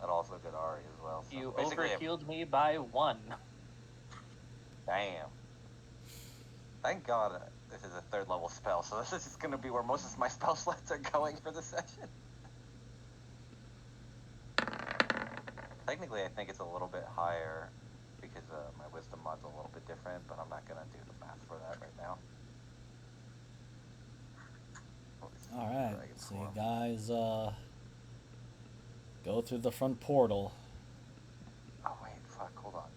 That also did Ari as well. So
You
basically,
overhealed me by 1.
Damn. Thank God this is a 3rd level spell, so this is just going to be where most of my spell slots are going for the session. Technically, I think it's a little bit higher because my wisdom mod's a little bit different, but I'm not going to do the math for that right now.
All right. So you guys go through the front portal.
Oh, wait, fuck, hold on.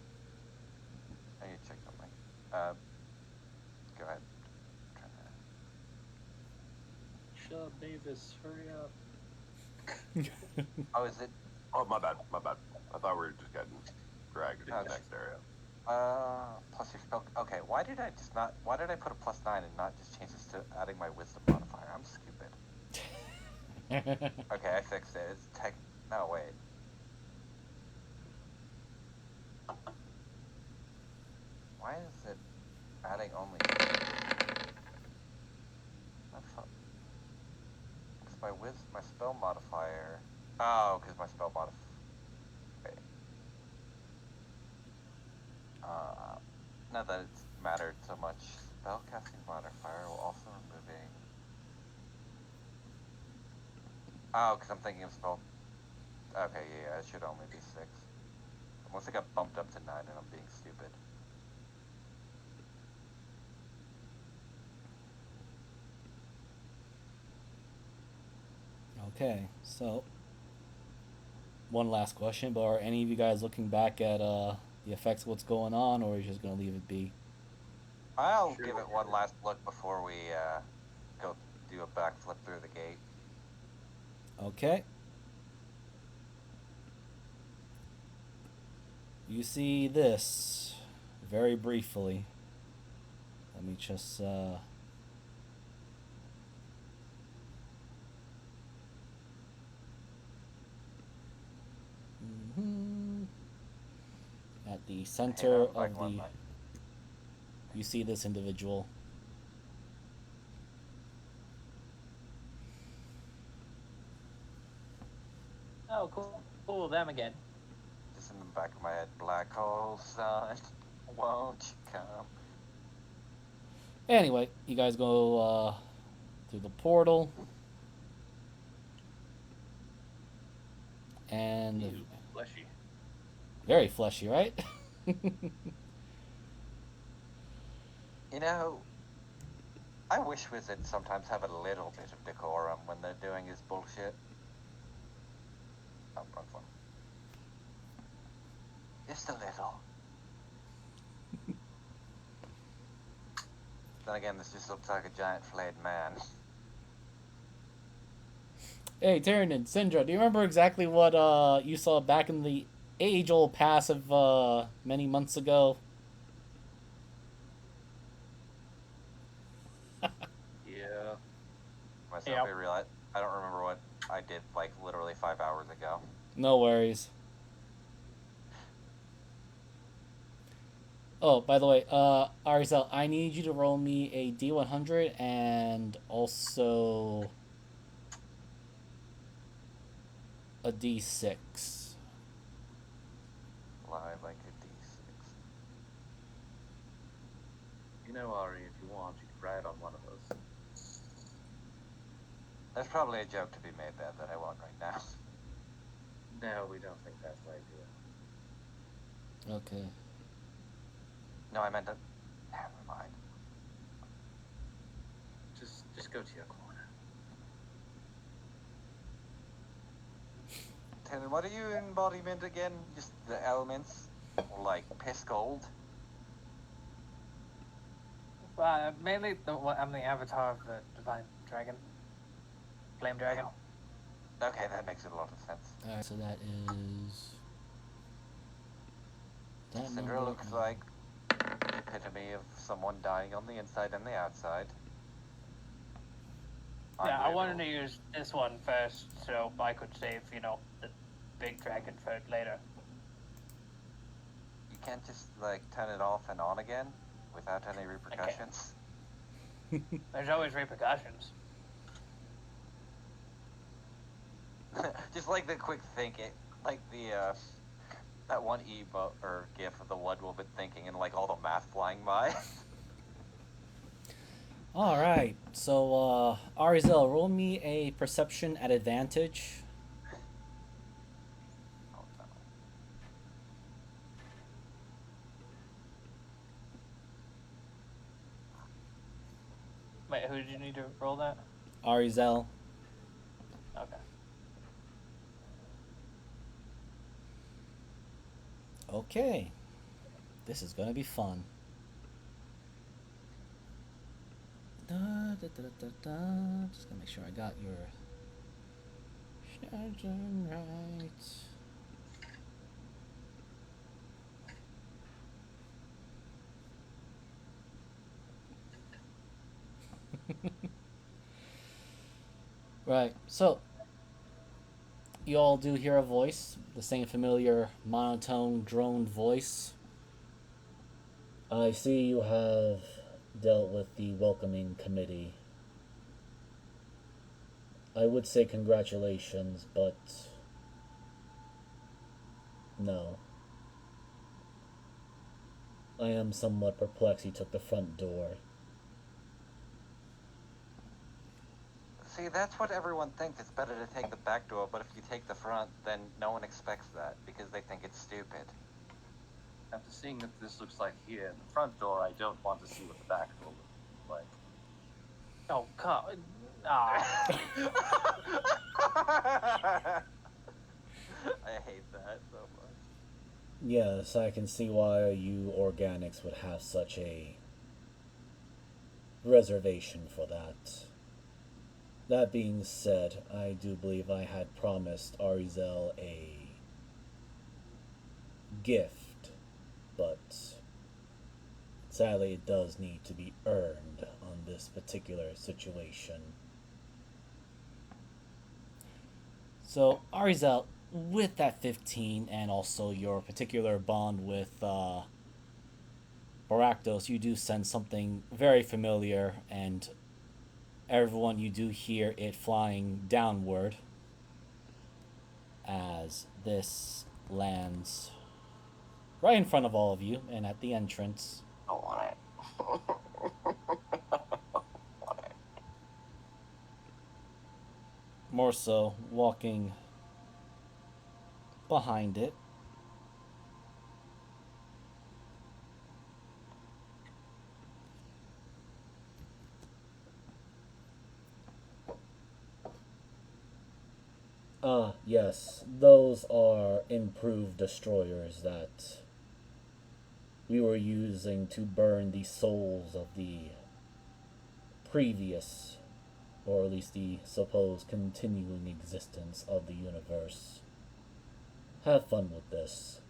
I need to check something. Go ahead.
Shut up, Mavis. Hurry up.
Oh, is it?
Oh, my bad. I thought we were just getting dragged into
Oh,
the next area.
Plus your spell. Okay, why did I put a +9 and not just change this to adding my wisdom modifier? I'm stupid. Okay, I fixed it. It's no, wait. Why is it adding only? Because my spell modifier. Oh, because my spell modifier. Wait. Not that it's mattered so much. Spellcasting modifier while also removing. Oh, because I'm thinking of spell. Okay, yeah, it should only be 6. Unless it got bumped up to 9 and I'm being stupid.
Okay, so one last question, but are any of you guys looking back at the effects of what's going on, or are you just gonna leave it be?
I'll give it one last look before we go do a backflip through the gate.
Okay. You see this very briefly. Let me just at the center of the. You see this individual.
Oh, cool. Them again.
Just in the back of my head, black hole sun, won't you come.
Anyway, you guys go through the portal. And
Ew, fleshy.
very fleshy, right?
You know, I wish wizards sometimes have a little bit of decorum when they're doing his bullshit. Oh, wrong one. Just a little. Then again, this just looks like a giant flayed man.
Hey, Tyrion, Syndra, do you remember exactly what you saw back in the age-old passive many months ago?
Yeah.
Myself,
Yeah.
I realize I don't remember what I did like literally 5 hours ago.
No worries. Oh, by the way, Arizel, I need you to roll me a D100 and also a D6.
Lie like a D6.
You know, Ari, if you want, you could ride on one of those.
There's probably a joke to be made there that I won't right now.
No, we don't think that's ideal.
Okay.
No, I meant to. Never mind.
Just go to your corner.
Taylor, what are you embodiment again? Just the elements? Like piss gold?
Mainly, I'm the avatar of the divine dragon. Flame dragon.
Okay, that makes a lot of sense.
Alright, so that is... that
Cinder
number
looks like the epitome of someone dying on the inside and the outside.
Yeah, I
I'm
wanted to
Riddle.
use this one first so I could save, the big dragon for later.
You can't just like turn it off and on again without any repercussions.
There's always repercussions.
Just like the quick thinking, like the that one emote or gif of the one woman thinking and like all the math flying by.
Alright, so Arizel, roll me a perception at advantage.
Oh, no.
Wait, who did you need to roll that?
Arizel.
Okay.
Okay. This is gonna be fun. Just gonna make sure I got your Shadowrun right. Right, so you all do hear a voice, the same familiar monotone drone voice. I see you have dealt with the welcoming committee. I would say congratulations, but no. I am somewhat perplexed you took the front door.
See, that's what everyone thinks. It's better to take the back door, but if you take the front, then no one expects that because they think it's stupid.
After seeing that this looks like here, the front door, I don't want to see what the back door looks like.
Oh, God. Ah.
I hate that so much.
Yes, I can see why you organics would have such a reservation for that. That being said, I do believe I had promised Arizel a gift, but sadly it does need to be earned on this particular situation. So, Arizel, with that 15 and also your particular bond with Baractos, you do sense something very familiar, and everyone, you do hear it flying downward as this lands right in front of all of you and at the entrance.
want it.
More so, walking behind it. Yes, those are improved destroyers that we were using to burn the souls of the previous, or at least the supposed continuing existence of the universe. Have fun with this.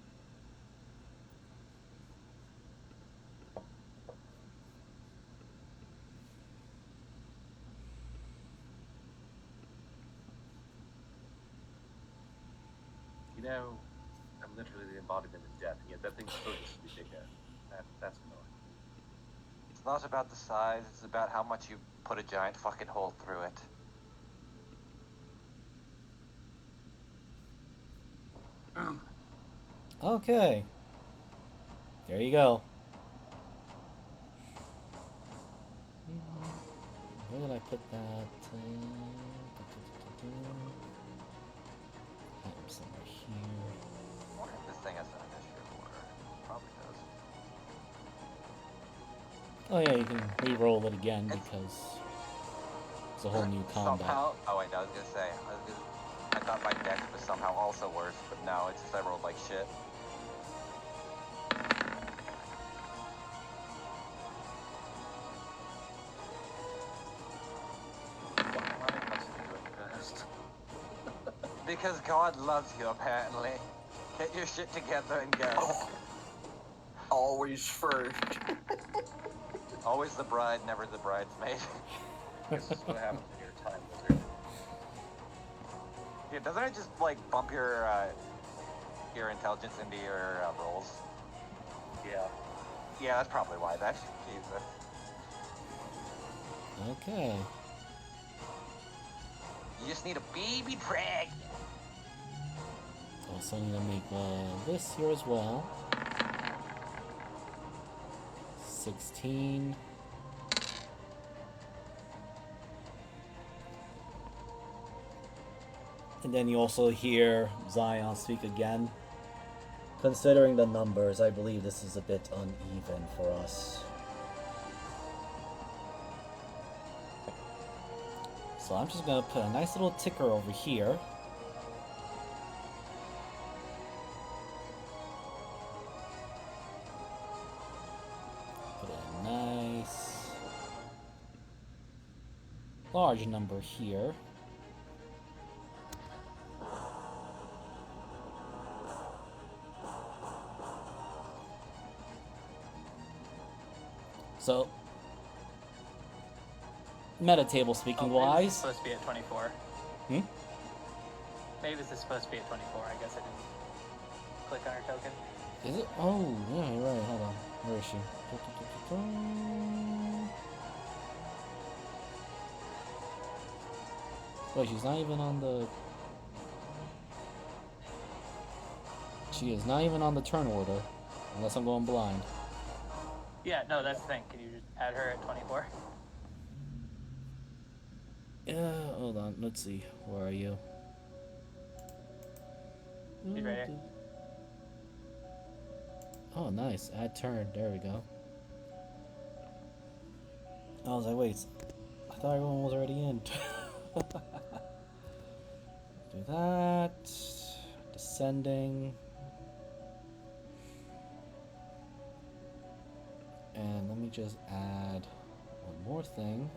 You know, I'm literally the embodiment of death, and yet that thing's so just ridiculous. That's annoying.
It's not about the size, it's about how much you put a giant fucking hole through it.
Okay. There you go. Where did I put that? Somewhere here.
I wonder if this thing has an initiative order. Probably does.
Oh yeah, you can re-roll it again because it's a whole new combat.
Somehow, oh wait, no, I was gonna say, I thought my dex was somehow also worse, but no, it's just I rolled like shit. Because God loves you, apparently. Get your shit together and go.
Oh, always first.
Always the bride, never the bridesmaid.
This is what happens when you're a time wizard.
Yeah, doesn't it just like bump your intelligence into your rolls?
Yeah.
Yeah, that's probably why. That's Jesus.
Okay.
You just need a baby drag.
Also need to make this here as well. 16. And then you also hear Zion speak again. Considering the numbers, I believe this is a bit uneven for us. So I'm just gonna put a nice little ticker over here. Put a nice large number here. So, meta table speaking
maybe this is
wise.
supposed to be at 24.
Hmm?
Maybe this is supposed to be at 24. I guess I didn't click on her token.
Is it? Oh, yeah, you're right. Hold on. Where is she? Wait, she's not even on the... She is not even on the turn order. Unless I'm going blind.
Yeah, no, that's the thing. Can you just add her at 24?
Yeah, hold on. Let's see. Where are you?
She's right here.
Oh, nice. Add turn. There we go. I was like, wait. I thought everyone was already in. Do that. Descending. And let me just add one more thing.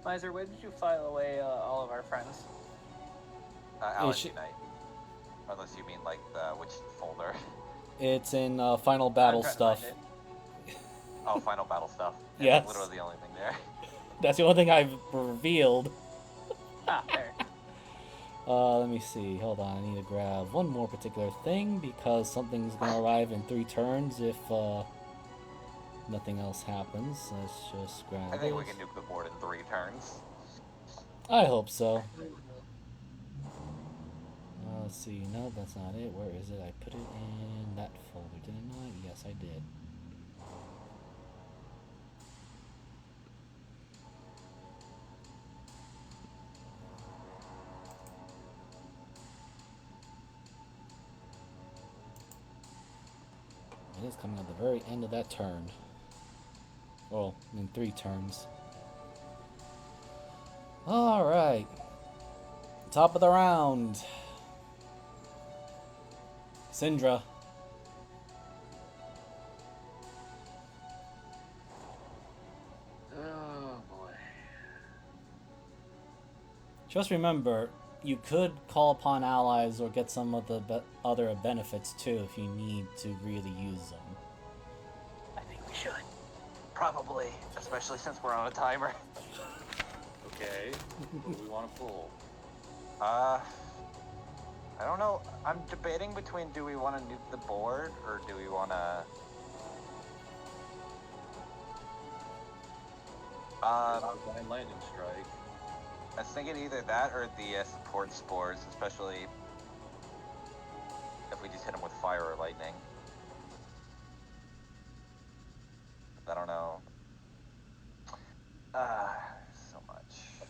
Miser, where did you file away all of our friends?
Alex Unite. Unless you mean like which folder?
It's in final battle
I'm trying to
stuff.
find it.
Oh, final battle stuff.
Yes.
Literally the only thing there.
That's the only thing I've revealed.
Ah, there.
Let me see. Hold on. I need to grab one more particular thing because something's gonna arrive in 3 turns if nothing else happens. Let's just grab
I think we
this.
can nuke the board in 3 turns.
I hope so. Let's see. No, that's not it. Where is it? I put it in that folder, didn't I? Yes, I did. It is coming at the very end of that turn. Well, in 3 turns. Alright. Top of the round. Syndra.
Oh boy.
Just remember, you could call upon allies or get some of the other benefits too if you need to really use them.
I think we should. Probably, especially since we're on a timer.
Okay. What do we want to pull?
I don't know. I'm debating between do we want to nuke the board or do we want to...
Divine Lightning Strike.
I was thinking either that or the support spores, especially if we just hit them with fire or lightning. I don't know. So much.
I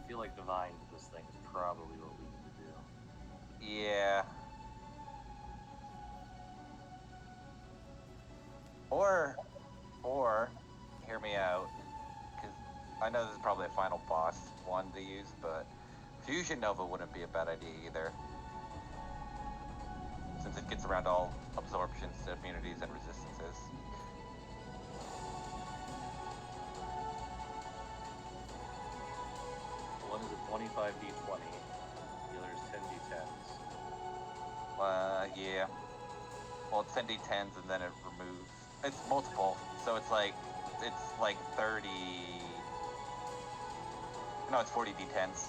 feel like Divine to this thing is probably what we need to do.
Yeah. Or, hear me out, because I know this is probably a final boss one to use, but Fusion Nova wouldn't be a bad idea either, since it gets around all absorptions, immunities, and resistances.
One is a 25d20, the other is 10d10s.
Yeah. Well, it's 10d10s and then it removes. It's multiple, so it's like 30. No, it's 40 d10s.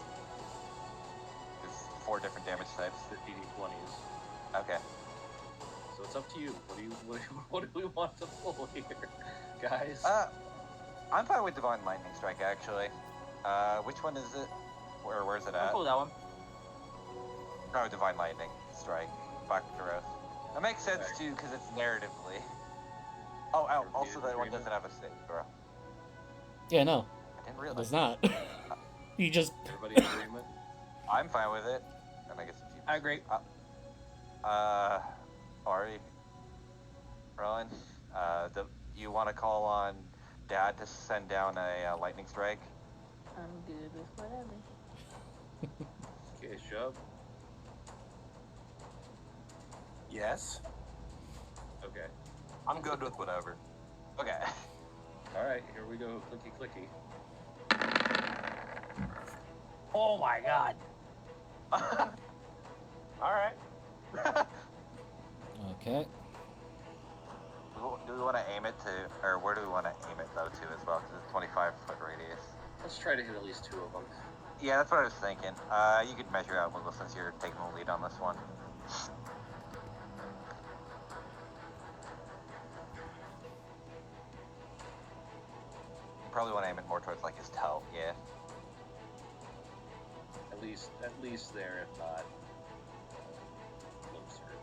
There's 4 different damage types.
50d20s.
Okay.
So it's up to you. What do we want to pull here, guys?
I'm fine with Divine Lightning Strike actually. Which one is it? Where's it
I'll
at?
pull that one.
No, Divine Lightning Strike. Back to Earth. That makes sense
Okay.
too, because it's narratively. Oh, also that one doesn't have a save throw.
Yeah, no,
I didn't
it
realize.
does not. You just...
Everybody in agreement?
I'm fine with it. And I guess if you...
I agree.
Ari, Rowan, you want to call on Dad to send down a lightning strike?
I'm good with whatever.
Okay, Shove.
Yes,
Okay.
I'm good with whatever.
Okay.
Alright, here we go. Clicky clicky.
Oh my god.
All right.
Okay.
Do we want to aim it to, or where do we want to aim it though to as well? Because it's 25-foot radius.
Let's try to hit at least 2 of them.
Yeah, that's what I was thinking. You could measure out Wiggle since you're taking the lead on this one. You probably want to aim it more towards like his toe. Yeah.
At least there, if not closer.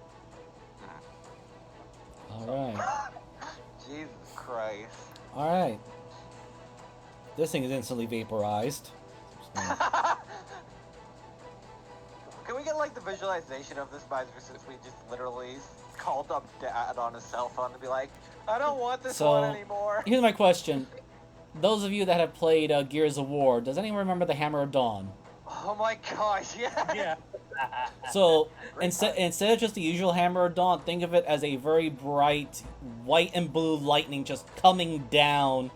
Alright.
Jesus Christ.
Alright. This thing is instantly vaporized.
Can we get like the visualization of this by since we just literally called up Dad on his cell phone to be like, I don't want this
So,
one anymore.
here's my question. Those of you that have played Gears of War, does anyone remember the Hammer of Dawn?
Oh my gosh, yeah.
Yeah.
So, instead of just the usual Hammer of Dawn, think of it as a very bright white and blue lightning just coming down.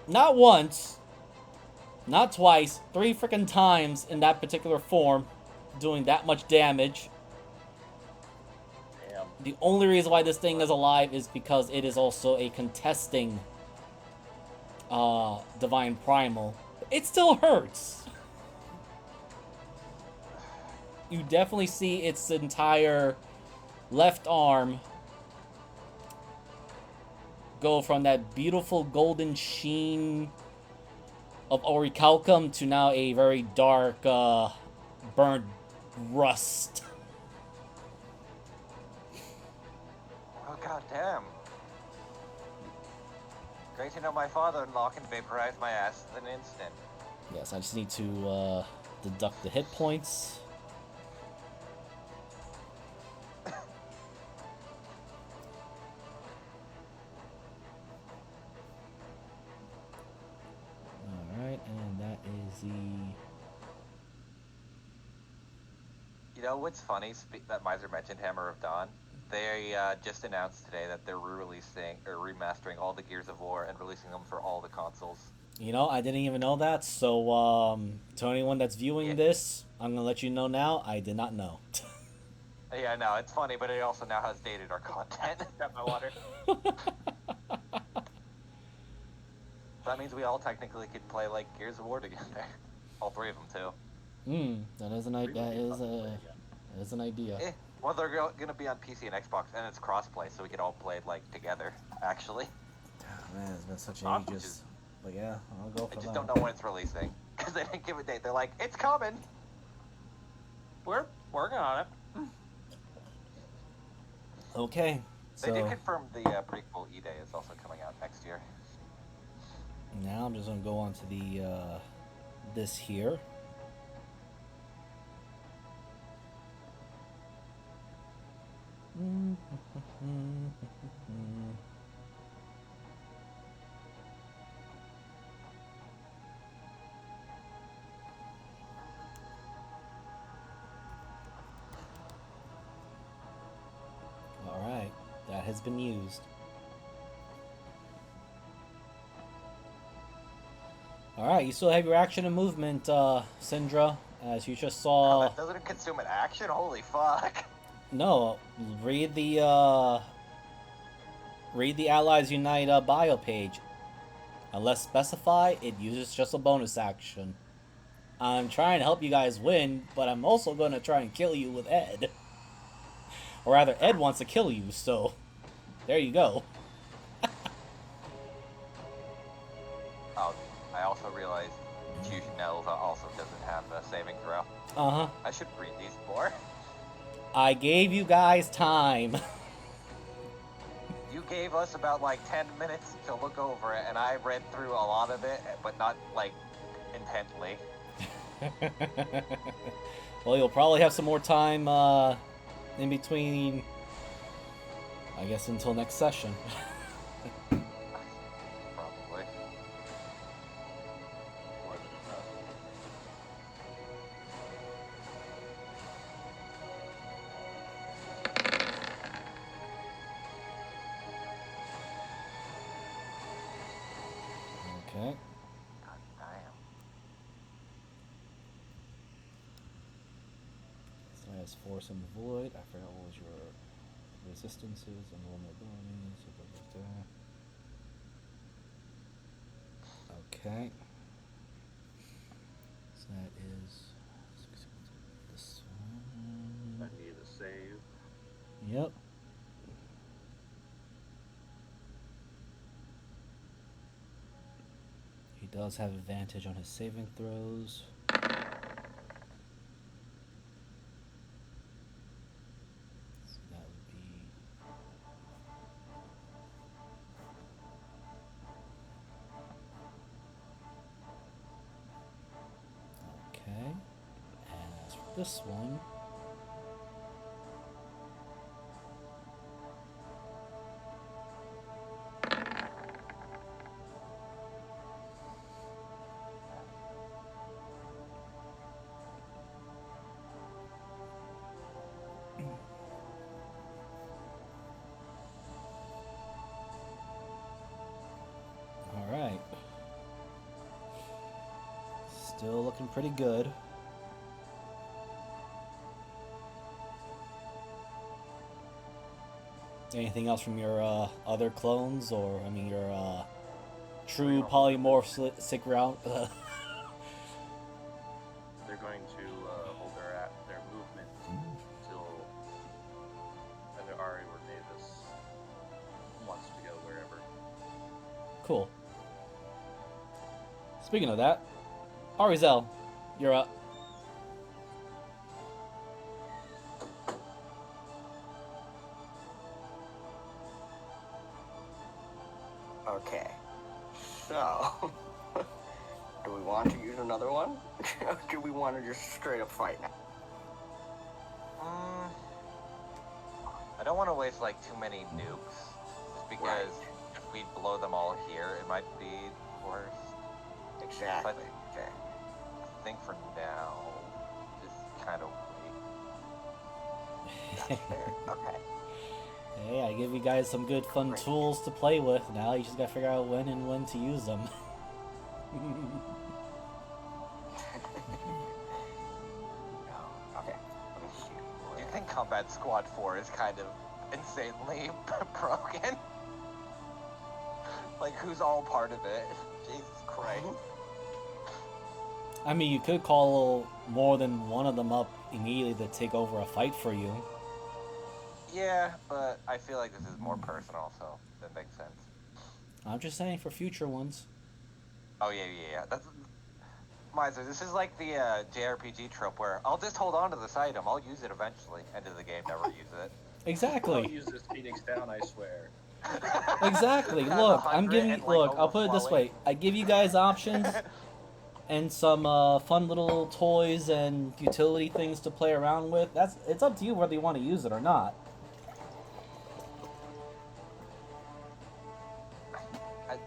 Not once, not twice, 3 freaking times in that particular form, doing that much damage.
Damn.
The only reason why this thing is alive is because it is also a contesting Divine Primal. It still hurts. You definitely see its entire left arm go from that beautiful golden sheen of orichalcum to now a very dark, burnt rust.
Oh, goddamn. Great to know my father-in-law can vaporize my ass in an instant.
Yes, I just need to deduct the hit points. Alright, and that is the...
You know what's funny that Miser mentioned Hammer of Dawn? They just announced today that they're re-releasing or remastering all the Gears of War and releasing them for all the consoles.
You know, I didn't even know that, so to anyone that's viewing this, I'm gonna let you know now, I did not know.
Yeah, no, it's funny, but it also now has dated our content.
Got my water.
So that means we all technically could play like Gears of War together. All three of them too.
That is an idea. That is an idea.
Well, they're gonna be on PC and Xbox, and it's crossplay, so we could all play it like together. Actually,
Man, it's been such
Awesome.
ages. But yeah, I'll go for
I
that.
just don't know when it's releasing because they didn't give a date. They're like, it's coming.
We're working on it.
Okay,
They did
so
confirm the prequel E-Day is also coming out next year.
now I'm just gonna go on to the this here. Alright, that has been used. Alright, you still have your action and movement, Syndra, as you just saw.
Oh, that doesn't consume an action? Holy fuck.
No, read the Allies Unite bio page. Unless specified, it uses just a bonus action. I'm trying to help you guys win, but I'm also going to try and kill you with Ed. Or rather, Ed wants to kill you, so there you go.
Oh, I also realized Fusion Nells also doesn't have a saving throw.
Uh-huh.
I should read these more.
I gave you guys time.
You gave us about like 10 minutes to look over it, and I read through a lot of it, but not like intently.
Well, you'll probably have some more time in between, I guess, until next session.
Probably.
More than enough.
Okay.
God damn.
So that's Force and Void. I forgot what was your resistances and vulnerabilities. Okay. So that is this
I
one.
need a save.
Yep. He does have advantage on his saving throws. So that would be okay. And as for this one, alright. Still looking pretty good. Anything else from your other clones, or I mean your true polymorphic round?
They're going to hold their movement until either Ari or Mavis wants to go wherever.
Cool. Speaking of that, Arizel, you're up.
Okay. So, do we want to use another one? Or do we want to just straight up fight now?
I don't want to waste like too many nukes, just because if we blow them all here, it might be worse.
Exactly. Okay.
I think for now, just kind of wait.
Fair. Okay.
Hey, I give you guys some good fun tools to play with. Now you just gotta figure out when and when to use them.
Okay. Let me see.
Do you think Combat Squad 4 is kind of insanely broken? Like, who's all part of it? Jesus Christ.
I mean, you could call more than one of them up immediately to take over a fight for you.
Yeah, but I feel like this is more personal, so that makes sense.
I'm just saying for future ones.
Oh, yeah. That's... Miser, this is like the JRPG trope where I'll just hold on to this item, I'll use it eventually. End of the game, never use it.
I'll
Exactly.
use this Phoenix down, I swear.
Exactly.
Got
Look,
100
I'm giving.
and, like,
Look, I'll put it this way:
overflowing.
I give you guys options and some fun little toys and utility things to play around with. It's up to you whether you want to use it or not.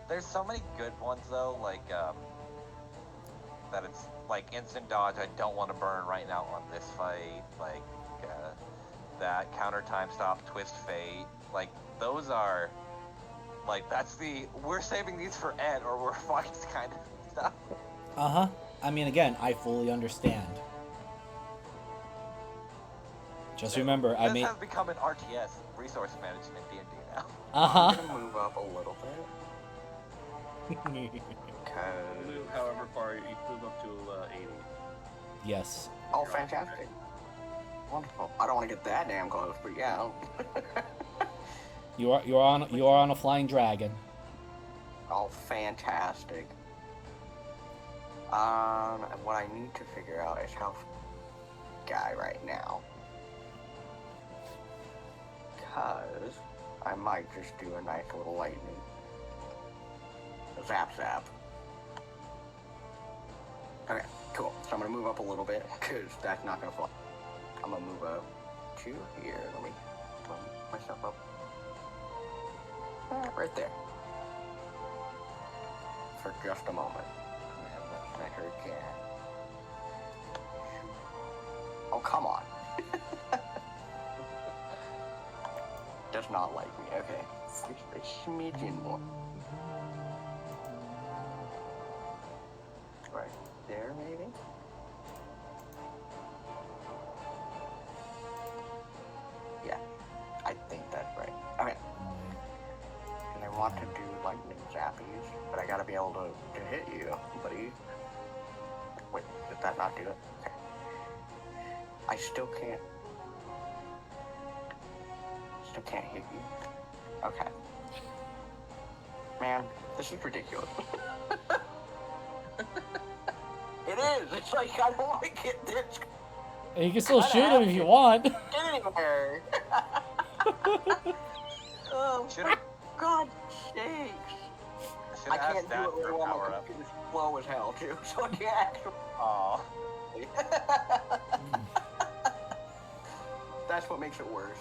There's so many good ones though, like that it's like instant dodge. I don't want to burn right now on this fight. Like that counter time stop, twist fate. Like those are like that's the we're saving these for Ed or we're fights kind of stuff.
I mean, again, I fully understand. Just remember, I
This
mean,
has become an RTS resource management D&D now.
I'm gonna move up a little bit.
Move however far you move up to 80.
Yes.
Oh, fantastic. Wonderful. I don't want to get that damn close, but yeah.
You are on a flying dragon.
Oh, fantastic. And what I need to figure out is how guy right now. Because I might just do a nice little lightning. Zap zap. Okay, cool. So I'm gonna move up a little bit, because that's not gonna fly. I'm gonna move up to here. Let me put myself up. Right there. For just a moment. And that's not her cat. Oh, come on. Does not like me. Okay. Just a smidgen more. Right there, maybe? Yeah, I think that's right. Okay. And I want to do lightning zappies, but I gotta be able to hit you, buddy. Wait, did that not do it? Okay. I still can't hit you. Okay. Man, this is ridiculous. It is. It's like I don't want to get this.
And you can still shoot him if you want.
Get anywhere. Oh,
Should've-
God sakes.
Should
I
ask
can't do
that
it
for
while
power
my
up.
computer's slow as hell, too, so I can't
Aw.
actually. That's what makes it worse.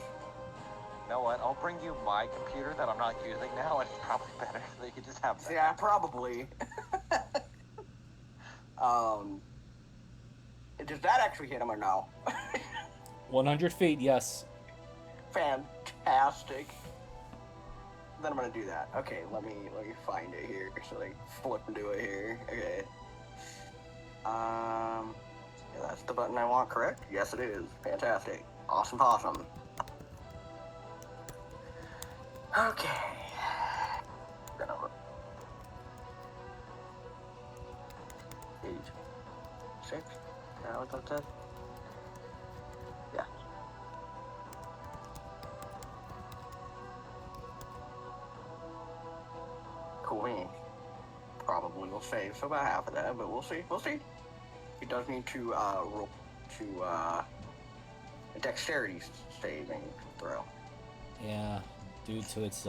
You know what? I'll bring you my computer that I'm not using now, and it's probably better so you can just have that.
Yeah, probably. Does that actually hit him or no?
100 feet, yes.
Fantastic. Then I'm gonna do that. Okay, let me find it here. So like flip and do it here. Okay. Yeah, that's the button I want, correct? Yes, it is. Fantastic. Awesome possum. Okay. Gonna look. 6. Now it's up to. Yeah. Cool. Probably will save so about half of that, but we'll see. We'll see. He does need to roll to a dexterity saving throw.
Yeah, due to its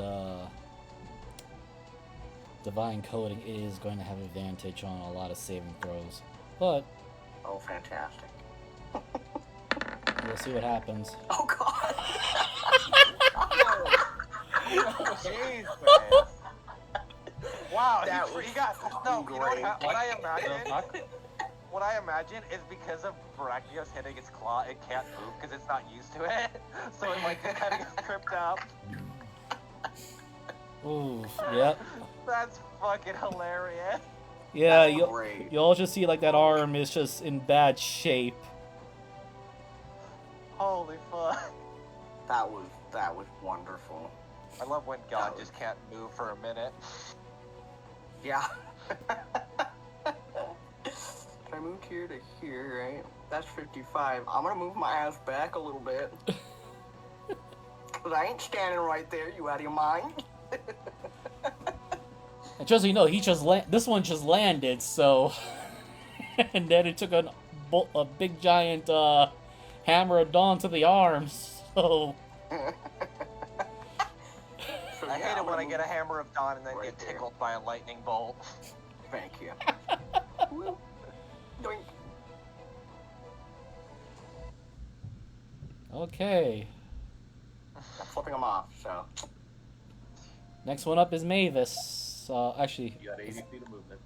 divine coding, it is going to have advantage on a lot of saving throws. But
Oh, fantastic.
we'll see what happens.
Oh God.
Jeez, man. Wow,
That
he
was
got no. You know
great.
what I imagine? What I imagine is because of Brachio's hitting its claw, it can't move because it's not used to it. So it like kind of gets tripped up.
Ooh, yep.
That's fucking hilarious.
Yeah,
That's great.
you'll just see like that arm is just in bad shape.
Holy fuck.
That was wonderful.
I love when God just can't move for a minute.
Yeah. I moved here to here, right? That's 55. I'm gonna move my ass back a little bit. Cause I ain't standing right there. You out of your mind?
And just so you know, this one just landed, so and then it took a big giant hammer of dawn to the arms. So
So,
I
yeah,
hate it
I'm
when I
gonna
get a
move
hammer of dawn and then
right
get
there.
tickled by a lightning bolt.
Thank you. Woo. Doink.
okay.
I'm flipping them off. So
Next one up is Mavis. Actually,
You got 80 feet of movement.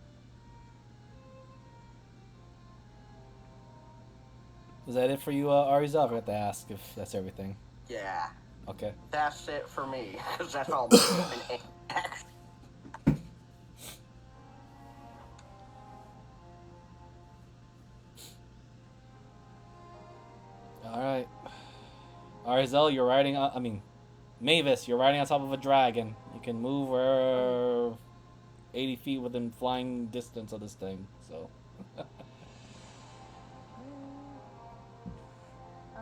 is that it for you, Arizal? I forgot to ask if that's everything.
yeah,
Okay.
that's it for me. Cause that's all movement and action.
All right. Arizal, you're riding. Mavis, you're riding on top of a dragon. You can move 80 feet within flying distance of this thing. So.
I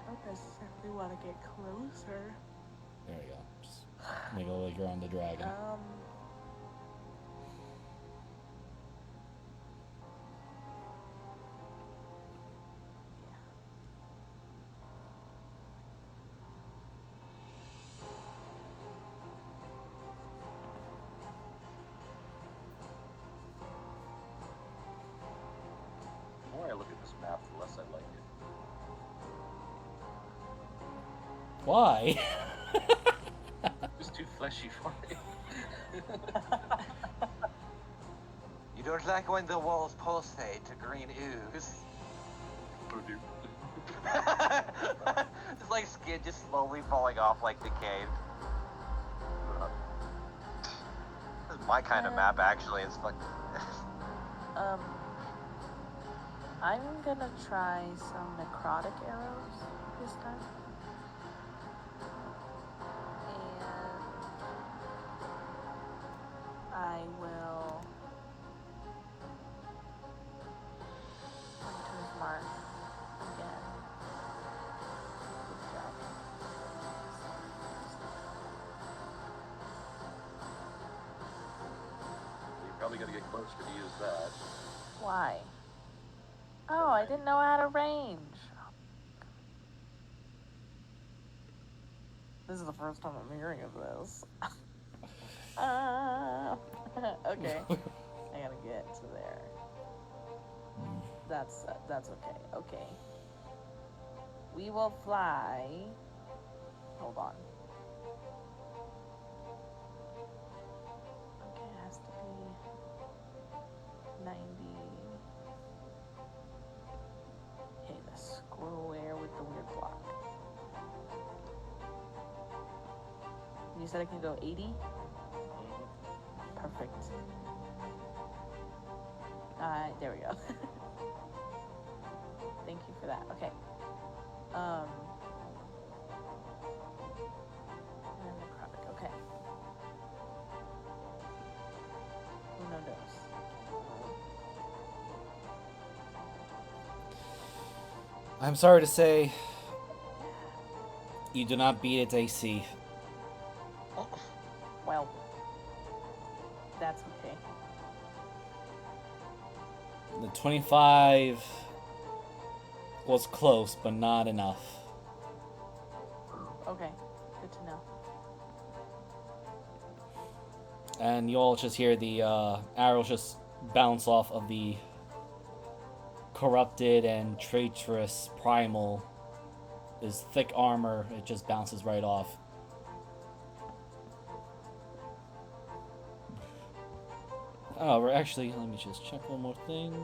don't necessarily want to get closer.
There you go. Just make it look like you're on the dragon.
The more I look at this map, the less I like it.
Why?
It's too fleshy for me.
You don't like when the walls pulsate to green ooze. It's like skin just slowly falling off like decayed. This is my kind of map, actually. It's fucking.
I'm gonna try some necrotic arrows this time. And I will point to his mark again. Good job.
You probably got to get closer to use that.
Why? Oh, I didn't know I had a range. This is the first time I'm hearing of this. Okay. I gotta get to there. That's okay. Okay. We will fly. Hold on. Okay, it has to be 90. Okay, the square with the weird block. You said I can go 80? Perfect. There we go. Thank you for that. Okay.
I'm sorry to say, you do not beat its AC.
Well, that's okay.
The 25 was close, but not enough.
Okay, good to know.
And you all just hear the arrows just bounce off of the corrupted and traitorous primal. His thick armor, it just bounces right off. Oh, we're actually, let me just check one more thing.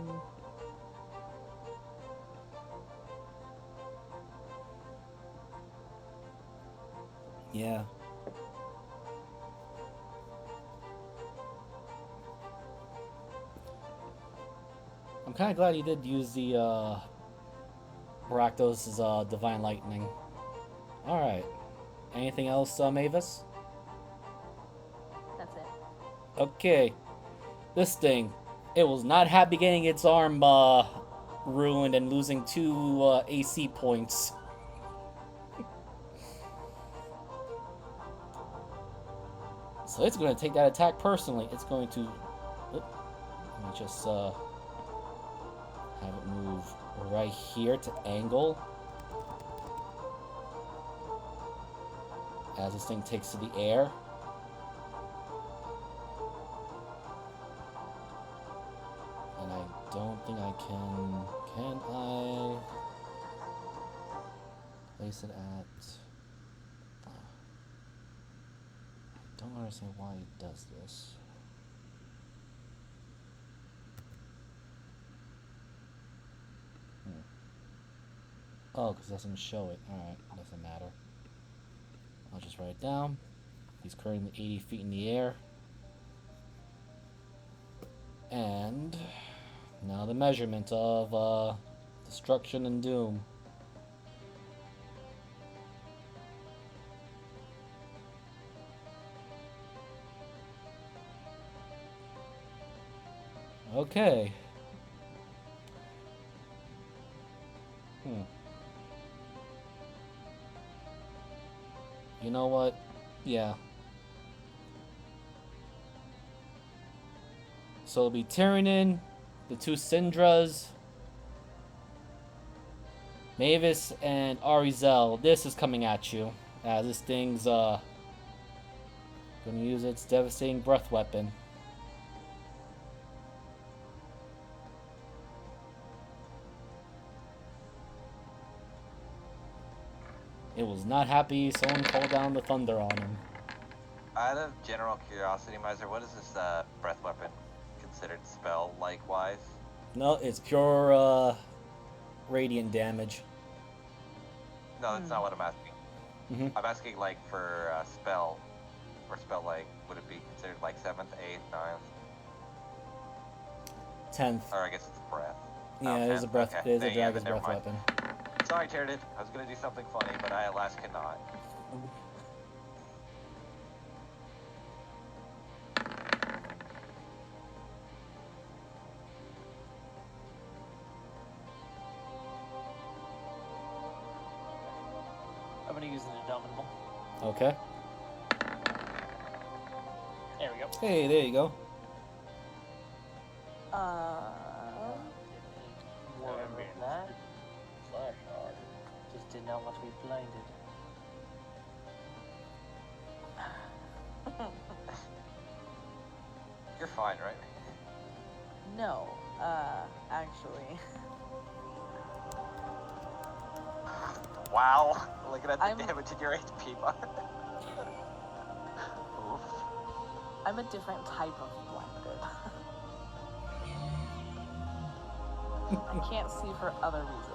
Yeah. I'm kind of glad he did use the Rakdos' Divine Lightning. Alright. Anything else, Mavis?
That's it.
Okay. This thing, it was not happy getting its arm ruined and losing 2 AC points. So it's going to take that attack personally. It's going to... Let me just have it move right here to angle. As this thing takes to the air. And I don't think I can... Can I... place it at... I don't understand why he does this. Oh, because it doesn't show it. Alright, doesn't matter. I'll just write it down. He's currently 80 feet in the air. And now the measurement of destruction and doom. Okay. You know what? Yeah. So it'll be Tyrannin, the 2 Syndras, Mavis, and Arizel. This is coming at you. This thing's gonna use its devastating breath weapon. It was not happy someone called down the thunder on him.
Out of general curiosity, Miser, what is this breath weapon considered spell likewise?
No, it's pure radiant damage.
No, that's not what I'm asking.
Mhm.
I'm asking like for spell, or spell like, would it be considered like 7th, 8th, 9th?
10th.
Or I guess it's breath.
Yeah, it is a
10th.
breath.
Okay.
It is a
Then, yeah,
dragon's
then
breath
never mind.
weapon.
Sorry, Tyrannin. I was gonna do something funny, but I alas cannot.
I'm gonna use an Indomitable.
Okay.
There we go.
Hey, there you go.
More
I
of
mean,
that.
Slash hard.
Just did not want to be blinded.
You're fine, right?
No, actually.
Wow. Looking at the
I'm-
damage in your HP bar. Oof.
I'm a different type of blinded. I can't see for other reasons.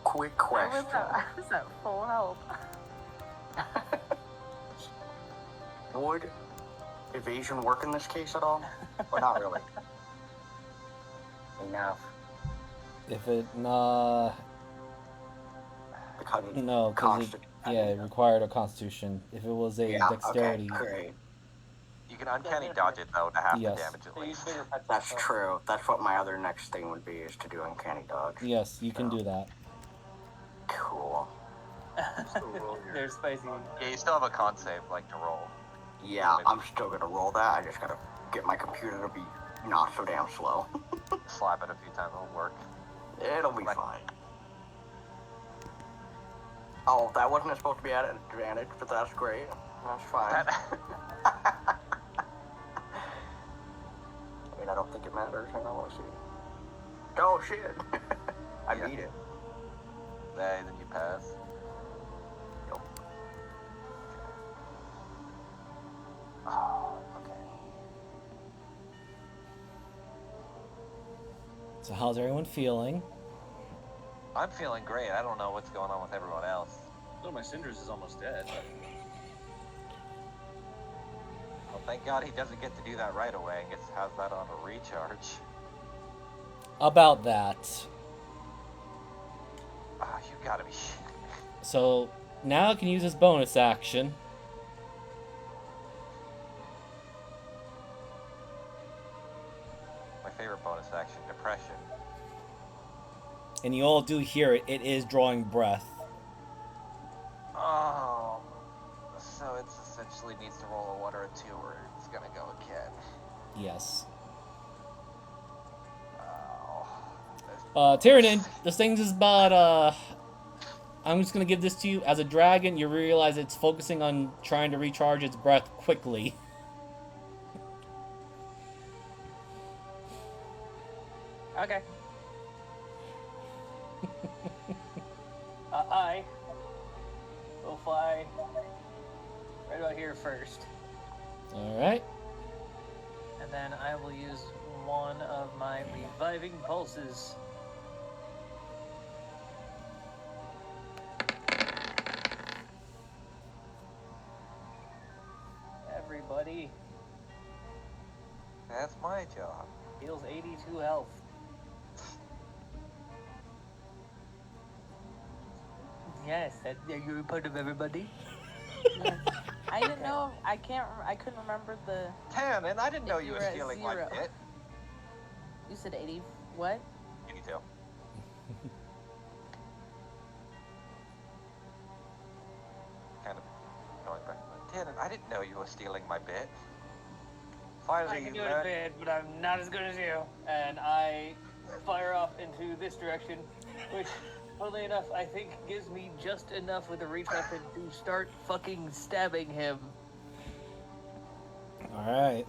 Quick
I
question.
was at full health.
Would evasion work in this case at all? Or not really? Enough.
If it
Because it's
no, because
constant.
Yeah, it required a Constitution. If it was a
Yeah,
Dexterity,
okay, great.
You can uncanny dodge it though to half
Yes.
the damage at
They use
least.
bigger pencils.
That's
so-
true. That's what my other next thing would be, is to do uncanny dodge.
yes, you can do that.
Cool.
They're spicy.
Yeah, you still have a con save like to roll.
Yeah, I'm still gonna roll that. I just gotta get my computer to be not so damn slow.
Slap it a few times, it'll work.
It'll be fine. Oh, that wasn't supposed to be at an advantage, but that's great. That's fine. I mean, I don't think it matters. Hang on, let's see. Oh, shit. I
Yeah.
beat it.
Then you pass.
Yup.
Oh, okay.
So how's everyone feeling?
I'm feeling great. I don't know what's going on with everyone else.
No, my Cinders is almost dead.
Well, thank God he doesn't get to do that right away and has that on a recharge.
About that.
Ah, you gotta be shitting me.
So now I can use his bonus action.
My favorite bonus action, depression.
And you all do hear it. It is drawing breath.
Oh, so it's essentially needs to roll a 1 or a 2 or it's gonna go again.
Yes.
Oh.
Tyranid, this thing's is about, I'm just gonna give this to you. As a dragon, you realize it's focusing on trying to recharge its breath quickly.
Okay. I will fly right about here first.
Alright.
And then I will use one of my reviving pulses. Everybody
That's my job.
heals 82 health. Yes, you're a part of everybody.
Yes. I didn't know. I couldn't remember the.
Tan, and I didn't know you were
You're at
stealing my
0.
bit.
You said 80. What?
82. Kind of going back. Tan, and I didn't know you were stealing my bit.
I
Finally,
can
you
do it a
learned.
bit, but I'm not as good as you. And I fire off into this direction, which, funnily enough, I think gives me just enough with a reach weapon to start fucking stabbing him.
Alright.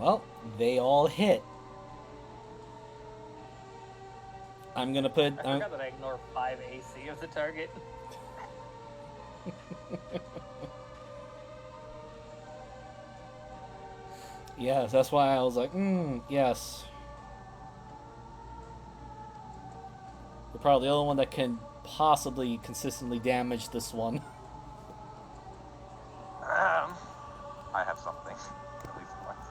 Well, they all hit. I'm gonna put.
I forgot that I ignore 5 AC of the target.
Yes, that's why I was like, yes. You're probably the only one that can possibly consistently damage this one.
I have something. At least once.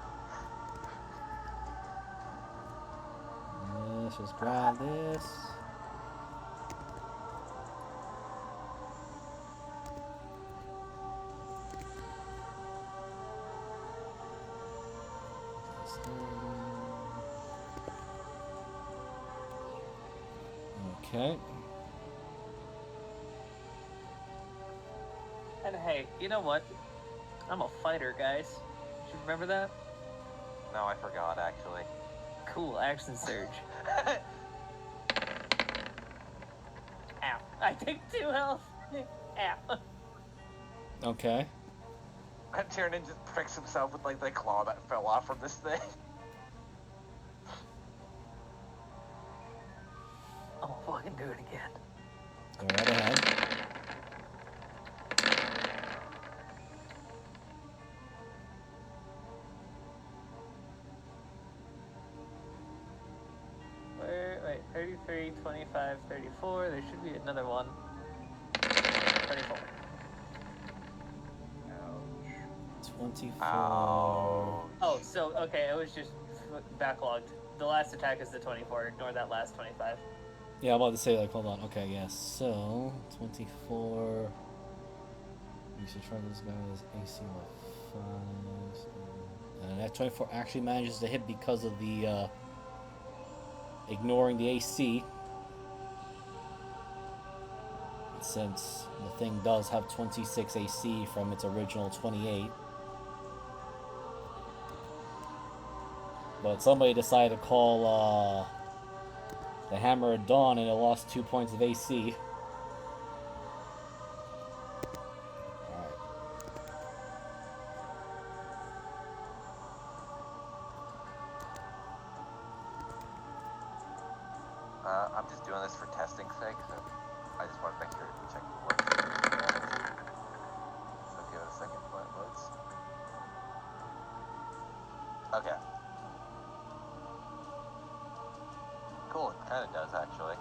Let's just grab this. Okay.
And hey, you know what? I'm a fighter, guys. Did you remember that?
No, I forgot actually.
Cool, action surge. Ow. I take 2 health. Ow.
Okay.
And Tyranid just pricks himself with like the claw that fell off from this thing.
I'm gonna fucking do it again.
Go right ahead.
Wait, 33, 25, 34. There should be another one. 24.
Ouch.
24.
Ouch.
Oh, so, okay, it was just backlogged. The last attack is the 24. Ignore that last 25.
Yeah, I'm about to say, like, hold on. Okay, yes. So, 24. We should try this guy's AC with 5. And that 24 actually manages to hit because of the, ignoring the AC. Since the thing does have 26 AC from its original 28. But somebody decided to call, the Hammer of Dawn, and it lost 2 points of AC. Alright.
I'm just doing this for testing's sake, so I just want to make sure to check the works. So give it a second while it loads. Okay. Cool, it kind of does actually.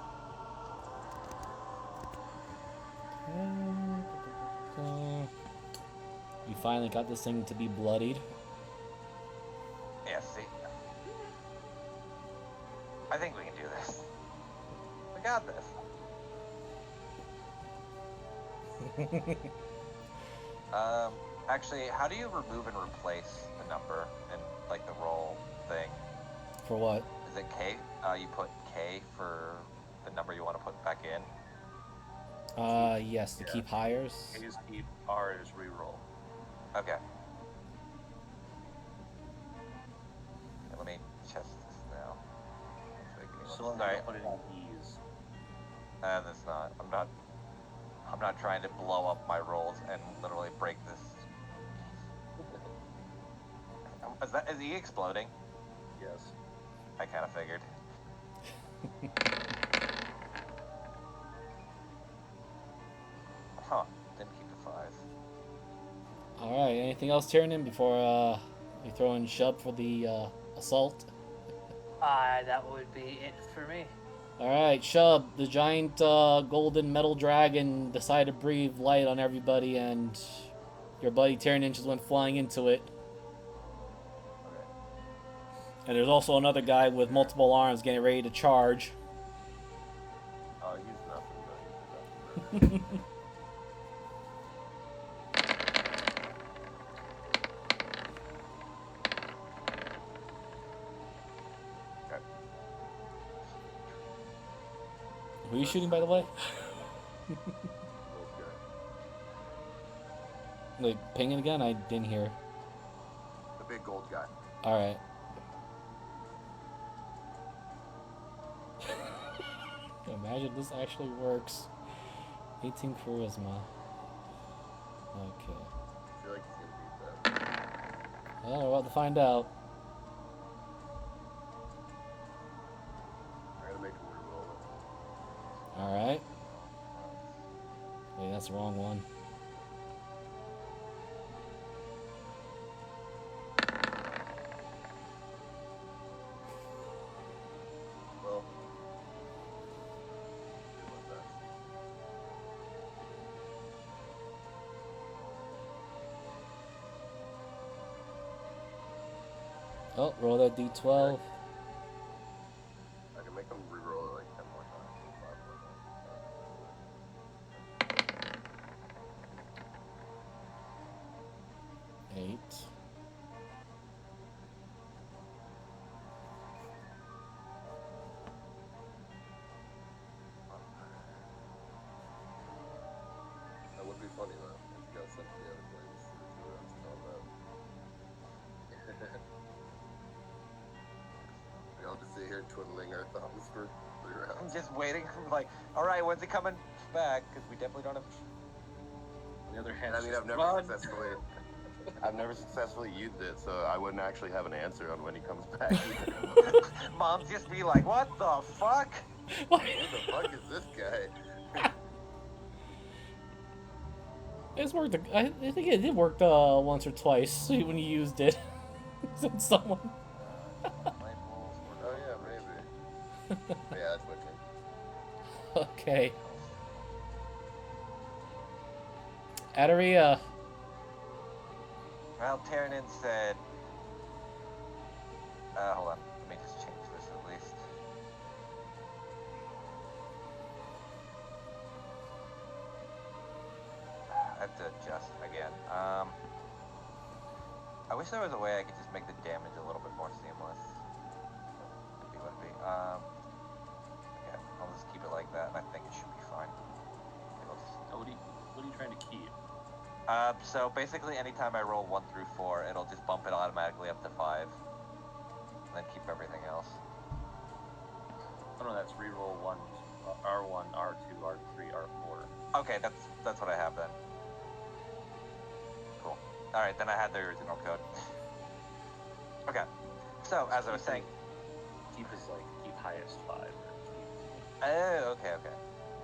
You finally got this thing to be bloodied.
Yeah, see. I think we can do this. We got this. Actually, how do you remove and replace the number in like the roll thing?
For what?
Is it K? You put K for the number you want to put back in.
Yes, to keep hires.
A's keep, R is reroll.
Okay. Let me test this now.
So I'm
Sorry.
gonna put it on E's.
That's not. I'm not trying to blow up my rolls and literally break this. Is he exploding?
Yes.
I kind of figured. Huh. Didn't keep the 5.
Alright, anything else, Tyrannon, before we throw in Shub for the assault?
That would be it for me.
Alright, Shub, the giant golden metal dragon decided to breathe light on everybody, and your buddy Tyrannon just went flying into it. And there's also another guy with multiple arms getting ready to charge.
Oh, he's nothing, though. He's nothing.
Who are you shooting, by the way?
Little guy.
Like, ping it again? I didn't hear.
The big gold guy.
Alright. Imagine this actually works. 18 charisma. Okay.
I feel like he's gonna beat that.
Well, we're about to find out.
I gotta make him reroll it.
Alright. Wait, that's the wrong one.
Well, do my best.
Oh, roll that d12.
I can make him reroll it like 10 more times. Or 5 more times.
8.
That would be funny though, if you got sent to the other place for 2 rounds of combat. We all just sit here twiddling our thumbs for 3
I'm
rounds.
just waiting for like, all right, when's it coming back? Because we definitely don't have.
On the other hand,
I mean, I've never successfully used it, so I wouldn't actually have an answer on when he comes back.
Mom's just be like, what the fuck?
Who the fuck is this guy?
It's worked. I think it did work once or twice when you used it. Since someone.
Oh yeah, maybe. Yeah, that's my turn.
Okay. Adaria.
Well, Tiernan said. Hold on. Let me just change this at least. I have to adjust again. I wish there was a way I could just make the damage a little bit more seamless. Would be. Yeah, I'll just keep it like that, and I think it should be fine. It'll just...
What are you trying to keep?
So basically, anytime I roll 1 through 4, it'll just bump it automatically up to 5, and then keep everything else.
Oh no, that's reroll one, R1, R2, R3, R4.
Okay, that's what I have then. Cool. All right, then I had the original code. Okay, so as I was saying,
keep is like keep highest 5. Or keep...
Oh, okay.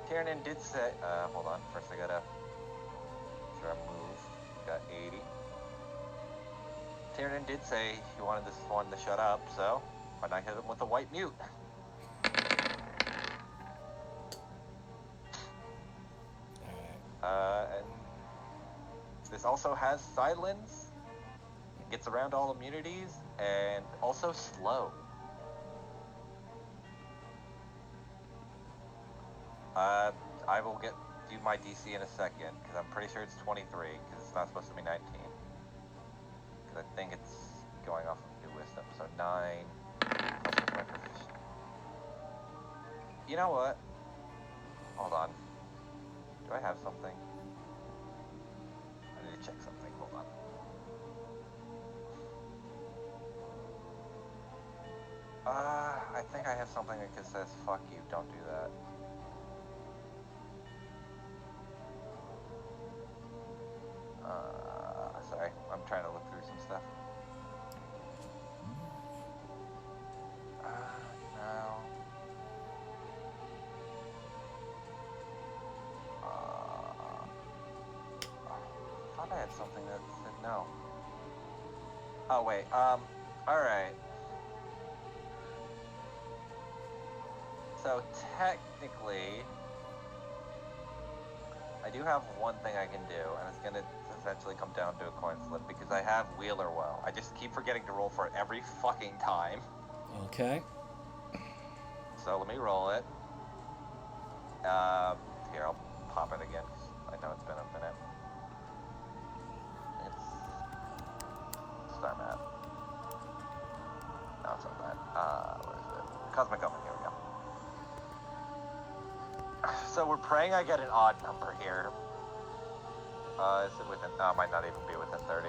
Tiernan did say. Hold on. First, I gotta. Sure, I moved. Got 80. Tiernan did say he wanted this one to shut up, so why not hit him with a white mute? And this also has silence, gets around all immunities, and also slow. I will do my DC in a second, because I'm pretty sure it's 23, because it's not supposed to be 19. Because I think it's going off of new wisdom, so 9 plus my proficiency. You know what? Hold on. Do I have something? I need to check something. Hold on. I think I have something that says, fuck you, don't do that. Sorry, I'm trying to look through some stuff. No. I thought I had something that said no. Oh, wait, alright. So, technically, I do have one thing I can do, and it's gonna essentially come down to a coin flip, because I have Wheel or Woe. I just keep forgetting to roll for it every fucking time.
Okay.
So let me roll it. Here, I'll pop it again, because I know it's been a minute. It's Star Map. No, it's not that. Where is it? Cosmic Omen, here we go. So we're praying I get an odd number here. Is it within... Oh, might not even be within 30.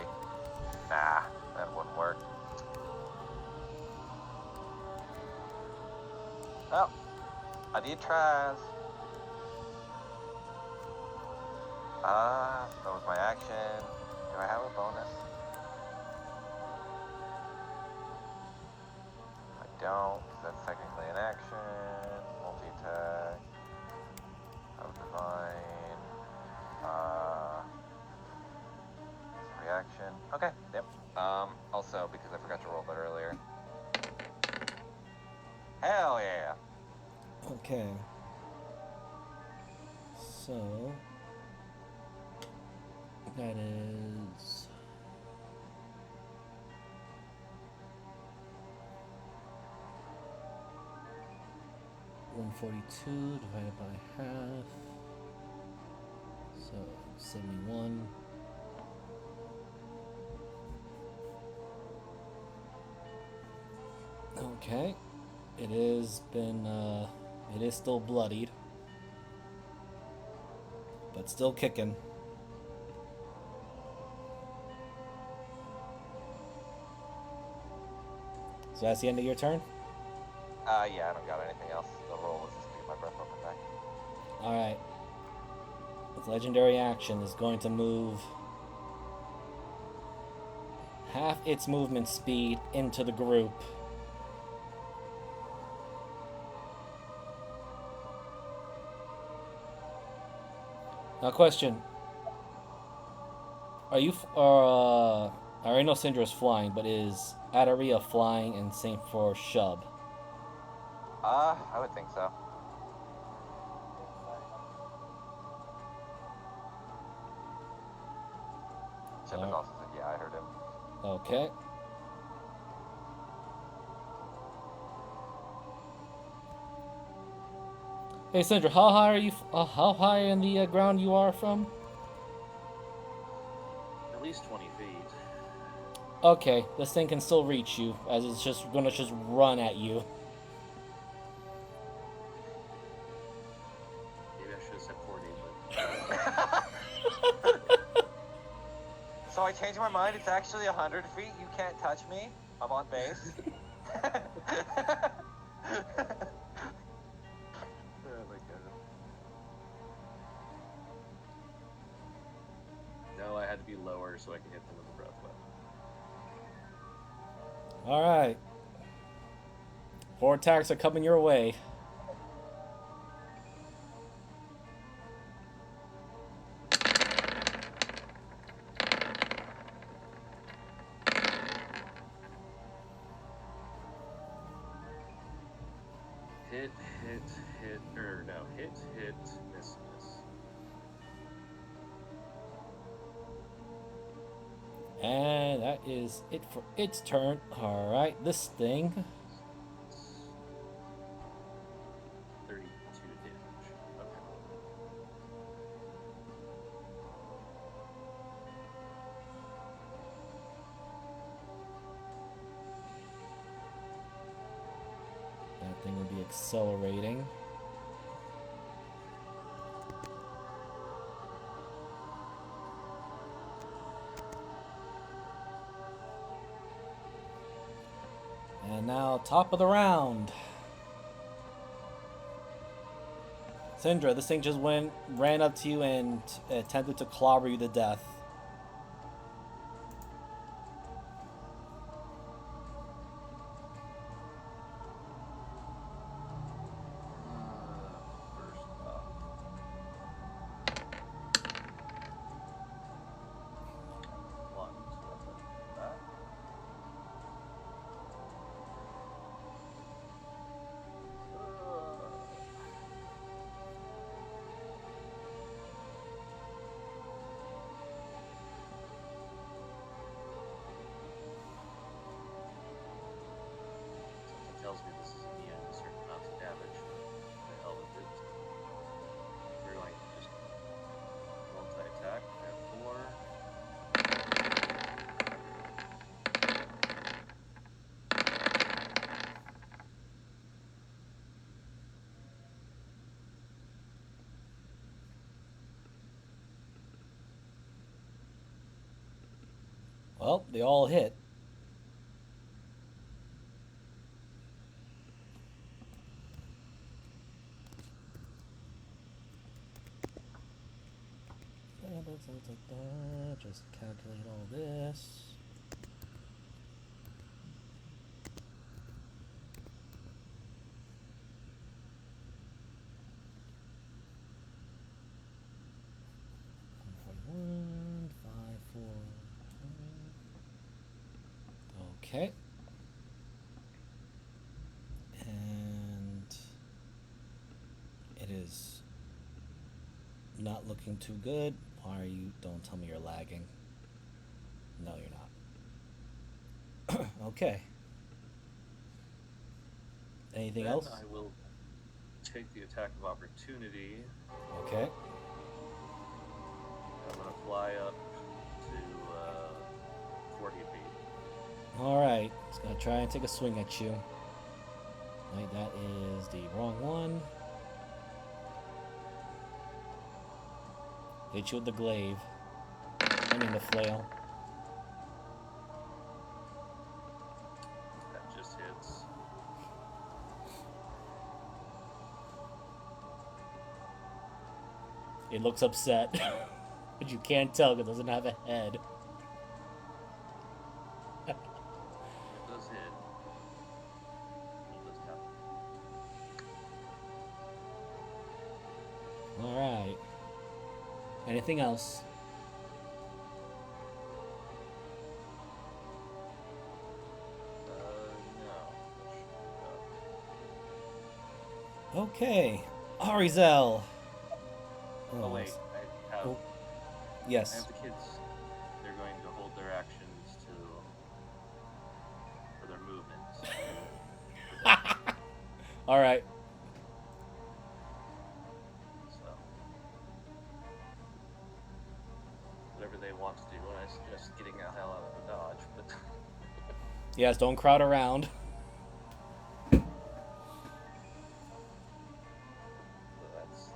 Nah, that wouldn't work. Well, I did tries. That was my action. Do I have a bonus? I don't, because that's technically an action. Multi-attack. Of Divine. Reaction. Okay, yep. Also, because I forgot to roll that earlier. Hell yeah!
Okay. So that is 142 divided by half. So 71. Okay. It is it is still bloodied, but still kicking. So that's the end of your turn?
Yeah, I don't got anything else. The roll was just to get my breath open back.
Alright. Its legendary action is going to move half its movement speed into the group. Now, question. Are you... I already know Syndra's flying, but is Adaria flying and same for Shub?
I would think so. Shepard
Alright.
also said, yeah, I heard him.
Okay. Hey Sandra, how high are you? How high in the ground you are from?
At least 20 feet.
Okay, this thing can still reach you, as it's just gonna just run at you.
Maybe I should have said 40, but
So I changed my mind. It's actually 100 feet. You can't touch me. I'm on base. Oh my god.
no, I had to be lower so I could hit them with a breath weapon.
Alright. 4 attacks are coming your way.
Hit, miss, miss.
And that is it for its turn. Alright, this thing.
32 damage. Okay.
That thing will be accelerating. And now, top of the round. Syndra, this thing just ran up to you and attempted to clobber you to death.
First up. One, so that. Something tells me this is immune to certain amounts of damage. The hell with it. We're going to just multi-attack. I have 4.
Well, they all hit. Just calculate all this. One, 5, 4. Okay. And it is not looking too good. Why are you? Don't tell me you're lagging. No, you're not. Okay. Anything
Then
else?
I will take the attack of opportunity.
Okay.
I'm going to fly up to 40 feet.
Alright. It's gonna try and take a swing at you. Right, that is the wrong one. Hit you with the glaive. I mean the flail.
That just hits.
It looks upset. But you can't tell because it doesn't have a head.
It does hit. It does count.
Alright. Anything else?
No.
Okay. Arizel.
Oh wait, I have,
Oh,
I
yes.
have the kids. They're going to hold their actions for their movements.
All right.
So, whatever they want to do, and I suggest getting the hell out of the dodge. But
Yes, don't crowd around.
so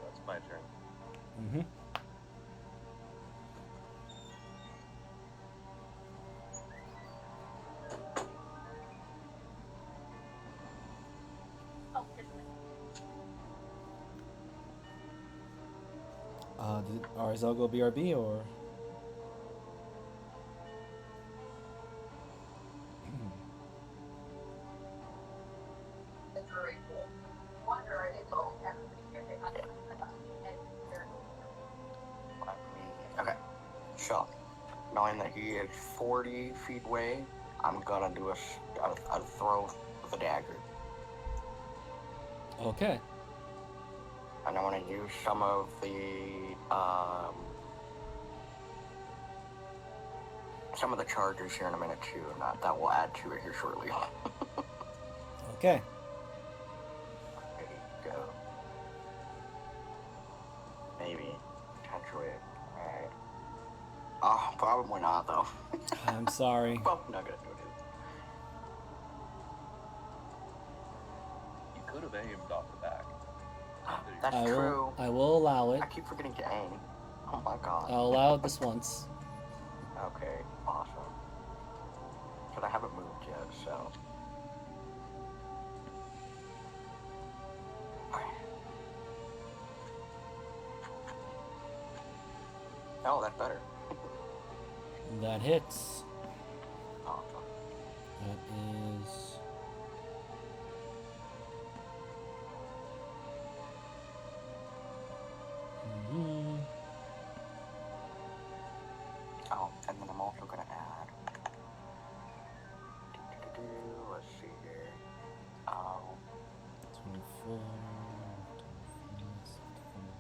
that's my turn.
Mm-hmm. Is that go BRB or?
Okay, so knowing that he is 40 feet away, I'm gonna do a throw with a dagger.
Okay.
And I want to use some of the chargers here in a minute too, and that will add to it here shortly.
Okay.
There you go. Maybe. Potentially. Alright. Oh, probably not though.
I'm sorry.
Probably not gonna do it.
You could have aimed off the back.
That's true.
I will allow it.
I keep forgetting to aim. Oh my god.
I'll allow it this once.
Okay, awesome. But I haven't moved yet, so. Oh, that's better.
That hits.
Awesome.
That is. Mm-hmm.
Oh, and then I'm also gonna add. Let's see here.
24.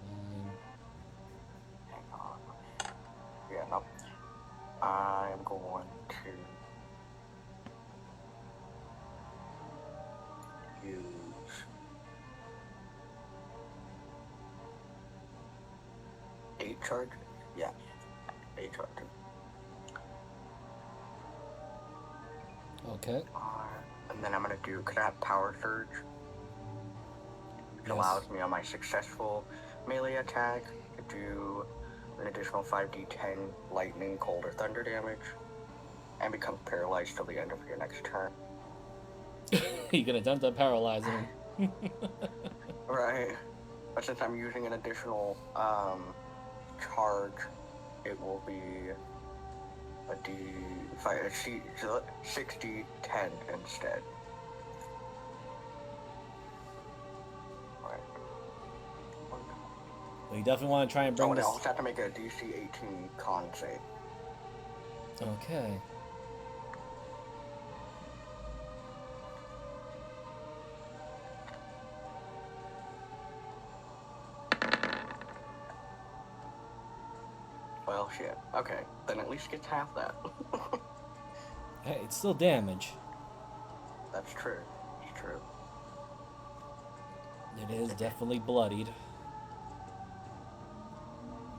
29.
Hang on. Yeah, no. I'm going to use 8 charges. Yeah, 8 charges.
Okay.
And then I'm gonna do. Could I have power surge? Which allows me on my successful melee attack to do an additional 5d10 lightning, cold, or thunder damage, and become paralyzed till the end of your next turn.
You can attempt to paralyze him.
Right. But since I'm using an additional charge, it will be a D10 instead. Right.
Well, you definitely want to try and bring
And I
this.
also have to make a DC 18 con save.
Okay.
Well, shit. Okay, then at least gets half that.
Hey, it's still damage.
That's true. It's true.
It is definitely bloodied.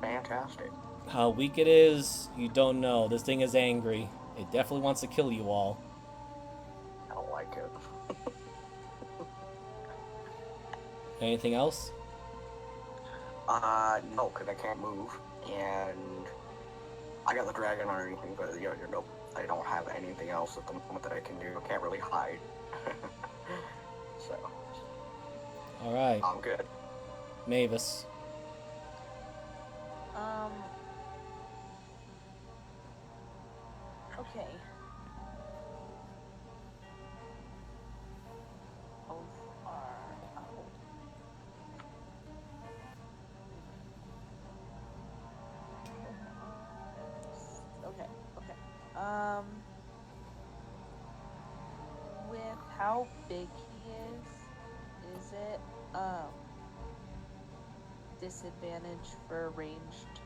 Fantastic.
How weak it is, you don't know. This thing is angry. It definitely wants to kill you all.
I don't like it.
Anything else?
No, because I can't move, and I got the dragon or anything, but nope. I don't have anything else at the moment that I can do. I can't really hide. So,
Alright.
I'm good.
Mavis.
Okay. Both are out. Okay, okay. With how big he is it, disadvantage for a ranged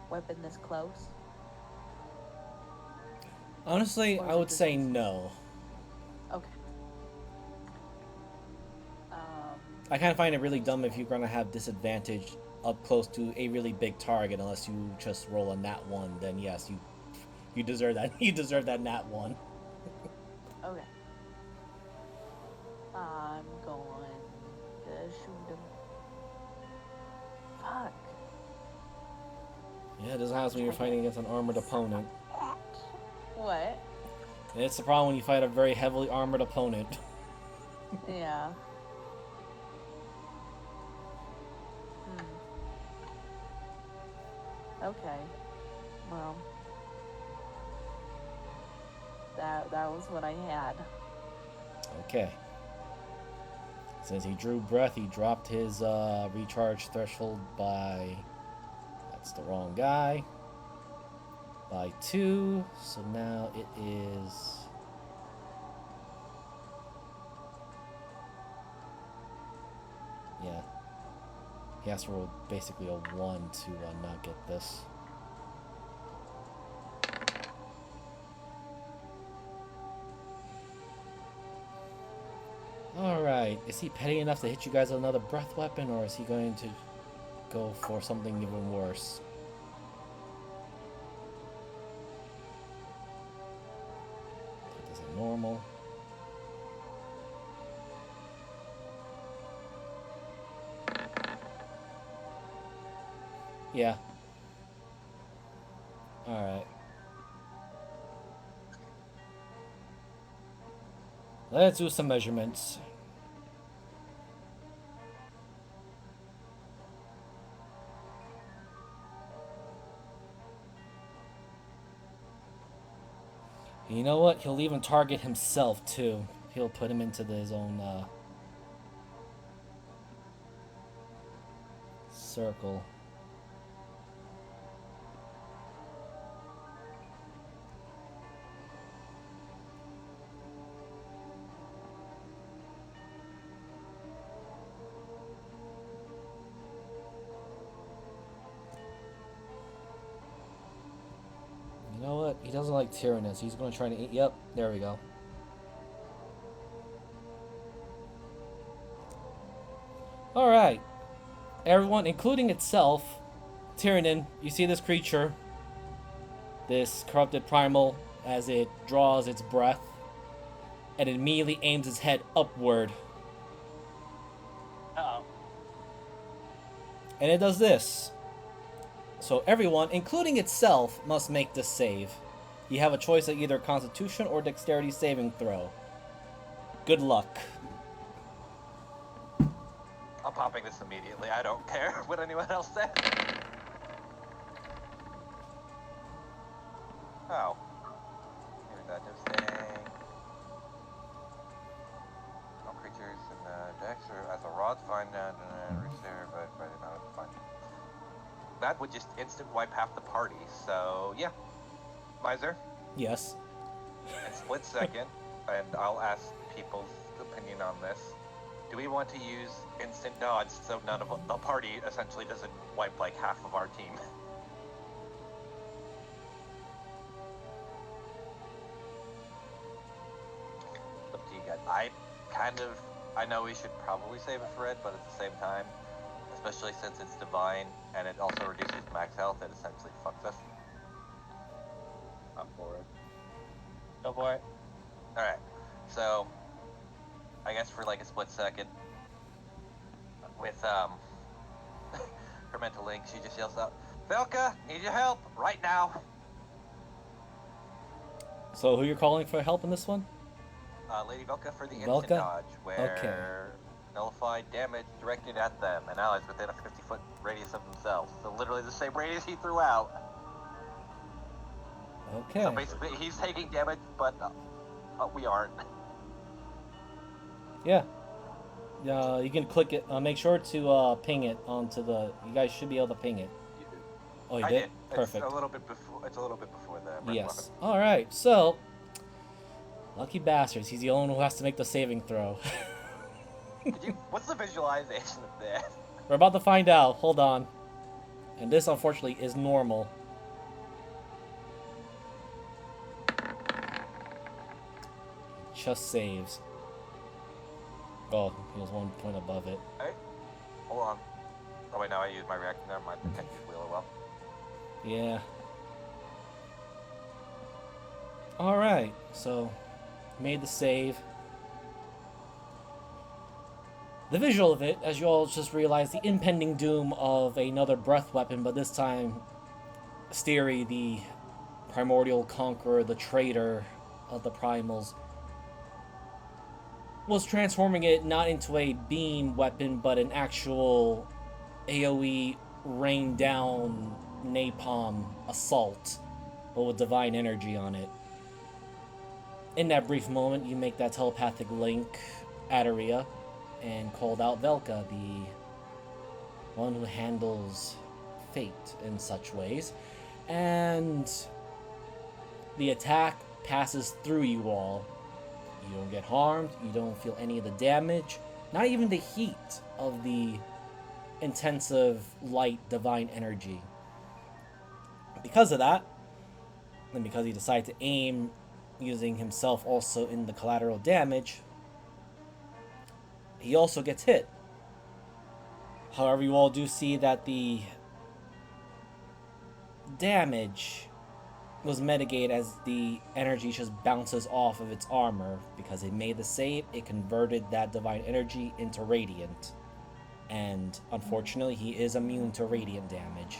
weapon this close?
Honestly,
Or
I
is it
would
just
say
AC?
no.
Okay.
I kind of find it really dumb if you're gonna have disadvantage up close to a really big target unless you just roll a nat one. Then yes, you deserve that. You deserve that nat one.
Okay. I'm going to shoot him. Fuck.
Yeah, it doesn't happen when you're fighting against an armored opponent.
What?
And it's the problem when you fight a very heavily armored opponent.
Yeah. Okay. Well, that was what I had.
Okay. Since he drew breath, he dropped his recharge threshold by... That's the wrong guy. By 2. So now it is... Yeah. He has to roll basically a 1 to not get this. Alright, is he petty enough to hit you guys with another breath weapon, or is he going to go for something even worse? This is normal. Yeah. Alright. Let's do some measurements. You know what? He'll even target himself, too. He'll put him into his own, circle. You know what? He doesn't like Tyrannus. He's going to try to eat. Yep, there we go. Alright. Everyone, including itself, Tyrannin, you see this creature, this corrupted primal, as it draws its breath, and it immediately aims its head upward.
Uh-oh.
And it does this. So everyone, including itself, must make this save. You have a choice of either Constitution or Dexterity saving throw. Good luck.
I'm popping this immediately. I don't care what anyone else says. Oh. Here's that thing. No creatures in the dex or as a rod fine reach there, but no, it's fine. That would just instant wipe half the party, so yeah. Miser,
Yes.
in split second, and I'll ask people's opinion on this. Do we want to use instant dodge so none of the party essentially doesn't wipe like half of our team? Up to you guys. I know we should probably save it for Ed, but at the same time, especially since it's divine and it also reduces max health, it essentially fucks us.
I'm for it.
Go for it.
Alright, so I guess for like a split second, with her mental link, she just yells out, Velka, need your help right now.
So who you're calling for help in this one?
Lady Velka for the instant
Velka?
dodge, where
Okay.
nullified damage directed at them and allies within a 50-foot radius of themselves. So literally the same radius he threw out.
Okay.
So basically he's taking damage, but we aren't.
Yeah. You can click it. Make sure to ping it onto the. You guys should be able to ping it.
You did.
Oh, you
I
did?
did.
Perfect.
It's a little bit before the breath
Yes.
weapon.
All right. So, lucky bastards. He's the only one who has to make the saving throw.
What's the visualization of this?
We're about to find out. Hold on. And this, unfortunately, is normal. just saves. Oh, he was 1 point above it.
Hey, hold on. Oh wait, no, I used my reaction. Never mind. I can't use wheel well.
Yeah. Alright, so made the save. The visual of it, as you all just realize, the impending doom of another breath weapon, but this time Styri, the primordial conqueror, the traitor of the primals, was transforming it not into a beam weapon, but an actual AoE rain down napalm assault, but with divine energy on it. In that brief moment, you make that telepathic link, Aderia, and called out Velka, the one who handles fate in such ways. And the attack passes through you all. You don't get harmed, you don't feel any of the damage, not even the heat of the intensive light divine energy. Because of that, and because he decided to aim using himself also in the collateral damage, he also gets hit. However, you all do see that the damage was mitigated as the energy just bounces off of its armor. Because it made the save, it converted that divine energy into radiant. And unfortunately, he is immune to radiant damage.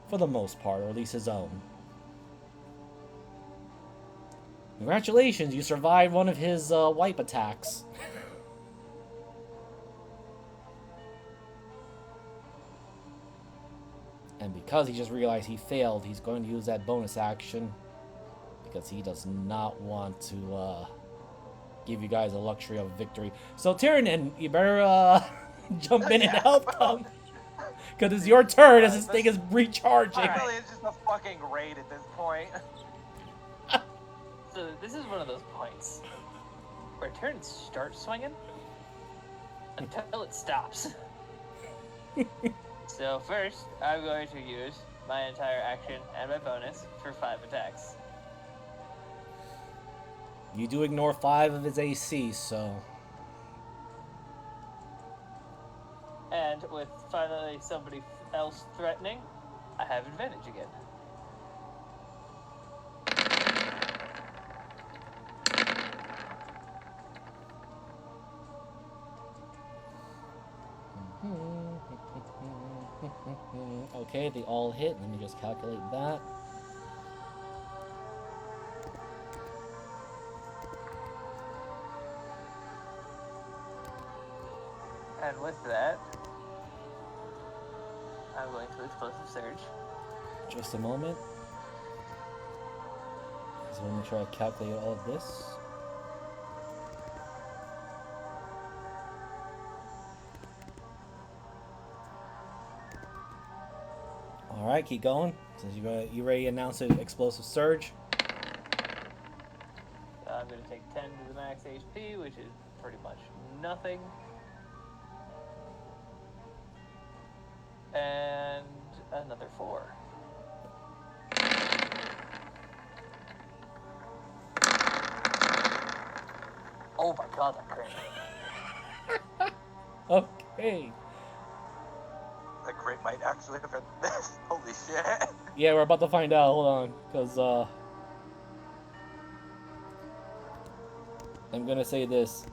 For the most part, or at least his own. Congratulations, you survived one of his wipe attacks. And because he just realized he failed, he's going to use that bonus action. Because he does not want to give you guys the luxury of victory. So Tyrannin, you better jump in and help him. Because it's your turn as this thing is recharging.
Really, it's just a fucking raid at this point.
So this is one of those points where turns start swinging until it stops. So first, I'm going to use my entire action and my bonus for 5 attacks.
You do ignore 5 of his AC, so...
And with finally somebody else threatening, I have advantage again.
Okay, they all hit. Let me just calculate that.
And with that, I'm going to explosive surge.
Just a moment. So let me try to calculate all of this. Alright, keep going. Since you ready to announce an explosive surge.
I'm going to take 10 to the max HP, which is pretty much nothing. And another 4. Oh my god, that crit.
Okay.
The crit might actually have hit this. Holy shit.
Yeah, we're about to find out. Hold on. Because, I'm gonna say this.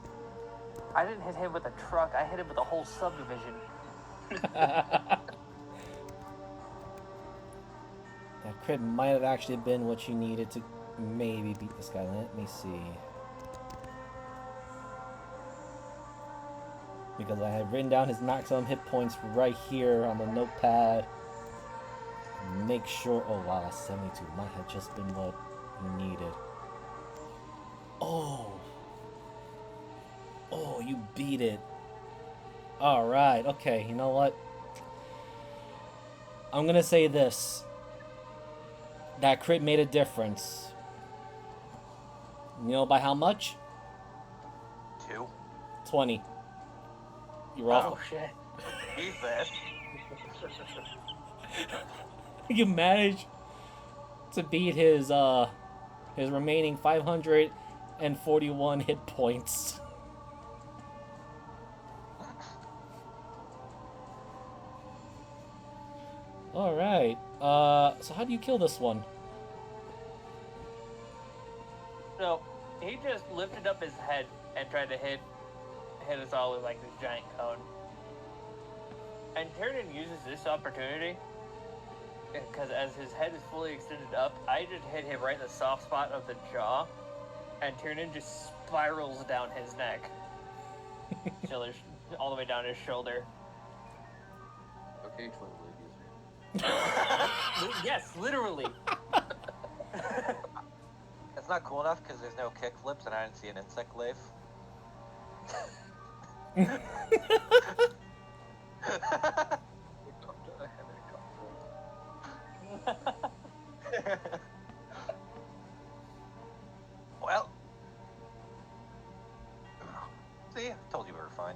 I didn't hit him with a truck, I hit him with a whole subdivision.
That crit might have actually been what you needed to maybe beat this guy. Let me see. Because I had written down his maximum hit points right here on the notepad. Make sure... Oh wow, that's 72. Might have just been what you needed. Oh! Oh, you beat it. Alright, okay, you know what? I'm gonna say this. That crit made a difference. You know by how much?
2.
20. You're off.
Oh shit.
Jesus.
You managed to beat his remaining 500 and 41 hit points. Alright. So how do you kill this one?
So he just lifted up his head and tried to hit us all with like this giant cone. And Tyrion uses this opportunity because as his head is fully extended up, I just hit him right in the soft spot of the jaw, and Tyrion just spirals down his neck, all the way down his shoulder.
Okay, twin blade user.
Yes, literally.
It's not cool enough because there's no kick flips and I didn't see an insect glaive. Well, see, I told you we were fine.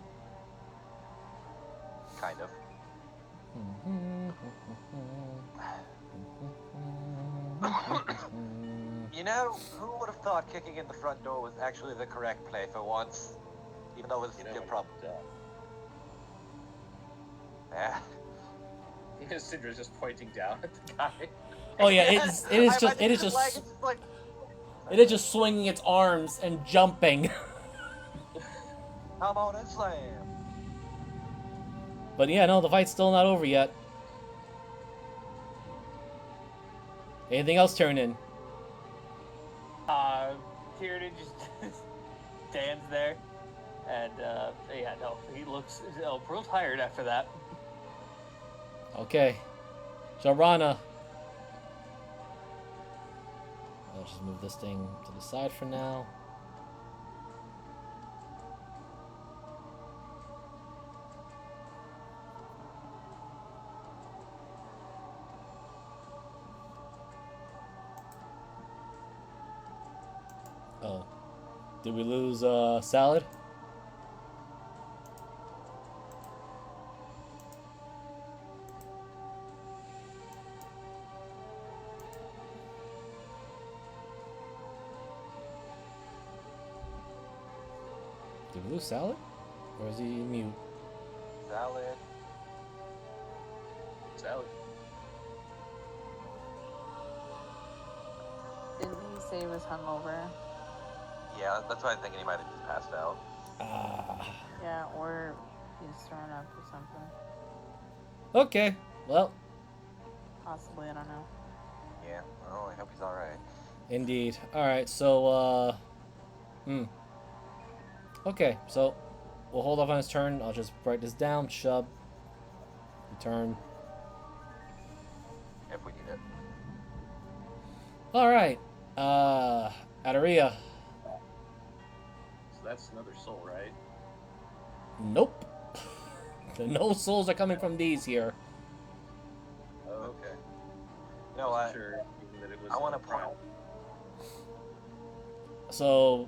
Kind of. You know, who would have thought kicking in the front door was actually the correct play for once? Even though it was still probably... Yeah.
Cinder's just pointing down at the guy.
Oh yeah, it is just swinging its arms and jumping.
Come on and slam.
But yeah, no, the fight's still not over yet. Anything else turn in?
Tyrion just stands there, and yeah, no, he looks real tired after that.
Okay. Sharana. I'll just move this thing to the side for now. Oh. Did we lose Salad? Did we lose Salad? Or is he mute?
Salad.
Salad.
Didn't he say he was hungover?
Yeah, that's why I'm thinking he might have just passed out.
Yeah, or he's thrown up or something.
Okay. Well,
Possibly, I don't know.
Yeah, well, I hope he's alright.
indeed. Alright, so, Okay, so we'll hold off on his turn. I'll just write this down. Shub. Return.
If we need it.
Alright. Adaria.
So that's another soul, right?
Nope. No souls are coming from these here.
Oh,
Okay. No,
wasn't sure even that it was
I want to
proud.
point.
So,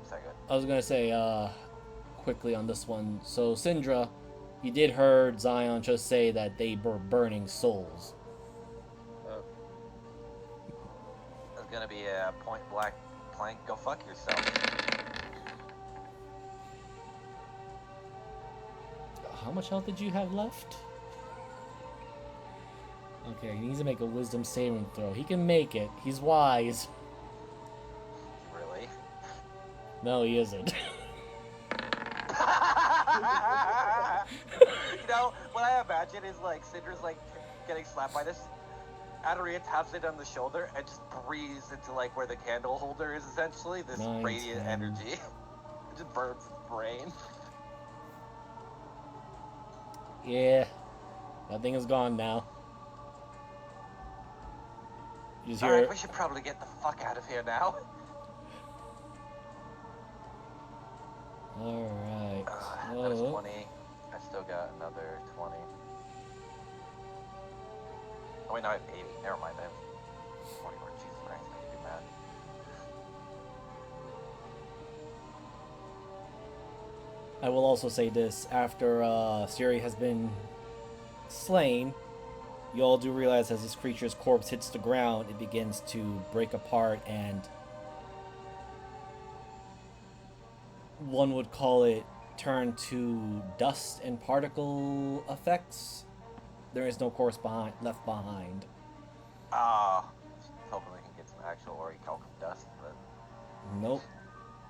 Second.
I was gonna say, quickly on this one. So, Syndra, you did heard Zion just say that they were burning souls.
There's gonna be a point blank plank. Go fuck yourself.
How much health did you have left? Okay, he needs to make a wisdom saving throw. He can make it. He's wise.
Really?
No, he isn't.
You know, what I imagine is like Cinder's like getting slapped by this. Adaria taps it on the shoulder and just breathes into like where the candle holder is essentially. This
9,
radiant
10.
energy. It just burns his brain.
Yeah. That thing is gone now. You just hear
Alright, we should probably get the fuck out of here now.
Alright.
That was 20. I still got another 20. Oh wait, no, I have 80. Never mind, I have 40 more. Jesus Christ, I can do math.
I will also say this. After Siri has been slain, you all do realize as this creature's corpse hits the ground, it begins to break apart and one would call it, turn to dust and particle effects. There is no course left behind.
Hoping we can get some actual orichalcum dust, but
Nope.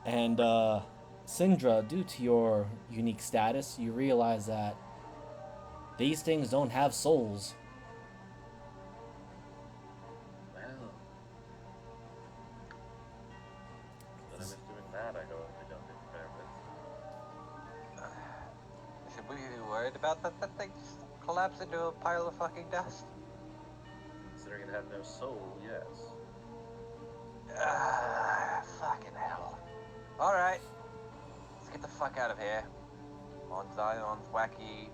And Syndra, due to your unique status, you realize that these things don't have souls.
Well, but I miss doing that. I hope I don't experiment.
should we be worried about that thing just collapse into a pile of fucking dust?
Considering it had no soul, yes.
Fucking hell. Alright. Let's get the fuck out of here. On Zion's wacky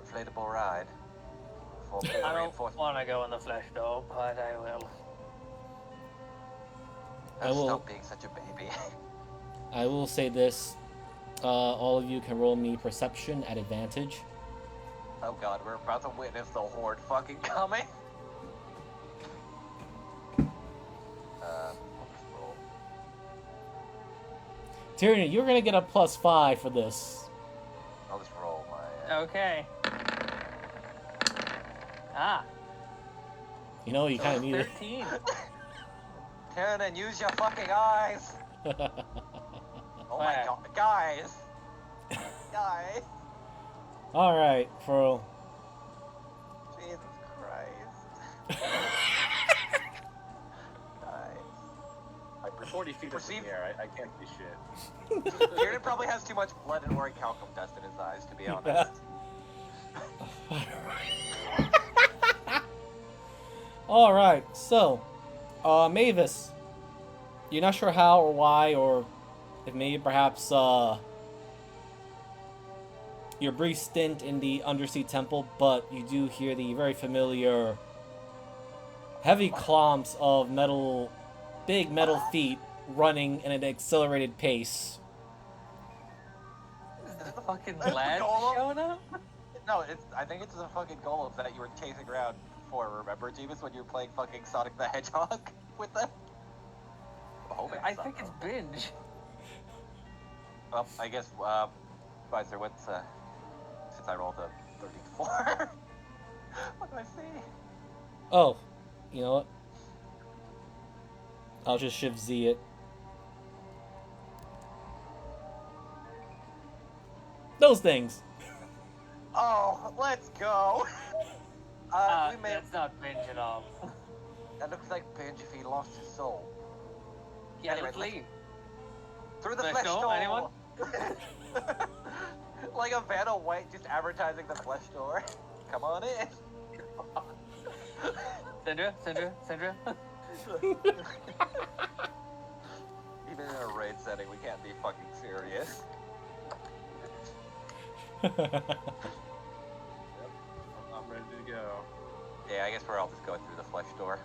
inflatable ride. Before
I don't
reinforcements.
want to go in the flesh though, but I will.
I will-
Stop being such a baby.
I will say this. All of you can roll me perception at advantage.
Oh god, we're about to witness the horde fucking coming. We'll just roll.
Tyrion, you're gonna get a +5 for this.
I'll just roll my.
Okay. Ah,
You know, you kind of need it.
13.
Turn and use your fucking eyes. Oh my
Where?
god, guys. Guys.
Alright, for...
Jesus Christ. Guys.
We're 40 feet up in
Perceive-
the air. I can't see shit.
Kieran probably has too much blood and orichalcum dust in his eyes, to be honest.
Alright, so, Mavis, you're not sure how or why, or if maybe perhaps, your brief stint in the undersea temple, but you do hear the very familiar heavy clomps of big metal feet running at an accelerated pace.
Is the fucking
That's the
lad
golem?
showing up?
No, I think it's the fucking golems that you were chasing around for, remember, Jeebus, when you were playing fucking Sonic the Hedgehog with them? I'm hoping
I
it's
think it's
not.
binge.
Well, I guess, Visor, what's, since I rolled a 34, what do I see?
Oh, you know what? I'll just Shift Z it. Those things!
Oh, let's go! We may
That's not binge at all.
That looks like Binge if he lost his soul.
Yeah,
Anyway,
let's leave.
Through the
Flesh
flesh
door,
door!
anyone?
Like a Vanna White just advertising the flesh door. Come on in.
Sandra.
Even in a raid setting, we can't be fucking serious.
I'm ready to go.
Yeah, I guess we're all just going through the flesh door.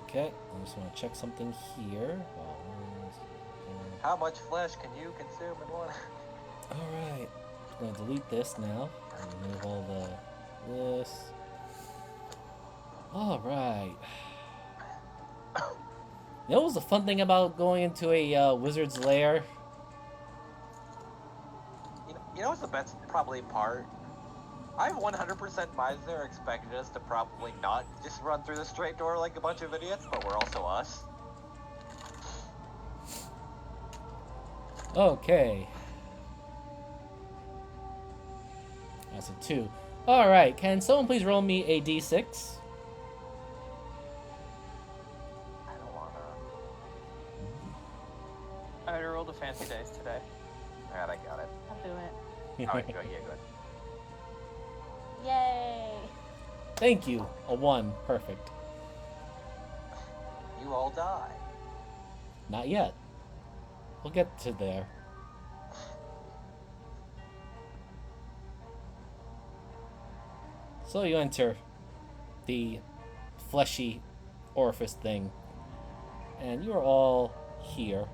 Okay, I just want to check something here.
How much flesh can you consume in one?
Alright, I'm going to delete this now. Remove all this. Alright. You know what was the fun thing about going into a wizard's lair?
You know what's the best probably part? I 100% Visor expected us to probably not just run through the straight door like a bunch of idiots, but we're also us.
Okay. That's a 2. Alright, can someone please roll me a d6?
I don't wanna.
I already rolled a fancy dice today.
Alright, I got it.
I'll do it.
Alright, go, yeah, good.
Yay!
Thank you. A 1. Perfect.
You all die.
Not yet. We'll get to there. So you enter the fleshy orifice thing, and you are all here.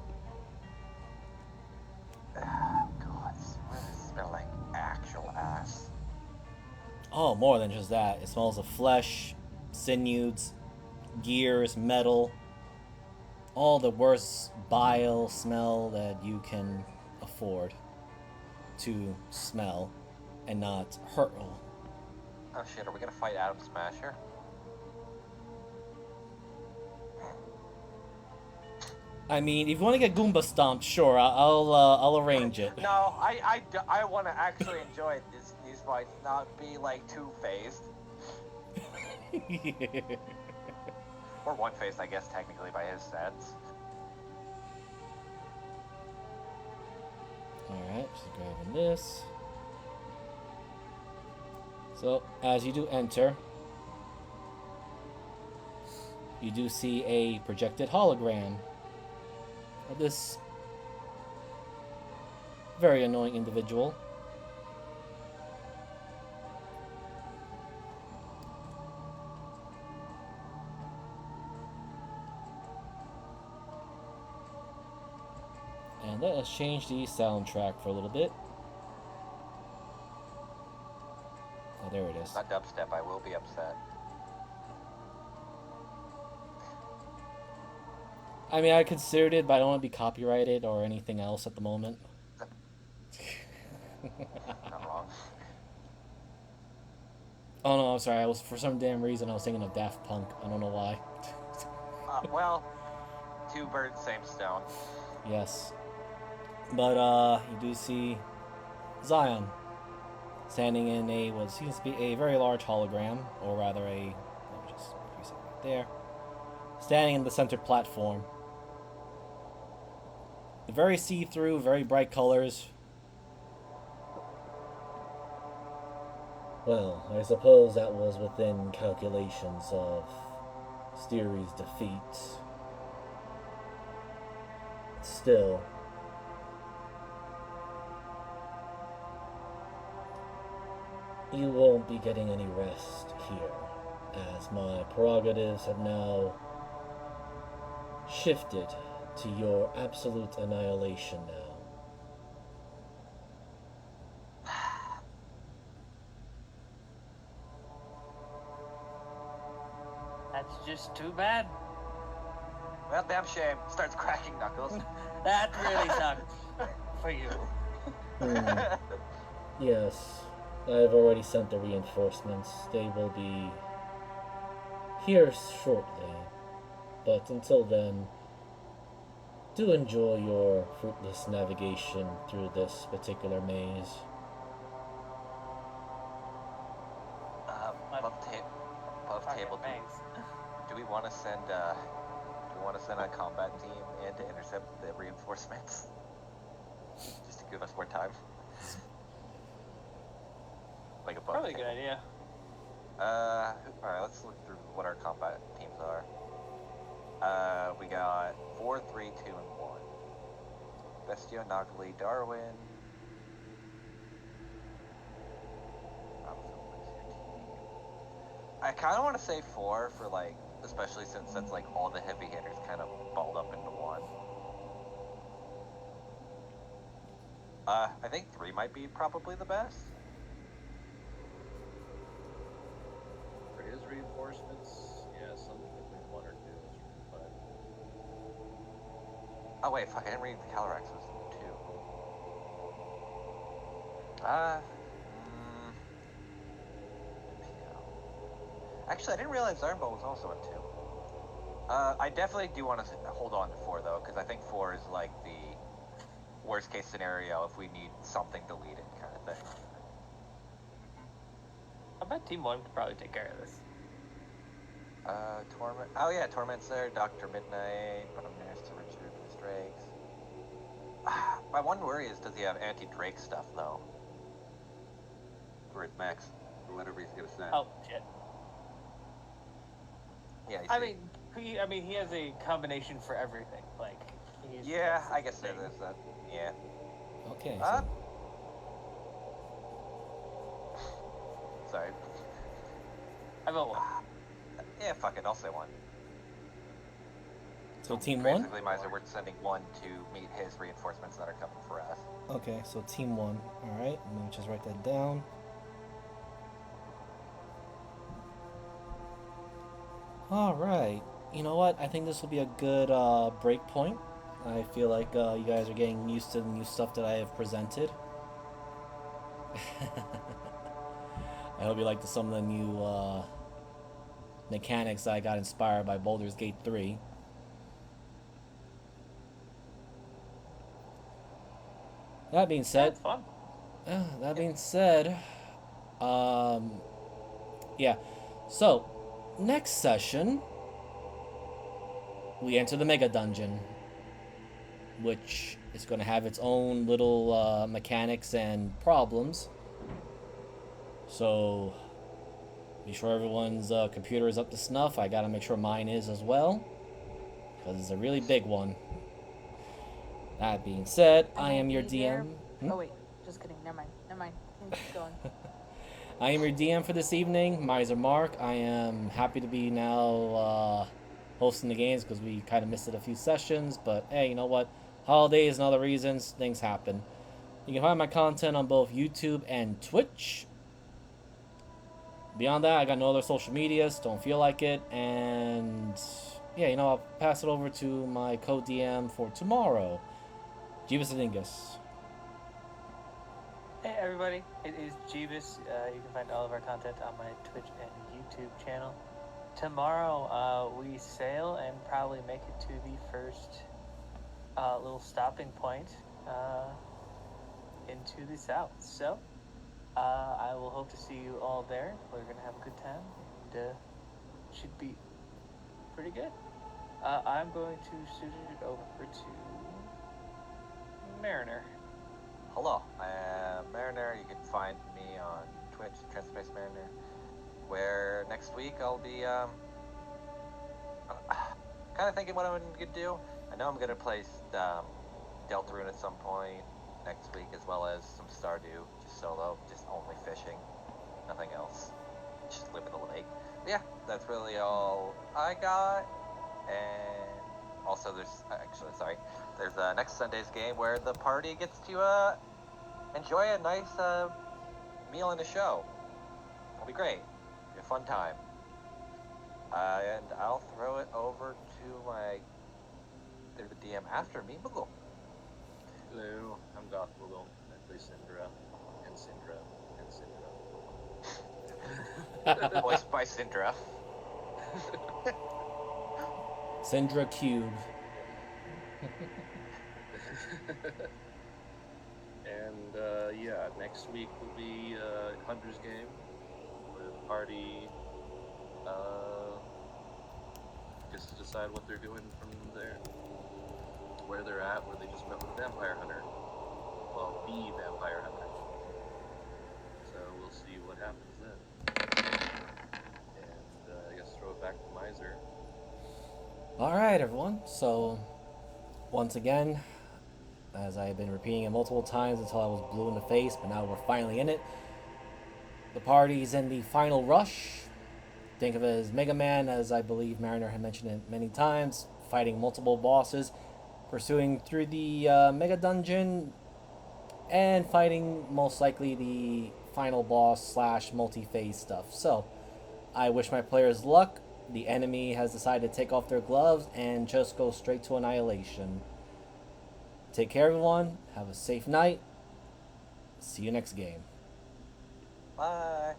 God, this really smells like actual ass.
Oh, more than just that. It smells of flesh, sinews, gears, metal. All the worst bile smell that you can afford to smell and not hurl.
Oh shit, are we gonna fight Adam Smasher?
I mean, if you want to get Goomba stomped, sure, I'll arrange it.
No, I want to actually enjoy these fights, not be like two-faced. Or one-faced, I guess, technically, by his stats.
Alright, just grabbing this. So, as you do enter, you do see a projected hologram of this very annoying individual. And let us change the soundtrack for a little bit. Oh, there it is.
Not dubstep, I will be upset.
I mean, I considered it, but I don't want to be copyrighted or anything else at the moment.
Not wrong.
Oh no, I'm sorry. I was, for some damn reason, I was thinking of Daft Punk. I don't know why.
Well, two birds, same stone.
Yes. But, you do see Zion standing in a, what seems to be a very large hologram, or rather let me just increase it right there. Standing in the center platform. Very see-through, very bright colors. Well, I suppose that was within calculations of Steery's defeat. Still, you won't be getting any rest here, as my prerogatives have now shifted to your absolute annihilation now.
That's just too bad.
Well, damn shame. Starts cracking knuckles.
That really sucked for you.
Yes, I have already sent the reinforcements. They will be here shortly. But until then, do enjoy your fruitless navigation through this particular maze.
Above table, do we want to send a combat team in to intercept the reinforcements? Just to give us more time. Like above
Probably a
table.
good idea.
Alright, let's look through what our combat teams are. We got 4, 3, 2, and 1. Bestio, Nagali, Darwin. I kind of want to say 4 for like, especially since that's like all the heavy hitters kind of balled up into one. I think 3 might be probably the best.
For his reinforcements, yeah, something between 1 or 2 is fine.
Oh wait, fuck, I didn't read the Calyrex was 2. Actually, I didn't realize Zarbo was also in 2. I definitely do want to hold on to 4 though, because I think 4 is like the worst case scenario if we need something to lead it kind of thing.
I bet Team 1 could probably take care of this.
Torment. Oh yeah, Torment's there. Dr. Midnight. But I'm nearest to Richard and Drakes. My one worry is, does he have anti-Drake stuff though? Or Max, or whatever he's gonna send.
Oh shit.
Yeah.
I mean, he has a combination for everything. Like, he's
Yeah, I guess there is that. Yeah.
Okay.
Sorry.
I vote 1.
Yeah, fuck it. I'll say 1.
So team 1?
Basically, Miser, we're sending 1 to meet his reinforcements that are coming for us.
Okay, so team 1. Alright, let me just write that down. Alright. You know what? I think this will be a good break point I feel like you guys are getting used to the new stuff that I have presented. I hope you like some of the new mechanics I got inspired by Baldur's Gate 3. That being
Yeah,
said,
it's fun.
that being said, um, yeah. So, next session, we enter the Mega Dungeon, which is going to have its own little mechanics and problems. So, be sure everyone's computer is up to snuff. I gotta make sure mine is as well, because it's a really big one. That being said, I am your
won't be there.
DM.
Oh wait, just kidding. Never mind. Never mind. Keep going.
I am your DM for this evening, Miser Mark. I am happy to be now hosting the games because we kind of missed it a few sessions. But hey, you know what? Holidays and other reasons, things happen. You can find my content on both YouTube and Twitch. Beyond that, I got no other social medias. Don't feel like it. And yeah, you know, I'll pass it over to my co-DM for tomorrow, Jeebus Adingus.
Hey everybody, it is Jeebus. You can find all of our content on my Twitch and YouTube channel. Tomorrow we sail and probably make it to the first little stopping point into the south. So I will hope to see you all there. We're gonna have a good time and should be pretty good. I'm going to suit it over to Mariner.
Hello, I am Mariner. You can find me on Twitch, Transpace Mariner, where next week I'll be kind of thinking what I'm going to do. I know I'm going to play Deltarune at some point next week, as well as some Stardew, just solo, just only fishing, nothing else, just live in the lake. But yeah, that's really all I got. And also there's next Sunday's game where the party gets to enjoy a nice meal and a show. It'll be great. It'll be a fun time. And I'll throw it over to the DM after me, Moogle.
Hello, I'm Goth Moogle. I play Syndra, and Syndra.
Voiced by Syndra.
Syndra Cube.
And yeah, next week will be Hunter's Game with party. Just to decide what they're doing from there, where they're at, where they just met with a vampire hunter. Well, the vampire hunter. So we'll see what happens then. And I guess throw it back to Miser.
Alright, everyone. So, once again, as I have been repeating it multiple times until I was blue in the face, but now we're finally in it. The party's in the final rush. Think of it as Mega Man, as I believe Mariner had mentioned it many times, fighting multiple bosses, pursuing through the Mega Dungeon, and fighting most likely the final boss / multi-phase stuff. So, I wish my players luck. The enemy has decided to take off their gloves and just go straight to annihilation. Take care, everyone. Have a safe night. See you next game.
Bye.